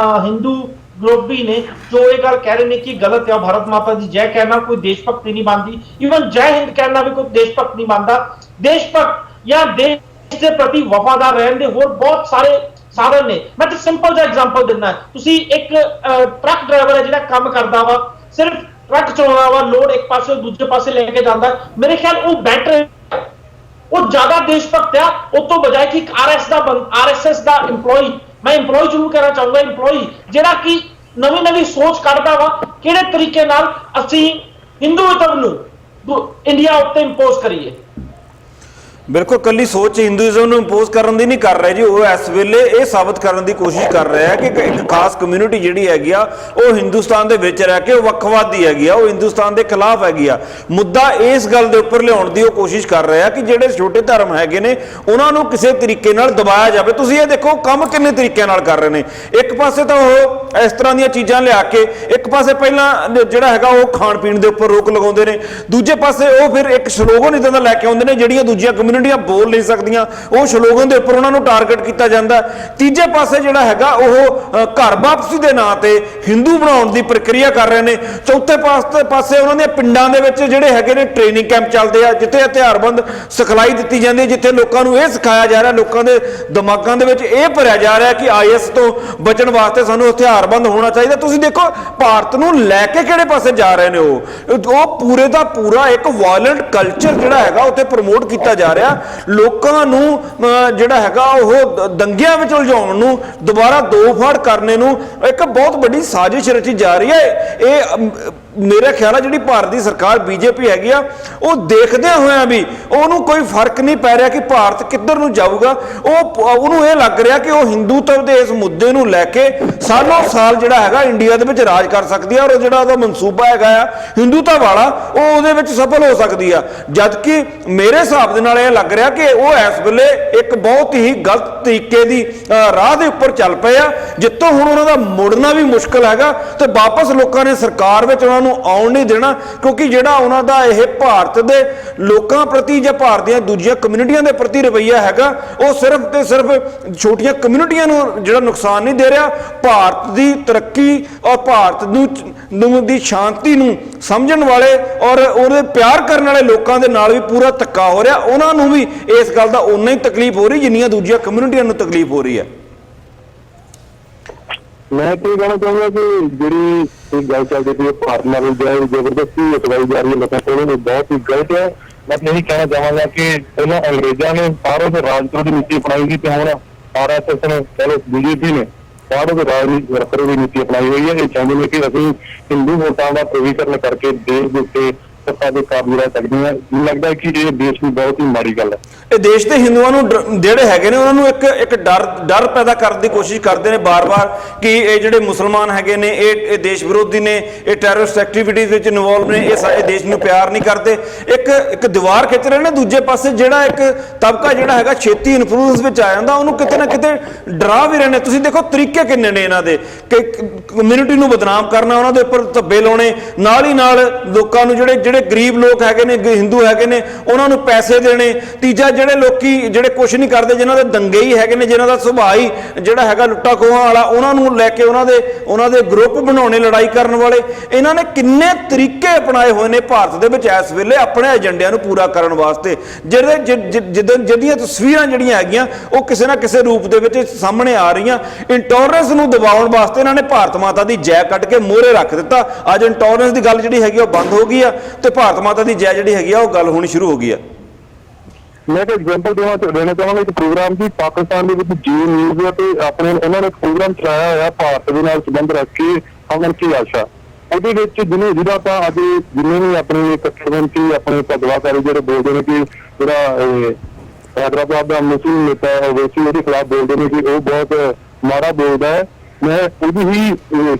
ਹਿੰਦੂ ਗਰੁੱਪ ਵੀ ਨੇ ਜੋ ਇਹ ਗੱਲ ਕਹਿ ਰਹੇ ਨੇ ਕਿ ਗਲਤ ਹੈ ਭਾਰਤ ਮਾਤਾ ਦੀ ਜੈ ਕਹਿਣਾ ਕੋਈ ਦੇਸ਼ ਭਗਤੀ ਨਹੀਂ ਬਣਦੀ। ਈਵਨ ਜੈ ਹਿੰਦ ਕਹਿਣਾ ਵੀ ਕੋਈ ਦੇਸ਼ ਭਗਤ ਨਹੀਂ ਬਣਦਾ। ਦੇਸ਼ ਭਗਤ ਜਾਂ ਦੇਸ਼ ਦੇ ਪ੍ਰਤੀ ਵਫਾਦਾਰ ਰਹਿਣ ਦੇ ਹੋਰ ਬਹੁਤ ਸਾਰੇ ਸਾਧਨ ਨੇ। ਮੈਂ ਤਾਂ ਸਿੰਪਲ ਜਿਹਾ ਐਗਜ਼ਾਮਪਲ ਦਿੰਦਾ। ਤੁਸੀਂ ਇੱਕ ਟਰੱਕ ਡਰਾਈਵਰ ਹੈ ਜਿਹੜਾ ਕੰਮ ਕਰਦਾ ਵਾ, ਸਿਰਫ ਟਰੱਕ ਚਲਾਉਂਦਾ ਵਾ, ਲੋਡ ਇੱਕ ਪਾਸੇ ਦੂਜੇ ਪਾਸੇ ਲੈ ਕੇ ਜਾਂਦਾ, ਮੇਰੇ ਖਿਆਲ ਉਹ ਬੈਟਰ, ਉਹ ਜ਼ਿਆਦਾ ਦੇਸ਼ ਭਗਤ ਆ ਉਹ ਤੋਂ ਬਜਾਏ ਕਿ ਇੱਕ RSS ਦਾ ਇੰਪਲੋਈ। ਮੈਂ ਇੰਪਲੋਈ ਜ਼ਰੂਰ ਕਹਿਣਾ ਚਾਹੂੰਗਾ, ਇੰਪਲੋਈ ਜਿਹੜਾ ਕਿ ਨਵੀਂ ਸੋਚ ਕੱਢਦਾ ਵਾ ਕਿਹੜੇ ਤਰੀਕੇ ਨਾਲ ਅਸੀਂ ਹਿੰਦੂਇਜ਼ਮ ਨੂੰ ਇੰਡੀਆ ਉੱਤੇ ਇੰਪੋਜ਼ ਕਰੀਏ। ਬਿਲਕੁਲ ਕੱਲੀ ਸੋਚ ਹਿੰਦੂਇਜ਼ਮ ਨੂੰ ਇੰਪੋਜ਼ ਕਰਨ ਦੀ ਨਹੀਂ ਕਰ ਰਹੇ ਜੀ, ਉਹ ਇਸ ਵੇਲੇ ਇਹ ਸਾਬਤ ਕਰਨ ਦੀ ਕੋਸ਼ਿਸ਼ ਕਰ ਰਿਹਾ ਹੈ ਕਿ ਇੱਕ ਖਾਸ ਕਮਿਊਨਿਟੀ ਜਿਹੜੀ ਹੈਗੀ ਆ ਉਹ ਹਿੰਦੁਸਤਾਨ ਦੇ ਵਿੱਚ ਰਹਿ ਕੇ ਉਹ ਵੱਖਵਾਦੀ ਹੈਗੀ ਆ, ਉਹ ਹਿੰਦੁਸਤਾਨ ਦੇ ਖਿਲਾਫ ਹੈਗੀ ਆ। ਮੁੱਦਾ ਇਸ ਗੱਲ ਦੇ ਉੱਪਰ ਲਿਆਉਣ ਦੀ ਉਹ ਕੋਸ਼ਿਸ਼ ਕਰ ਰਿਹਾ ਕਿ ਜਿਹੜੇ ਛੋਟੇ ਧਰਮ ਹੈਗੇ ਨੇ ਉਹਨਾਂ ਨੂੰ ਕਿਸੇ ਤਰੀਕੇ ਨਾਲ ਦਬਾਇਆ ਜਾਵੇ। ਤੁਸੀਂ ਇਹ ਦੇਖੋ ਕੰਮ ਕਿੰਨੇ ਤਰੀਕਿਆਂ ਨਾਲ ਕਰ ਰਹੇ ਨੇ। ਇੱਕ ਪਾਸੇ ਤਾਂ ਉਹ ਇਸ ਤਰ੍ਹਾਂ ਦੀਆਂ ਚੀਜ਼ਾਂ ਲਿਆ ਕੇ, ਇੱਕ ਪਾਸੇ ਪਹਿਲਾਂ ਜਿਹੜਾ ਹੈਗਾ ਉਹ ਖਾਣ ਪੀਣ ਦੇ ਉੱਪਰ ਰੋਕ ਲਗਾਉਂਦੇ ਨੇ, ਦੂਜੇ ਪਾਸੇ ਉਹ ਫਿਰ ਇੱਕ ਸਲੋਗਨ ਇਦਾਂ ਦਾ ਲੈ ਕੇ ਆਉਂਦੇ ਨੇ ਜਿਹੜੀਆਂ ਦੂਜੀਆਂ ਕਮਿਊਨਿਟੀਆਂ ਬੋਲ ਨਹੀਂ ਸਕਦੀਆਂ, ਉਹ ਸਲੋਗਨ ਦੇ ਉੱਪਰ ਉਹਨਾਂ ਨੂੰ ਟਾਰਗੇਟ ਕੀਤਾ ਜਾਂਦਾ। ਤੀਜੇ ਪਾਸੇ ਜਿਹੜਾ ਹੈਗਾ ਉਹ ਘਰ ਵਾਪਸੀ ਦੇ ਨਾਂ ਤੇ ਹਿੰਦੂ ਬਣਾਉਣ ਦੀ ਪ੍ਰਕਿਰਿਆ ਕਰ ਰਹੇ ਨੇ। ਚੌਥੇ ਪਾਸੇ ਉਹਨਾਂ ਦੇ ਪਿੰਡਾਂ ਦੇ ਵਿੱਚ ਜਿਹੜੇ ਹੈਗੇ ਨੇ ਟ੍ਰੇਨਿੰਗ ਕੈਂਪ ਚੱਲਦੇ ਆ, ਜਿੱਥੇ ਹਥਿਆਰਬੰਦ ਸਿਖਲਾਈ ਦਿੱਤੀ ਜਾਂਦੀ ਹੈ, ਜਿੱਥੇ ਲੋਕਾਂ ਨੂੰ ਇਹ ਸਿਖਾਇਆ ਜਾ ਰਿਹਾ, ਲੋਕਾਂ ਦੇ ਦਿਮਾਗਾਂ ਦੇ ਵਿੱਚ ਇਹ ਭਰਿਆ ਜਾ ਰਿਹਾ ਕਿ IS ਤੋਂ ਬਚਣ ਵਾਸਤੇ ਸਾਨੂੰ ਹਥਿਆਰਬੰਦ ਹੋਣਾ ਚਾਹੀਦਾ। ਤੁਸੀਂ ਦੇਖੋ ਭਾਰਤ ਨੂੰ ਲੈ ਕੇ ਕਿਹੜੇ ਪਾਸੇ ਜਾ ਰਹੇ ਨੇ। ਉਹ ਪੂਰੇ ਦਾ ਪੂਰਾ ਇੱਕ ਵਾਇਲੈਂਟ ਕਲਚਰ ਜਿਹੜਾ ਹੈਗਾ ਉੱਥੇ ਪ੍ਰਮੋਟ ਕੀਤਾ ਜਾ ਰਿਹਾ। ਲੋਕਾਂ ਨੂੰ ਜਿਹੜਾ ਹੈਗਾ ਉਹ ਦੰਗਿਆਂ ਵਿੱਚ ਉਲਝਾਉਣ ਨੂੰ, ਦੁਬਾਰਾ ਦੋ ਫਾੜ ਕਰਨੇ ਨੂੰ ਇੱਕ ਬਹੁਤ ਵੱਡੀ ਸਾਜ਼ਿਸ਼ ਰਚੀ ਜਾ ਰਹੀ ਹੈ। ਇਹ ਮੇਰਾ ਖਿਆਲ ਹੈ ਜਿਹੜੀ ਭਾਰਤ ਦੀ ਸਰਕਾਰ BJP ਹੈਗੀ ਆ, ਉਹ ਦੇਖਦਿਆਂ ਹੋਇਆਂ ਵੀ ਉਹਨੂੰ ਕੋਈ ਫਰਕ ਨਹੀਂ ਪੈ ਰਿਹਾ ਕਿ ਭਾਰਤ ਕਿੱਧਰ ਨੂੰ ਜਾਊਗਾ। ਉਹਨੂੰ ਇਹ ਲੱਗ ਰਿਹਾ ਕਿ ਉਹ ਹਿੰਦੂਤਵ ਦੇ ਇਸ ਮੁੱਦੇ ਨੂੰ ਲੈ ਕੇ ਸਾਲੋਂ ਸਾਲ ਜਿਹੜਾ ਹੈਗਾ ਇੰਡੀਆ ਦੇ ਵਿੱਚ ਰਾਜ ਕਰ ਸਕਦੀ ਹੈ, ਔਰ ਉਹ ਜਿਹੜਾ ਉਹਦਾ ਮਨਸੂਬਾ ਹੈਗਾ ਆ ਹਿੰਦੂਤਾ ਵਾਲਾ, ਉਹ ਉਹਦੇ ਵਿੱਚ ਸਫਲ ਹੋ ਸਕਦੀ ਆ। ਜਦ ਕਿ ਮੇਰੇ ਹਿਸਾਬ ਦੇ ਨਾਲ ਇਹ ਲੱਗ ਰਿਹਾ ਕਿ ਉਹ ਇਸ ਵੇਲੇ ਇੱਕ ਬਹੁਤ ਹੀ ਗਲਤ ਤਰੀਕੇ ਦੀ ਰਾਹ ਦੇ ਉੱਪਰ ਚੱਲ ਪਏ ਆ, ਜਿੱਥੋਂ ਹੁਣ ਉਹਨਾਂ ਦਾ ਮੁੜਨਾ ਵੀ ਮੁਸ਼ਕਲ ਹੈਗਾ ਤੇ ਵਾਪਸ ਲੋਕਾਂ ਨੇ ਸਰਕਾਰ ਵਿੱਚ ਉਹਨਾਂ ਨੂੰ ਆਉਣ ਨਹੀਂ ਦੇਣਾ। ਕਿਉਂਕਿ ਜਿਹੜਾ ਉਹਨਾਂ ਦਾ ਇਹ ਭਾਰਤ ਦੇ ਲੋਕਾਂ ਪ੍ਰਤੀ ਜਾਂ ਭਾਰਤ ਦੀਆਂ ਦੂਜੀਆਂ ਕਮਿਊਨਿਟੀਆਂ ਦੇ ਪ੍ਰਤੀ ਰਵੱਈਆ ਹੈਗਾ, ਉਹ ਸਿਰਫ ਤੇ ਸਿਰਫ ਛੋਟੀਆਂ ਕਮਿਊਨਿਟੀਆਂ ਨੂੰ ਜਿਹੜਾ ਨੁਕਸਾਨ ਨਹੀਂ ਦੇ ਰਿਹਾ, ਭਾਰਤ ਦੀ ਤਰੱਕੀ ਔਰ ਭਾਰਤ ਨੂੰ ਦੀ ਸ਼ਾਂਤੀ ਨੂੰ ਸਮਝਣ ਵਾਲੇ ਔਰ ਉਹਦੇ ਪਿਆਰ ਕਰਨ ਵਾਲੇ ਲੋਕਾਂ ਦੇ ਨਾਲ ਵੀ ਪੂਰਾ ਧੱਕਾ ਹੋ ਰਿਹਾ। ਉਹਨਾਂ ਨੂੰ ਵੀ ਇਸ ਗੱਲ ਦਾ ਉਨਾ ਹੀ ਤਕਲੀਫ ਹੋ ਰਹੀ ਜਿੰਨੀਆਂ ਦੂਜੀਆਂ ਕਮਿਊਨਿਟੀਆਂ ਨੂੰ ਤਕਲੀਫ ਹੋ ਰਹੀ ਹੈ। ਮੈਂ ਕੀ ਕਹਿਣਾ ਚਾਹੁੰਦਾ ਕਿ ਜਿਹੜੀ ਇਹ ਗੱਲ ਚੱਲਦੀ ਪਈ ਭਾਰਤ ਨਾਲ ਜ਼ਬਰਦਸਤੀ ਉਤਵਾਈ ਜਾ ਰਹੀ ਹੈ ਲੋਕਾਂ ਕੋਲੋਂ, ਬਹੁਤ ਹੀ ਗਲਤ ਹੈ। ਮੈਂ ਇਹੀ ਕਹਿਣਾ ਚਾਹਾਂਗਾ ਕਿ ਪਹਿਲਾਂ ਅੰਗਰੇਜ਼ਾਂ ਨੇ ਬਾਹਰੋਂ ਦੇ ਰਾਜਤੰਤਰ ਦੀ ਨੀਤੀ ਅਪਣਾਈ ਸੀ ਤੇ ਹੁਣ RSS ਨੇ, ਚਲੋ BJP ਨੇ ਬਾਹਰੋਂ ਦੇ ਰਾਜਨੀਤੀ ਦੀ ਨੀਤੀ ਅਪਣਾਈ ਹੋਈ ਹੈ। ਇਹ ਚਾਹੁੰਦੇ ਨੇ ਕਿ ਅਸੀਂ ਹਿੰਦੂ ਵੋਟਾਂ ਦਾ ਪ੍ਰਵੀਕਰਨ ਕਰਕੇ ਦੇਸ਼ ਦੇ ਉੱਤੇ ਸੱਤਾ ਦੇ ਕਾਬੂ ਰਹਿ ਸਕਦੇ ਹਾਂ। ਮੈਨੂੰ ਲੱਗਦਾ ਹੈ ਕਿ ਇਹ ਦੇਸ਼ ਦੀ ਬਹੁਤ ਹੀ ਮਾੜੀ ਗੱਲ ਹੈ। ਇਹ ਦੇਸ਼ ਦੇ ਹਿੰਦੂਆਂ ਨੂੰ ਜਿਹੜੇ ਹੈਗੇ ਨੇ ਉਹਨਾਂ ਨੂੰ ਇੱਕ ਡਰ ਪੈਦਾ ਕਰਨ ਦੀ ਕੋਸ਼ਿਸ਼ ਕਰਦੇ ਨੇ ਬਾਰ-ਬਾਰ ਕਿ ਇਹ ਜਿਹੜੇ ਮੁਸਲਮਾਨ ਹੈਗੇ ਨੇ ਇਹ ਦੇਸ਼ ਵਿਰੋਧੀ ਨੇ, ਇਹ ਟੈਰਰਿਸਟ ਐਕਟੀਵਿਟੀਜ਼ ਵਿੱਚ ਇਨਵੋਲਵ ਨੇ, ਇਹ ਦੇਸ਼ ਨੂੰ ਪਿਆਰ ਨਹੀਂ ਕਰਦੇ। ਇੱਕ ਦੀਵਾਰ ਖਿੱਚ ਰਹੇ ਨੇ। ਦੂਜੇ ਪਾਸੇ ਜਿਹੜਾ ਇੱਕ ਤਬਕਾ ਜਿਹੜਾ ਹੈਗਾ ਛੇਤੀ ਇਨਫਲੂਐਂਸ ਵਿੱਚ ਆ ਜਾਂਦਾ, ਉਹਨੂੰ ਕਿਤੇ ਨਾ ਕਿਤੇ ਡਰਾ ਵੀ ਰਹੇ ਨੇ। ਤੁਸੀਂ ਦੇਖੋ ਤਰੀਕੇ ਕਿੰਨੇ ਨੇ ਇਹਨਾਂ ਦੇ ਕਿ ਕਮਿਊਨਿਟੀ ਨੂੰ ਬਦਨਾਮ ਕਰਨਾ, ਉਹਨਾਂ ਦੇ ਉੱਪਰ ਧੱਬੇ ਲਾਉਣੇ, ਨਾਲ ਹੀ ਨਾਲ ਲੋਕਾਂ ਨੂੰ ਜਿਹੜੇ ਗਰੀਬ ਲੋਕ ਹੈਗੇ ਨੇ, ਹਿੰਦੂ ਹੈਗੇ ਨੇ, ਉਹਨਾਂ ਨੂੰ ਪੈਸੇ ਦੇਣੇ। ਤੀਜਾ ਜਿਹੜੇ ਲੋਕੀ ਜਿਹੜੇ ਕੁਛ ਨਹੀਂ ਕਰਦੇ, ਜਿਨ੍ਹਾਂ ਦੇ ਦੰਗੇ ਹੀ ਹੈਗੇ ਨੇ, ਜਿਨ੍ਹਾਂ ਦਾ ਸੁਭਾਅ ਹੀ ਜਿਹੜਾ ਹੈਗਾ ਲੁੱਟਾ ਖੋਹਾਂ ਵਾਲਾ, ਉਹਨਾਂ ਨੂੰ ਲੈ ਕੇ ਉਹਨਾਂ ਦੇ ਗਰੁੱਪ ਬਣਾਉਣੇ ਲੜਾਈ ਕਰਨ ਵਾਲੇ। ਇਹਨਾਂ ਨੇ ਕਿੰਨੇ ਤਰੀਕੇ ਅਪਣਾਏ ਹੋਏ ਨੇ ਭਾਰਤ ਦੇ ਵਿੱਚ ਇਸ ਵੇਲੇ ਆਪਣੇ ਏਜੰਡਿਆਂ ਨੂੰ ਪੂਰਾ ਕਰਨ ਵਾਸਤੇ, ਜਿਹਦੀਆਂ ਤਸਵੀਰਾਂ ਜਿਹੜੀਆਂ ਹੈਗੀਆਂ ਉਹ ਕਿਸੇ ਨਾ ਕਿਸੇ ਰੂਪ ਦੇ ਵਿੱਚ ਸਾਹਮਣੇ ਆ ਰਹੀਆਂ। ਇੰਟੋਲਰੈਂਸ ਨੂੰ ਦਬਾਉਣ ਵਾਸਤੇ ਇਹਨਾਂ ਨੇ ਭਾਰਤ ਮਾਤਾ ਦੀ ਜੈ ਕੱਢ ਕੇ ਮੋਹਰੇ ਰੱਖ ਦਿੱਤਾ। ਅੱਜ ਇੰਟੋਲਰੈਂਸ ਦੀ ਗੱਲ ਜਿਹੜੀ ਹੈਗੀ ਉਹ ਬੰਦ ਹੋ ਗਈ ਆ ਤੇ ਭਾਰਤ ਮਾਤਾ ਦੀ ਜੈ ਜਿਹੜੀ ਹੈਗੀ ਆ ਉਹ ਗੱਲ ਹੋਣੀ ਸ਼ੁਰੂ ਹੋ ਗਈ ਆ। ਮੈਂ ਇੱਕ ਐਗਜ਼ਾਮਪਲ ਦੇਣਾ ਚਾਹਾਂਗਾ। ਇੱਕ ਪ੍ਰੋਗਰਾਮ ਸੀ ਪਾਕਿਸਤਾਨ ਦੇ ਵਿੱਚ ਜੀ ਨਿਊਜ਼ ਤੇ ਆਪਣੇ ਉਹਨਾਂ ਨੇ ਇੱਕ ਪ੍ਰੋਗਰਾਮ ਚਲਾਇਆ ਹੋਇਆ ਭਾਰਤ ਦੇ ਨਾਲ ਸੰਬੰਧ ਰੱਖ ਕੇ, ਅਮਨ ਕੀ ਆਸ਼ਾ। ਉਹਦੇ ਵਿੱਚ ਜਿਹਦਾ ਆਪਾਂ ਅੱਜ ਜਿੰਨੇ ਵੀ ਆਪਣੇ ਕੱਟੜਪੰਥੀ ਆਪਣੇ ਭਗਵਾਕਾਰੀ ਜਿਹੜੇ ਬੋਲਦੇ ਨੇ ਕਿ ਜਿਹੜਾ ਹੈਦਰਾਬਾਦ ਦਾ ਮੁਸਲਿਮ ਨੇਤਾ ਓਵੈਸੀ ਉਹਦੇ ਖਿਲਾਫ ਬੋਲਦੇ ਨੇ ਕਿ ਉਹ ਬਹੁਤ ਮਾੜਾ ਬੋਲਦਾ ਹੈ। ਮੈਂ ਉਹਦੀ ਹੀ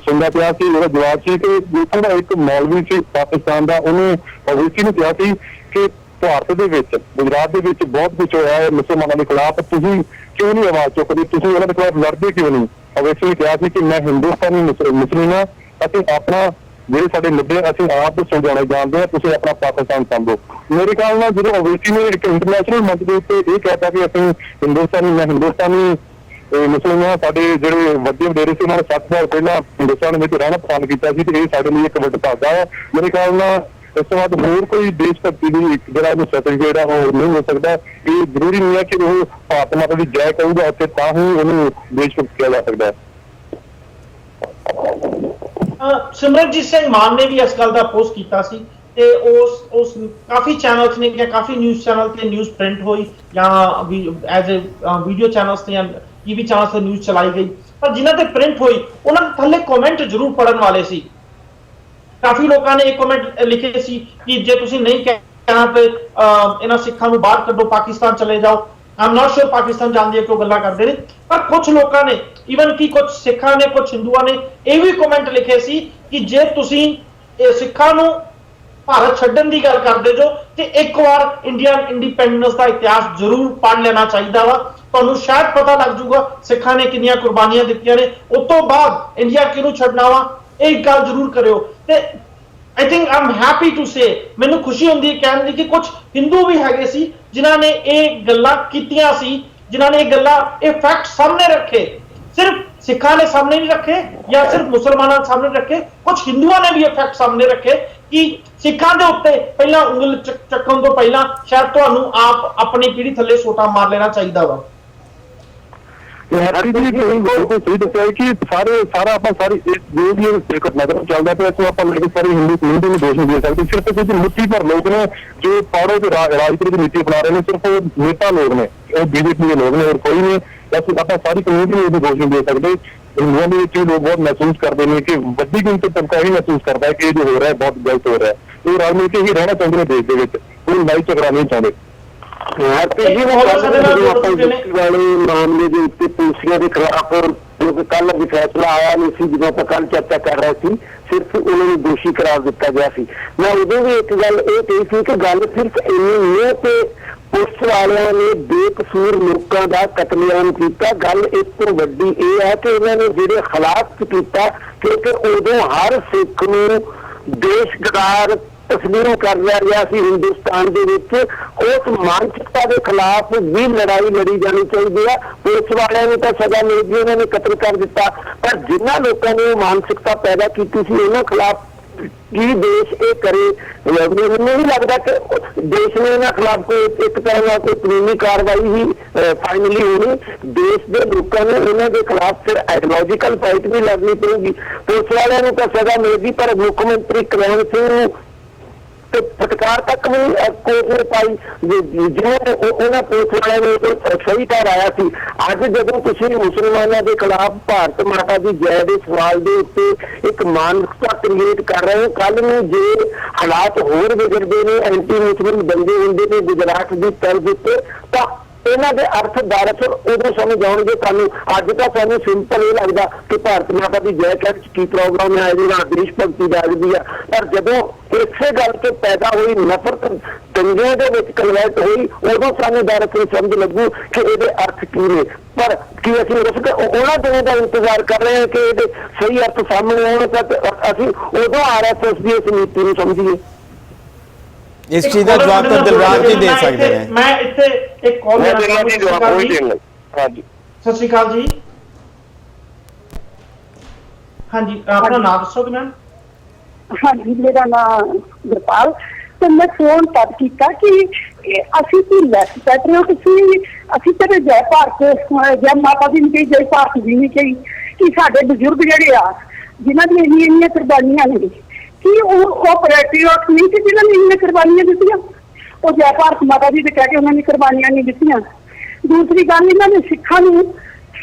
ਸੁਣਦਾ ਪਿਆ ਸੀ, ਉਹਦਾ ਜਵਾਬ ਸੀ ਕਿ ਦੇਖੋ ਦਾ ਇੱਕ ਮੌਲਵੀ ਸੀ ਪਾਕਿਸਤਾਨ ਦਾ, ਉਹਨੇ ਓਵੈਸੀ ਨੂੰ ਕਿਹਾ ਸੀ ਕਿ ਭਾਰਤ ਦੇ ਵਿੱਚ ਗੁਜਰਾਤ ਦੇ ਵਿੱਚ ਬਹੁਤ ਕੁਝ ਹੋਇਆ ਹੈ ਮੁਸਲਮਾਨਾਂ ਦੇ ਖਿਲਾਫ, ਤੁਸੀਂ ਕਿਉਂ ਨਹੀਂ ਆਵਾਜ਼ ਚੁੱਕਦੇ, ਤੁਸੀਂ ਉਹਨਾਂ ਦੇ ਖਿਲਾਫ ਲੜਦੇ ਕਿਉਂ ਨਹੀਂ। ਓਵੈਸੀ ਨੇ ਕਿਹਾ ਸੀ ਕਿ ਮੈਂ ਹਿੰਦੁਸਤਾਨੀ ਮੁਸਲਿਮ ਹਾਂ, ਅਸੀਂ ਆਪਣਾ ਜਿਹੜੇ ਸਾਡੇ ਮੁੱਦੇ ਅਸੀਂ ਆਪ ਸਮਝਾਉਣੇ ਜਾਣਦੇ ਹਾਂ, ਤੁਸੀਂ ਆਪਣਾ ਪਾਕਿਸਤਾਨ ਸੰਭੋ। ਮੇਰੇ ਖਿਆਲ ਨਾਲ ਜਦੋਂ ਓਵੈਸੀ ਨੇ ਇੱਕ ਇੰਟਰਨੈਸ਼ਨਲ ਮੰਚ ਦੇ ਉੱਤੇ ਇਹ ਕਹਿਤਾ ਕਿ ਅਸੀਂ ਮੈਂ ਹਿੰਦੁਸਤਾਨੀ ਮੁਸਲਿਮ ਹਾਂ, ਸਾਡੇ ਜਿਹੜੇ ਵੱਡੇ ਵਡੇਰੇ ਸੀ ਉਹਨਾਂ ਨੇ 60 ਸਾਲ ਪਹਿਲਾਂ ਹਿੰਦੁਸਤਾਨ ਵਿੱਚ ਰਹਿਣਾ ਪਸੰਦ ਕੀਤਾ ਸੀ ਤੇ ਇਹ ਸਾਡੇ ਲਈ ਇੱਕ ਵੱਡਾ ਭਾਗਾ ਹੈ। ਮੇਰੇ ਖਿਆਲ ਨਾਲ ਇਸ ਤੋਂ ਬਾਅਦ ਹੋਰ ਕੋਈ ਦੇਸ਼ ਭਗਤੀ ਦੀ ਜਿਹੜਾ ਇਹਨੂੰ ਸਰਟੀਫਿਕੇਟ ਆ ਉਹ ਨਹੀਂ ਹੋ ਸਕਦਾ। ਇਹ ਜ਼ਰੂਰੀ ਨਹੀਂ ਹੈ ਕਿ ਉਹ ਭਾਰਤ ਮਾਤਾ ਦੀ ਜੈ ਕਹੂਗਾ ਅਤੇ ਤਾਂ ਹੀ ਉਹਨੂੰ ਦੇਸ਼ ਭਗਤ ਕਿਹਾ ਜਾ ਸਕਦਾ ਹੈ। ਸਿਮਰਨਜੀਤ ਸਿੰਘ ਮਾਨ ਨੇ ਵੀ ਇਸ ਗੱਲ ਦਾ ਪੋਸਟ ਕੀਤਾ ਸੀ ਤੇ ਉਸ ਕਾਫੀ ਚੈਨਲਸ ਨੇ ਜਾਂ ਕਾਫੀ ਨਿਊਜ਼ ਚੈਨਲ ਤੇ ਨਿਊਜ਼ ਪ੍ਰਿੰਟ ਹੋਈ ਜਾਂ ਐਜ਼ ਅ ਵੀਡੀਓ ਚੈਨਲਸ ਤੇ ਜਾਂ ਟੀਵੀ ਚੈਨਲਸ ਤੇ ਨਿਊਜ਼ ਚਲਾਈ ਗਈ, ਪਰ ਜਿਨ੍ਹਾਂ ਤੇ ਪ੍ਰਿੰਟ ਹੋਈ ਉਹਨਾਂ ਦੇ ਥੱਲੇ ਕਮੈਂਟ ਜ਼ਰੂਰ ਪੜਨ ਵਾਲੇ ਸੀ। ਕਾਫੀ ਲੋਕਾਂ ਨੇ ਇੱਕ ਕਮੈਂਟ ਲਿਖੇ ਸੀ ਕਿ ਜੇ ਤੁਸੀਂ ਨਹੀਂ ਕਹਿ यहाँ पे इन्हां सिखां नूं बाहर कड्डो, पाकिस्तान चले जाओ। I am not sure Pakistan जान दी क्यों गल्लां करदे ने, पर कुछ लोगों ने ईवन कि कुछ सिखां ने कुछ हिंदुओं ने यह भी कमेंट लिखे सी कि जे तुसीं सिखां नूं भारत छड्डण दी गल करदे जो ते एक बार इंडियन इंडिपेंडेंस का इतिहास जरूर पढ़ लेना चाहिए वा, तुहानूं शायद पता लग जूगा सिखां ने कितनियां कुर्बानियां दित्तियां ने, उस तो बाद इंडिया किहनूं छड्डना वा, एक गल जरूर करियो। ते I think I am happy to say, मैनूं खुशी हुंदी है कहण दी कि कुछ हिंदू भी हैगे सी जिन्हां ने ये गल्लां कीतियां सी, जिन्हां ने ये गल्लां ये फैक्ट सामने रखे, सिर्फ सिखां ने सामने नहीं रखे या सिर्फ मुसलमानों ने सामने रखे, कुछ हिंदुओं ने भी ये फैक्ट सामने रखे कि सिखां दे उत्ते पहला उंगल चक्कण तो पहला शायद तुहानूं आप अपनी पीढ़ी थल्ले सोटा मार लेना चाहिए वा। हैप्पी जी बिल्कुल सही दस्सिया कि सारा ਆਪਾਂ ਸਾਰੀ जो भी एक घटनाक्रम ਚੱਲਦਾ ਪਿਆ ਇਸ ਨੂੰ ਆਪਾਂ ਲੈ ਕੇ ਸਾਰੀ ਹਿੰਦੂ ਕਮਿਊਨਿਟੀ ਨੂੰ ਦੋਸ਼ ਨਹੀਂ ਦੇ ਸਕਦੇ। ਸਿਰਫ ਕੁਝ ਮੁੱਠੀ ਭਰ ਲੋਕ ਨੇ ਜੋ ਪਾੜੋ ਤੇ ਰਾਜਨੀਤੀ ਦੀ ਨੀਤੀ ਅਪਣਾ ਰਹੇ ਨੇ, ਸਿਰਫ ਉਹ ਨੇਤਾ ਲੋਕ ਨੇ, ਉਹ ਬੀਜੇਪੀ ਦੇ ਲੋਕ ਨੇ, ਹੋਰ ਕੋਈ ਨਹੀਂ। ਬਸ ਆਪਾਂ ਸਾਰੀ ਕਮਿਊਨਿਟੀ ਨੂੰ ਦੋਸ਼ ਨਹੀਂ ਦੇ ਸਕਦੇ। ਹਿੰਦੂਆਂ ਦੇ ਵਿੱਚ ਲੋਕ ਬਹੁਤ ਮਹਿਸੂਸ ਕਰਦੇ ਨੇ ਕਿ ਵੱਡੀ ਗਿਣਤੀ ਤੇ ਤਬਕਾ ਹੀ ਮਹਿਸੂਸ ਕਰਦਾ ਹੈ ਕਿ ਇਹ ਜੋ ਹੋ ਰਿਹਾ ਹੈ ਬਹੁਤ ਗਲਤ ਹੋ ਰਿਹਾ ਹੈ। ਇਹ ਰਲ ਮਿਲ ਕੇ ਹੀ ਰਹਿਣਾ ਚਾਹੁੰਦੇ ਨੇ ਦੇਸ਼ ਦੇ ਵਿੱਚ, ਕੋਈ ਲੜਾਈ ਝਗੜਾ ਨਹੀਂ ਚਾਹੁੰਦੇ। वाले मामले के उत्ते पुलिसिया के खिलाफ जो कल भी फैसला आया नहीं सी, जो आप कल चर्चा कर रहे थे, सिर्फ उन्होंने दोषी करार दिता गया सी। मैं उदों भी एक गल ये कही थी कि गल सिर्फ इन्नी नहीं कि पुलिस वालियां ने बेकसूर लोगों का कतलेआम किया, गल इस तो वड्डी यह है कि इन्होंने जिहड़े खिलाफ किया, क्योंकि उदों हर सिख नूं देशगदार तस्वीरों कर रहा सी हिंदुस्तान के विच, उस मानसिकता के खिलाफ भी लड़ाई लड़ी जानी चाहिए है। पुलिस वाले ने तो सजा मिल गई, उन्होंने कतल कर दिता, पर जिन्होंने लोगों ने मानसिकता पैदा की थी उन्होंने खिलाफ की देश ये करे, मैंने नहीं लगता कि देश ने इन्होंने खिलाफ कोई एक तरह का कोई कानूनी कार्रवाई ही फाइनली होनी। देश के लोगों ने उन्होंने खिलाफ फिर आइडियोलॉजिकल फाइट भी लड़नी पड़ेगी। पुलिस वाले ने तो सजा मिल गई, पर मुख्यमंत्री कल्याण सिंह तो फटकार तक भी कोर्ट ने पाई, जिन्होंने उन्होंने पुलिस वाले ने सही ठहराया सी। अज जदों तुसीं मुसलमानों के खिलाफ भारत माता की जय के सवाल के उत्ते एक मानसिकता क्रिएट कर रहे हो, कल में जे हालात होर बिगड़ते हैं, एंटी मुस्लिम दंगे होंगे ने गुजरात की तर्ज उत्ते, तो इन्हों के अर्थ दरअसल उदों समझ आउणगे सानूं। अज तो सानूं सिंपल ये लगता कि भारत माता की जय कह की प्रोग्राम है, देश भगती जागदी है, पर जदों इसे गल तो पैदा हुई नफरत दंगियां दे विच कन्वर्ट हुई, उदों सानूं दरअसल समझ लगू कि ये अर्थ की ने। पर कि असीं उन्हां दिनों का इंतजार कर रहे हैं कि ये सही अर्थ सामने आउण, तक असीं उदों RSS की इस नीति नूं समझीए। इस चीज का जवाब तो दिलराज जी दे सकते हैं। मैं इत्थे एक कॉल हाँ जी, सत श्री अकाल जी। हाँ जी, अपना नाम दसोगे मैम? हाँ जी, मेरा नाम गुरपाल। तो मैं फोन तब किया कि असी तो लैस पैट्रियट सी, असी तो जय भारत जय माता दी नहीं कही, जय भारत भी नहीं कही, कि साडे बजुर्ग जिहड़े आ जिन्हां दी इन्नियां कुर्बानियां ने कि वो पैट्रियट नहीं कि जिन्होंने इन्नियां कुर्बानियां दित्तियां, वो जय भारत माता दी कह के उन्होंने कुर्बानियां नहीं दित्तियां। दूसरी गल, इन्होंने सिखां नूं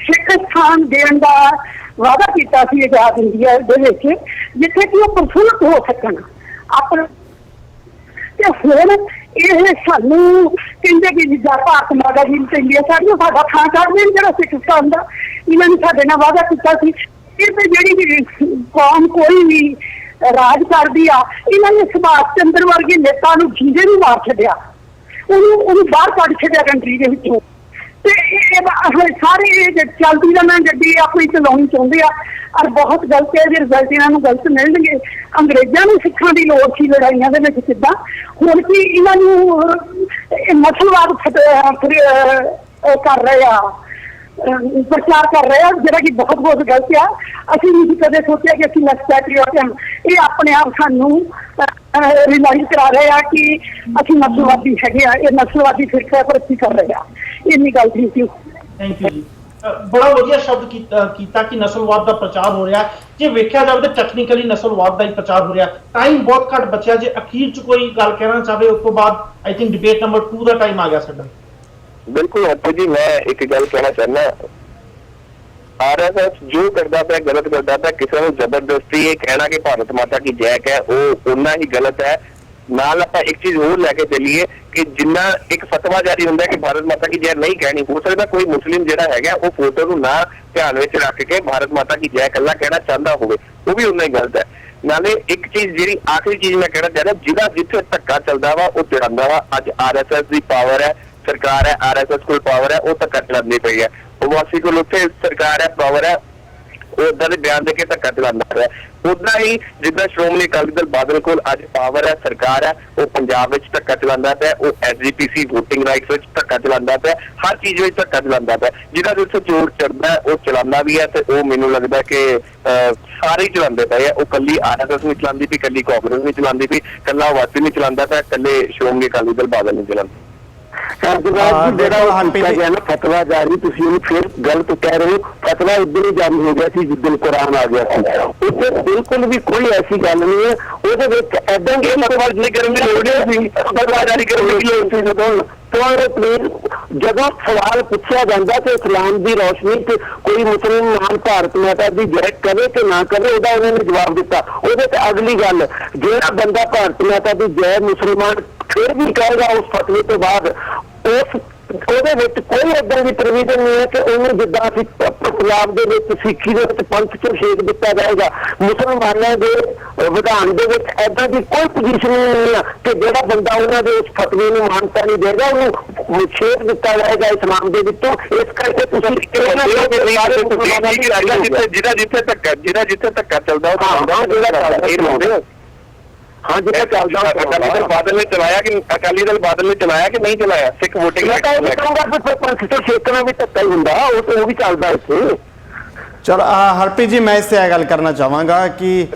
सिख स्थान देण दा वादा किया सी आजाद इंडिया दे विच, जिथे कि वो प्रफुल्लत हो सकन अपने। ते हुण ये सानूं कहंदे कि जिद्दां भारत माता जी इंडिया सारियां साडा थां कर देण जिहड़ा सिख स्थान दा इन्होंने साडे नाल वादा किया सी। फिर ते जिहड़ी कौम कोई भी राज करदी आ, इन्होंने सुभाष चंद्र वर्गे नेता नूं जींदे नूं मार छड्डिया, उन्होंने बाहर कढ छड्डिया कंट्री दे विचों। ते सारे चलती रहना गड्डी अपनी चलाउणी चाहुंदे आ, और बहुत गलत है। रिजल्ट इन्होंने गलत मिलणगे। अंग्रेजां नूं सिखां दी लोड़ सी लड़ाइयां दे विच, किद्दां हुण कि इन्हां नूं नस्लवाद कर रहे आ, प्रचार कर रहे हैं, जिहड़ा कि बहुत बहुत गलत है। असीं नहीं कदे सोचा कि असीं लैस पैट्रियट हैं, ये अपने आप सानूं रियलाइज करा रहे हैं कि असीं नस्लवादी हैगे आ, ये नस्लवादी फिरका परस्ती कर रहे हैं। इन्नी गल। Thank you. थैंक यू जी। बड़ा वधिया शब्द कीता कि नस्लवाद का प्रचार हो रहा है। जे वेख्या जाए तो टैक्नीकली नस्लवाद का ही प्रचार हो रहा है। टाइम बहुत घट बचा, जे अखीर च कोई गल कहना चाहे उस तो बाद आई थिंक डिबेट नंबर 2 का टाइम आ गया साडा। बिल्कुल हैप्पी जी, मैं एक गल कहना चाहना, RSS जो करता पाया गलत करता पाया, किसी को जबरदस्ती ये कहना कि भारत माता की जय है वो उन्ना ही गलत है। ਨਾਲ ਆਪਾਂ ਇੱਕ ਚੀਜ਼ ਹੋਰ ਲੈ ਕੇ ਚੱਲੀਏ ਕਿ ਜਿੰਨਾ ਇੱਕ ਫਤਵਾ ਜਾਰੀ ਹੁੰਦਾ ਕਿ ਭਾਰਤ ਮਾਤਾ ਕੀ ਜੈ ਨਹੀਂ ਕਹਿਣੀ, ਹੋ ਸਕਦਾ ਕੋਈ ਮੁਸਲਿਮ ਜਿਹੜਾ ਹੈਗਾ ਉਹ ਫੋਟੋ ਨੂੰ ਨਾ ਧਿਆਨ ਵਿੱਚ ਰੱਖ ਕੇ ਭਾਰਤ ਮਾਤਾ ਕੀ ਜੈ ਇਕੱਲਾ ਕਹਿਣਾ ਚਾਹੁੰਦਾ ਹੋਵੇ, ਉਹ ਵੀ ਉਨਾ ਹੀ ਗਲਤ ਹੈ। ਨਾਲੇ ਇੱਕ ਚੀਜ਼ ਜਿਹੜੀ ਆਖਰੀ ਚੀਜ਼ ਮੈਂ ਕਹਿਣਾ ਚਾਹੁੰਦਾ, ਜਿਹਦਾ ਜਿੱਥੇ ਧੱਕਾ ਚੱਲਦਾ ਵਾ ਉਹ ਚੜਾਉਂਦਾ ਵਾ। ਅੱਜ RSS ਦੀ ਪਾਵਰ ਹੈ, ਸਰਕਾਰ ਹੈ, RSS ਕੋਲ ਪਾਵਰ ਹੈ, ਉਹ ਧੱਕਾ ਚਲਾਉਂਦੀ ਪਈ ਹੈ। ਓਵਾਸੀ ਕੋਲ ਉੱਥੇ ਸਰਕਾਰ ਹੈ, ਪਾਵਰ ਹੈ, ਉਹ ਏਦਾਂ ਦੇ ਬਿਆਨ ਦੇ ਕੇ ਧੱਕਾ ਚਲਾਉਂਦਾ ਹੈ। ਉਦਾਂ ਹੀ ਜਿੱਦਾਂ ਸ਼੍ਰੋਮਣੀ ਅਕਾਲੀ ਦਲ ਬਾਦਲ ਕੋਲ ਅੱਜ ਪਾਵਰ ਹੈ, ਸਰਕਾਰ ਹੈ, ਉਹ ਪੰਜਾਬ ਵਿੱਚ ਧੱਕਾ ਚਲਾਉਂਦਾ ਪਿਆ, ਉਹ SGPC VOTING ਰਾਈਟਸ ਵਿੱਚ ਧੱਕਾ ਚਲਾਉਂਦਾ ਪਿਆ, ਹਰ ਚੀਜ਼ ਵਿੱਚ ਧੱਕਾ ਚਲਾਉਂਦਾ ਪਿਆ। ਜਿਹਦਾ ਜਿੱਥੇ ਜ਼ੋਰ ਚੜਦਾ ਉਹ ਚਲਾਉਂਦਾ ਵੀ ਹੈ, ਤੇ ਉਹ ਮੈਨੂੰ ਲੱਗਦਾ ਕਿ ਸਾਰੇ ਹੀ ਚਲਾਉਂਦੇ ਪਏ ਆ। ਉਹ ਕੱਲੀ RSS ਨਹੀਂ ਚਲਾਉਂਦੀ ਪਈ, ਕੱਲੀ ਕਾਂਗਰਸ ਨਹੀਂ ਚਲਾਉਂਦੀ ਪਈ, ਕੱਲਾ ਓਵਾਸੀ ਨਹੀਂ ਚਲਾਉਂਦਾ ਪਿਆ, ਕੱਲੇ ਸ਼੍ਰੋਮਣੀ ਅਕਾਲੀ ਦਲ ਬਾਦਲ ਨਹੀਂ ਚਲਾਉਂਦੇ। ਜਿਹੜਾ ਗਿਆ ਨਾ ਫਤਵਾ ਜਾਰੀ, ਤੁਸੀਂ ਉਹਨੂੰ ਫਿਰ ਗਲਤ ਕਹਿ ਰਹੇ ਹੋ। ਫਤਵਾ ਇੱਧਰ ਹੀ ਜਾਰੀ ਹੋ ਗਿਆ ਸੀ ਜਿੱਦਣ ਕੁਰਾਨ ਆ ਗਿਆ ਸੀ, ਉੱਥੇ ਬਿਲਕੁਲ ਵੀ ਕੋਈ ਐਸੀ ਗੱਲ ਨਹੀਂ ਹੈ। ਉਹਦੇ ਵਿੱਚ ਏਦਾਂ ਦੀ ਫਤਵਾ ਨਹੀਂ ਕਰਨ ਦੀ ਲੋੜ ਨਹੀਂ, ਫਤਵਾ ਜਾਰੀ ਕਰਨ ਦੀ ਲੋੜ ਸੀ। ਜਦੋਂ ਸਵਾਲ ਪੁੱਛਿਆ ਜਾਂਦਾ ਕਿ ਇਸਲਾਮ ਦੀ ਰੋਸ਼ਨੀ ਤੇ ਕੋਈ ਮੁਸਲਮਾਨ ਭਾਰਤ ਮਾਤਾ ਦੀ ਜੈ ਕਰੇ ਕਿ ਨਾ ਕਰੇ, ਉਹਦਾ ਉਹਨਾਂ ਨੇ ਜਵਾਬ ਦਿੱਤਾ। ਉਹਦੇ ਤੇ ਅਗਲੀ ਗੱਲ, ਜਿਹੜਾ ਬੰਦਾ ਭਾਰਤ ਮਾਤਾ ਦੀ ਜੈ ਮੁਸਲਮਾਨ ਫਿਰ ਵੀ ਕਹੇਗਾ ਉਸ ਫਤਵੇ ਤੋਂ ਬਾਅਦ, ਉਹਦੇ ਵਿੱਚ ਕੋਈ ਏਦਾਂ ਦੀ ਪ੍ਰੋਵੀਜ਼ਨ ਨਹੀਂ ਹੈ ਕਿ ਉਹਨੂੰ ਜਿੱਦਾਂ ਅਸੀਂ ਪੰਜਾਬ ਦੇ ਵਿੱਚ ਸਿੱਖੀ ਦੇ ਵਿੱਚ ਪੰਥ ਚੋਂ ਛੇਕ ਦਿੱਤਾ ਜਾਏਗਾ, ਮੁਸਲਮਾਨਾਂ ਦੇ ਵਿਧਾਨ ਦੇ ਵਿੱਚ ਏਦਾਂ ਦੀ ਕੋਈ ਪੋਜੀਸ਼ਨ ਨਹੀਂ ਹੈ ਕਿ ਜਿਹੜਾ ਬੰਦਾ ਉਹਨਾਂ ਦੇ ਉਸ ਫਤਵੇ ਨੂੰ ਮਾਨਤਾ ਨਹੀਂ ਦੇਗਾ ਉਹਨੂੰ ਛੇਕ ਦਿੱਤਾ ਜਾਏਗਾ ਇਸਲਾਮ ਦੇ ਵਿੱਚੋਂ। ਇਸ ਕਰਕੇ ਤੁਸੀਂ ਜਿਹਦਾ ਜਿੱਥੇ ਧੱਕਾ ਚੱਲਦਾ ਉਹ ਜਿਹੜਾ हाँ जी, अकाली दल बादल ने चलाया कि अकाली दल बादल ने चलाया कि नहीं चलाया? सिख वोटिंग छेकना भी धक्का ही होंदा, वो भी चलदा इत्थे। ਚਲੋ ਹਰਪ੍ਰੀਤ ਜੀ, ਮੈਂ ਇਸ ਤੇ ਇਹ ਗੱਲ ਕਰਨਾ ਚਾਹਾਂਗਾ ਕਿ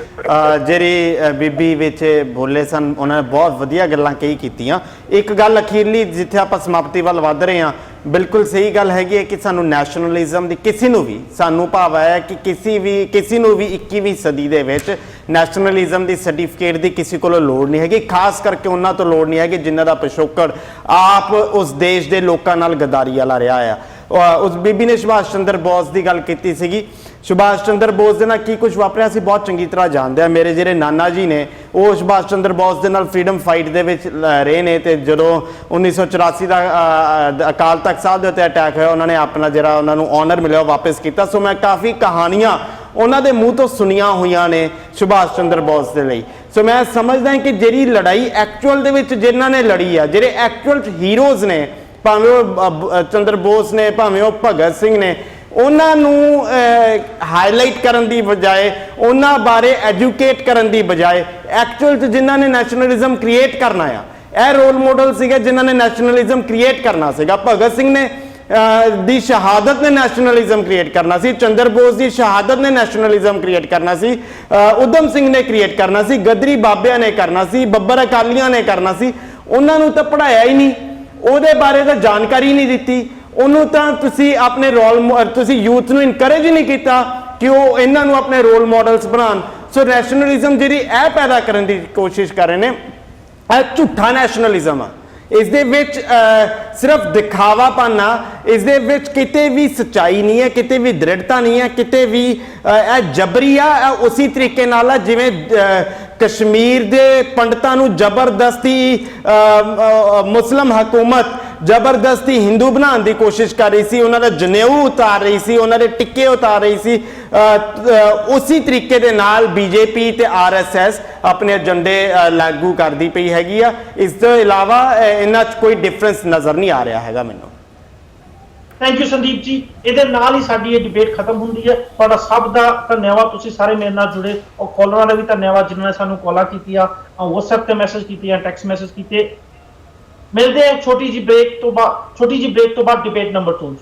ਜਿਹੜੀ ਬੀਬੀ ਵਿੱਚ ਬੋਲੇ ਸਨ, ਉਹਨਾਂ ਨੇ ਬਹੁਤ ਵਧੀਆ ਗੱਲਾਂ ਕਹੀ ਕੀਤੀਆਂ। ਇੱਕ ਗੱਲ ਅਖੀਰਲੀ ਜਿੱਥੇ ਆਪਾਂ ਸਮਾਪਤੀ ਵੱਲ ਵੱਧ ਰਹੇ ਹਾਂ, ਬਿਲਕੁਲ ਸਹੀ ਗੱਲ ਹੈਗੀ ਹੈ ਕਿ ਸਾਨੂੰ ਨੈਸ਼ਨਲਿਜ਼ਮ ਦੀ ਕਿਸੇ ਨੂੰ ਵੀ, ਸਾਨੂੰ ਭਾਵ ਹੈ ਕਿ ਕਿਸੇ ਨੂੰ ਵੀ 21ਵੀਂ ਸਦੀ ਦੇ ਵਿੱਚ ਨੈਸ਼ਨਲਿਜ਼ਮ ਦੀ ਸਰਟੀਫਿਕੇਟ ਦੀ ਕਿਸੇ ਕੋਲੋਂ ਲੋੜ ਨਹੀਂ ਹੈਗੀ। ਖਾਸ ਕਰਕੇ ਉਹਨਾਂ ਤੋਂ ਲੋੜ ਨਹੀਂ ਹੈਗੀ ਜਿਨ੍ਹਾਂ ਦਾ ਪਿਛੋਕੜ ਆਪ ਉਸ ਦੇਸ਼ ਦੇ ਲੋਕਾਂ ਨਾਲ ਗਦਾਰੀ ਵਾਲਾ ਰਿਹਾ ਆ। ਉਸ ਬੀਬੀ ਨੇ ਸੁਭਾਸ਼ ਚੰਦਰ ਬੋਸ ਦੀ ਗੱਲ ਕੀਤੀ ਸੀਗੀ। ਸੁਭਾਸ਼ ਚੰਦਰ ਬੋਸ ਦੇ ਨਾਲ ਕੀ ਕੁਝ ਵਾਪਰਿਆ ਸੀ ਬਹੁਤ ਚੰਗੀ ਤਰ੍ਹਾਂ ਜਾਣਦੇ ਆ। ਮੇਰੇ ਜਿਹੜੇ ਨਾਨਾ ਜੀ ਨੇ ਉਹ ਸੁਭਾਸ਼ ਚੰਦਰ ਬੋਸ ਦੇ ਨਾਲ ਫਰੀडम ਫਾਈਟ ਦੇ ਵਿੱਚ ਰਹੇ ਨੇ, ਤੇ ਜਦੋਂ 1984 ਦਾ ਅਕਾਲ ਤਖਤ ਸਾਹਿਬ ਦੇ ਉੱਤੇ ਅਟੈਕ ਹੋਇਆ, ਉਹਨਾਂ ਨੇ ਆਪਣਾ ਜਿਹੜਾ ਉਹਨਾਂ ਨੂੰ ਆਨਰ ਮਿਲਿਆ ਉਹ ਵਾਪਸ ਕੀਤਾ। ਸੋ ਮੈਂ ਕਾਫੀ ਕਹਾਣੀਆਂ ਉਹਨਾਂ ਦੇ ਮੂੰਹ ਤੋਂ ਸੁਣੀਆਂ ਹੋਈਆਂ ਨੇ ਸੁਭਾਸ਼ ਚੰਦਰ ਬੋਸ ਦੇ ਲਈ। ਸੋ ਮੈਂ ਸਮਝਦਾ ਕਿ ਜਿਹੜੀ ਲੜਾਈ ਐਕਚੁਅਲ ਦੇ ਵਿੱਚ ਜਿਨ੍ਹਾਂ ਨੇ ਲੜੀ ਆ, ਜਿਹੜੇ ਐਕਚੁਅਲ ਹੀਰੋਜ਼ ਨੇ, ਭਾਵੇਂ ਉਹ ਚੰਦਰ ਬੋਸ ਨੇ, ਭਾਵੇਂ ਉਹ ਭਗਤ ਸਿੰਘ ਨੇ, ਉਹਨਾਂ ਨੂੰ ਹਾਈਲਾਈਟ ਕਰਨ ਦੀ ਬਜਾਏ, ਉਹਨਾਂ ਬਾਰੇ ਐਜੂਕੇਟ ਕਰਨ ਦੀ ਬਜਾਏ, ਐਕਚੁਅਲ 'ਚ ਜਿਨ੍ਹਾਂ ਨੇ ਨੈਸ਼ਨਲਿਜ਼ਮ ਕ੍ਰੀਏਟ ਕਰਨਾ ਆ, ਇਹ ਰੋਲ ਮਾਡਲ ਸੀਗੇ ਜਿਨ੍ਹਾਂ ਨੇ ਨੈਸ਼ਨਲਿਜ਼ਮ ਕ੍ਰੀਏਟ ਕਰਨਾ ਸੀਗਾ। ਭਗਤ ਸਿੰਘ ਨੇ ਦੀ ਸ਼ਹਾਦਤ ਨੇ ਨੈਸ਼ਨਲਿਜ਼ਮ ਕ੍ਰੀਏਟ ਕਰਨਾ ਸੀ, ਚੰਦਰ ਬੋਸ ਦੀ ਸ਼ਹਾਦਤ ਨੇ ਨੈਸ਼ਨਲਿਜ਼ਮ ਕ੍ਰੀਏਟ ਕਰਨਾ ਸੀ, ਉਦਮ ਸਿੰਘ ਨੇ ਕ੍ਰੀਏਟ ਕਰਨਾ ਸੀ, ਗਦਰੀ ਬਾਬਿਆਂ ਨੇ ਕਰਨਾ ਸੀ, ਬੱਬਰ ਅਕਾਲੀਆਂ ਨੇ ਕਰਨਾ ਸੀ। ਉਹਨਾਂ ਨੂੰ ਤਾਂ ਪੜ੍ਹਾਇਆ ਹੀ ਨਹੀਂ, ਉਹਦੇ ਬਾਰੇ ਤਾਂ ਜਾਣਕਾਰੀ ਨਹੀਂ ਦਿੱਤੀ, ਉਹਨੂੰ ਤਾਂ ਤੁਸੀਂ ਆਪਣੇ ਤੁਸੀਂ ਯੂਥ ਨੂੰ ਇਨਕਰੇਜ ਨਹੀਂ ਕੀਤਾ ਕਿ ਉਹ ਇਹਨਾਂ ਨੂੰ ਆਪਣੇ ਰੋਲ ਮਾਡਲਸ ਬਣਾਉਣ। ਸੋ ਨੈਸ਼ਨਲਿਜ਼ਮ ਜਿਹੜੀ ਇਹ ਪੈਦਾ ਕਰਨ ਦੀ ਕੋਸ਼ਿਸ਼ ਕਰ ਰਹੇ ਨੇ, ਇਹ ਝੂਠਾ ਨੈਸ਼ਨਲਿਜ਼ਮ ਆ। ਇਸ ਦੇ ਵਿੱਚ ਸਿਰਫ ਦਿਖਾਵਾਪਨ ਆ, ਇਸ ਦੇ ਵਿੱਚ ਕਿਤੇ ਵੀ ਸੱਚਾਈ ਨਹੀਂ ਹੈ, ਕਿਤੇ ਵੀ ਦ੍ਰਿੜਤਾ ਨਹੀਂ ਹੈ, ਕਿਤੇ ਵੀ ਇਹ ਜਬਰੀ ਆ। ਇਹ ਉਸੇ ਤਰੀਕੇ ਨਾਲ ਆ ਜਿਵੇਂ ਕਸ਼ਮੀਰ ਦੇ ਪੰਡਤਾਂ ਨੂੰ ਜ਼ਬਰਦਸਤੀ ਮੁਸਲਿਮ ਹਕੂਮਤ ਜ਼ਬਰਦਸਤੀ ਹਿੰਦੂ ਬਣਾਉਣ ਦੀ ਕੋਸ਼ਿਸ਼ ਕਰ ਰਹੀ ਸੀ, ਉਹਨਾਂ ਦਾ ਜਨੇਊ ਉਤਾਰ ਰਹੀ ਸੀ, ਉਹਨਾਂ ਦੇ ਟਿੱਕੇ ਉਤਾਰ ਰਹੀ ਸੀ। ਉਸੇ ਤਰੀਕੇ ਦੇ ਨਾਲ BJP ਤੇ RSS ਆਪਣੇ ਏਜੰਡੇ ਲਾਗੂ ਕਰਦੀ ਪਈ ਹੈਗੀ ਆ। ਇਸ ਤੋਂ ਇਲਾਵਾ ਇਹਨਾਂ 'ਚ ਕੋਈ ਡਿਫਰੈਂਸ ਨਜ਼ਰ ਨਹੀਂ ਆ ਰਿਹਾ ਹੈਗਾ ਮੈਨੂੰ। Thank you Sandeep ji. ਇਹਦੇ ਨਾਲ ਹੀ ਸਾਡੀ ਇਹ ਡਿਬੇਟ ਖਤਮ ਹੁੰਦੀ ਹੈ। ਤੁਹਾਡਾ ਸਭ ਦਾ ਧੰਨਵਾਦ, ਤੁਸੀਂ ਸਾਰੇ ਮੇਰੇ ਨਾਲ ਜੁੜੇ, ਔਰ ਕਾਲਰਾਂ ਦਾ ਵੀ ਧੰਨਵਾਦ ਜਿਨ੍ਹਾਂ ਨੇ ਸਾਨੂੰ ਕਾਲਾਂ ਕੀਤੀਆਂ, WhatsApp ਤੇ ਮੈਸੇਜ ਕੀਤੀਆਂ, ਟੈਕਸਟ ਮੈਸੇਜ ਕੀਤੇ। ਮਿਲਦੇ ਹਾਂ ਛੋਟੀ ਜਿਹੀ ਬ੍ਰੇਕ ਤੋਂ ਬਾਅਦ ਡਿਬੇਟ ਨੰਬਰ 2।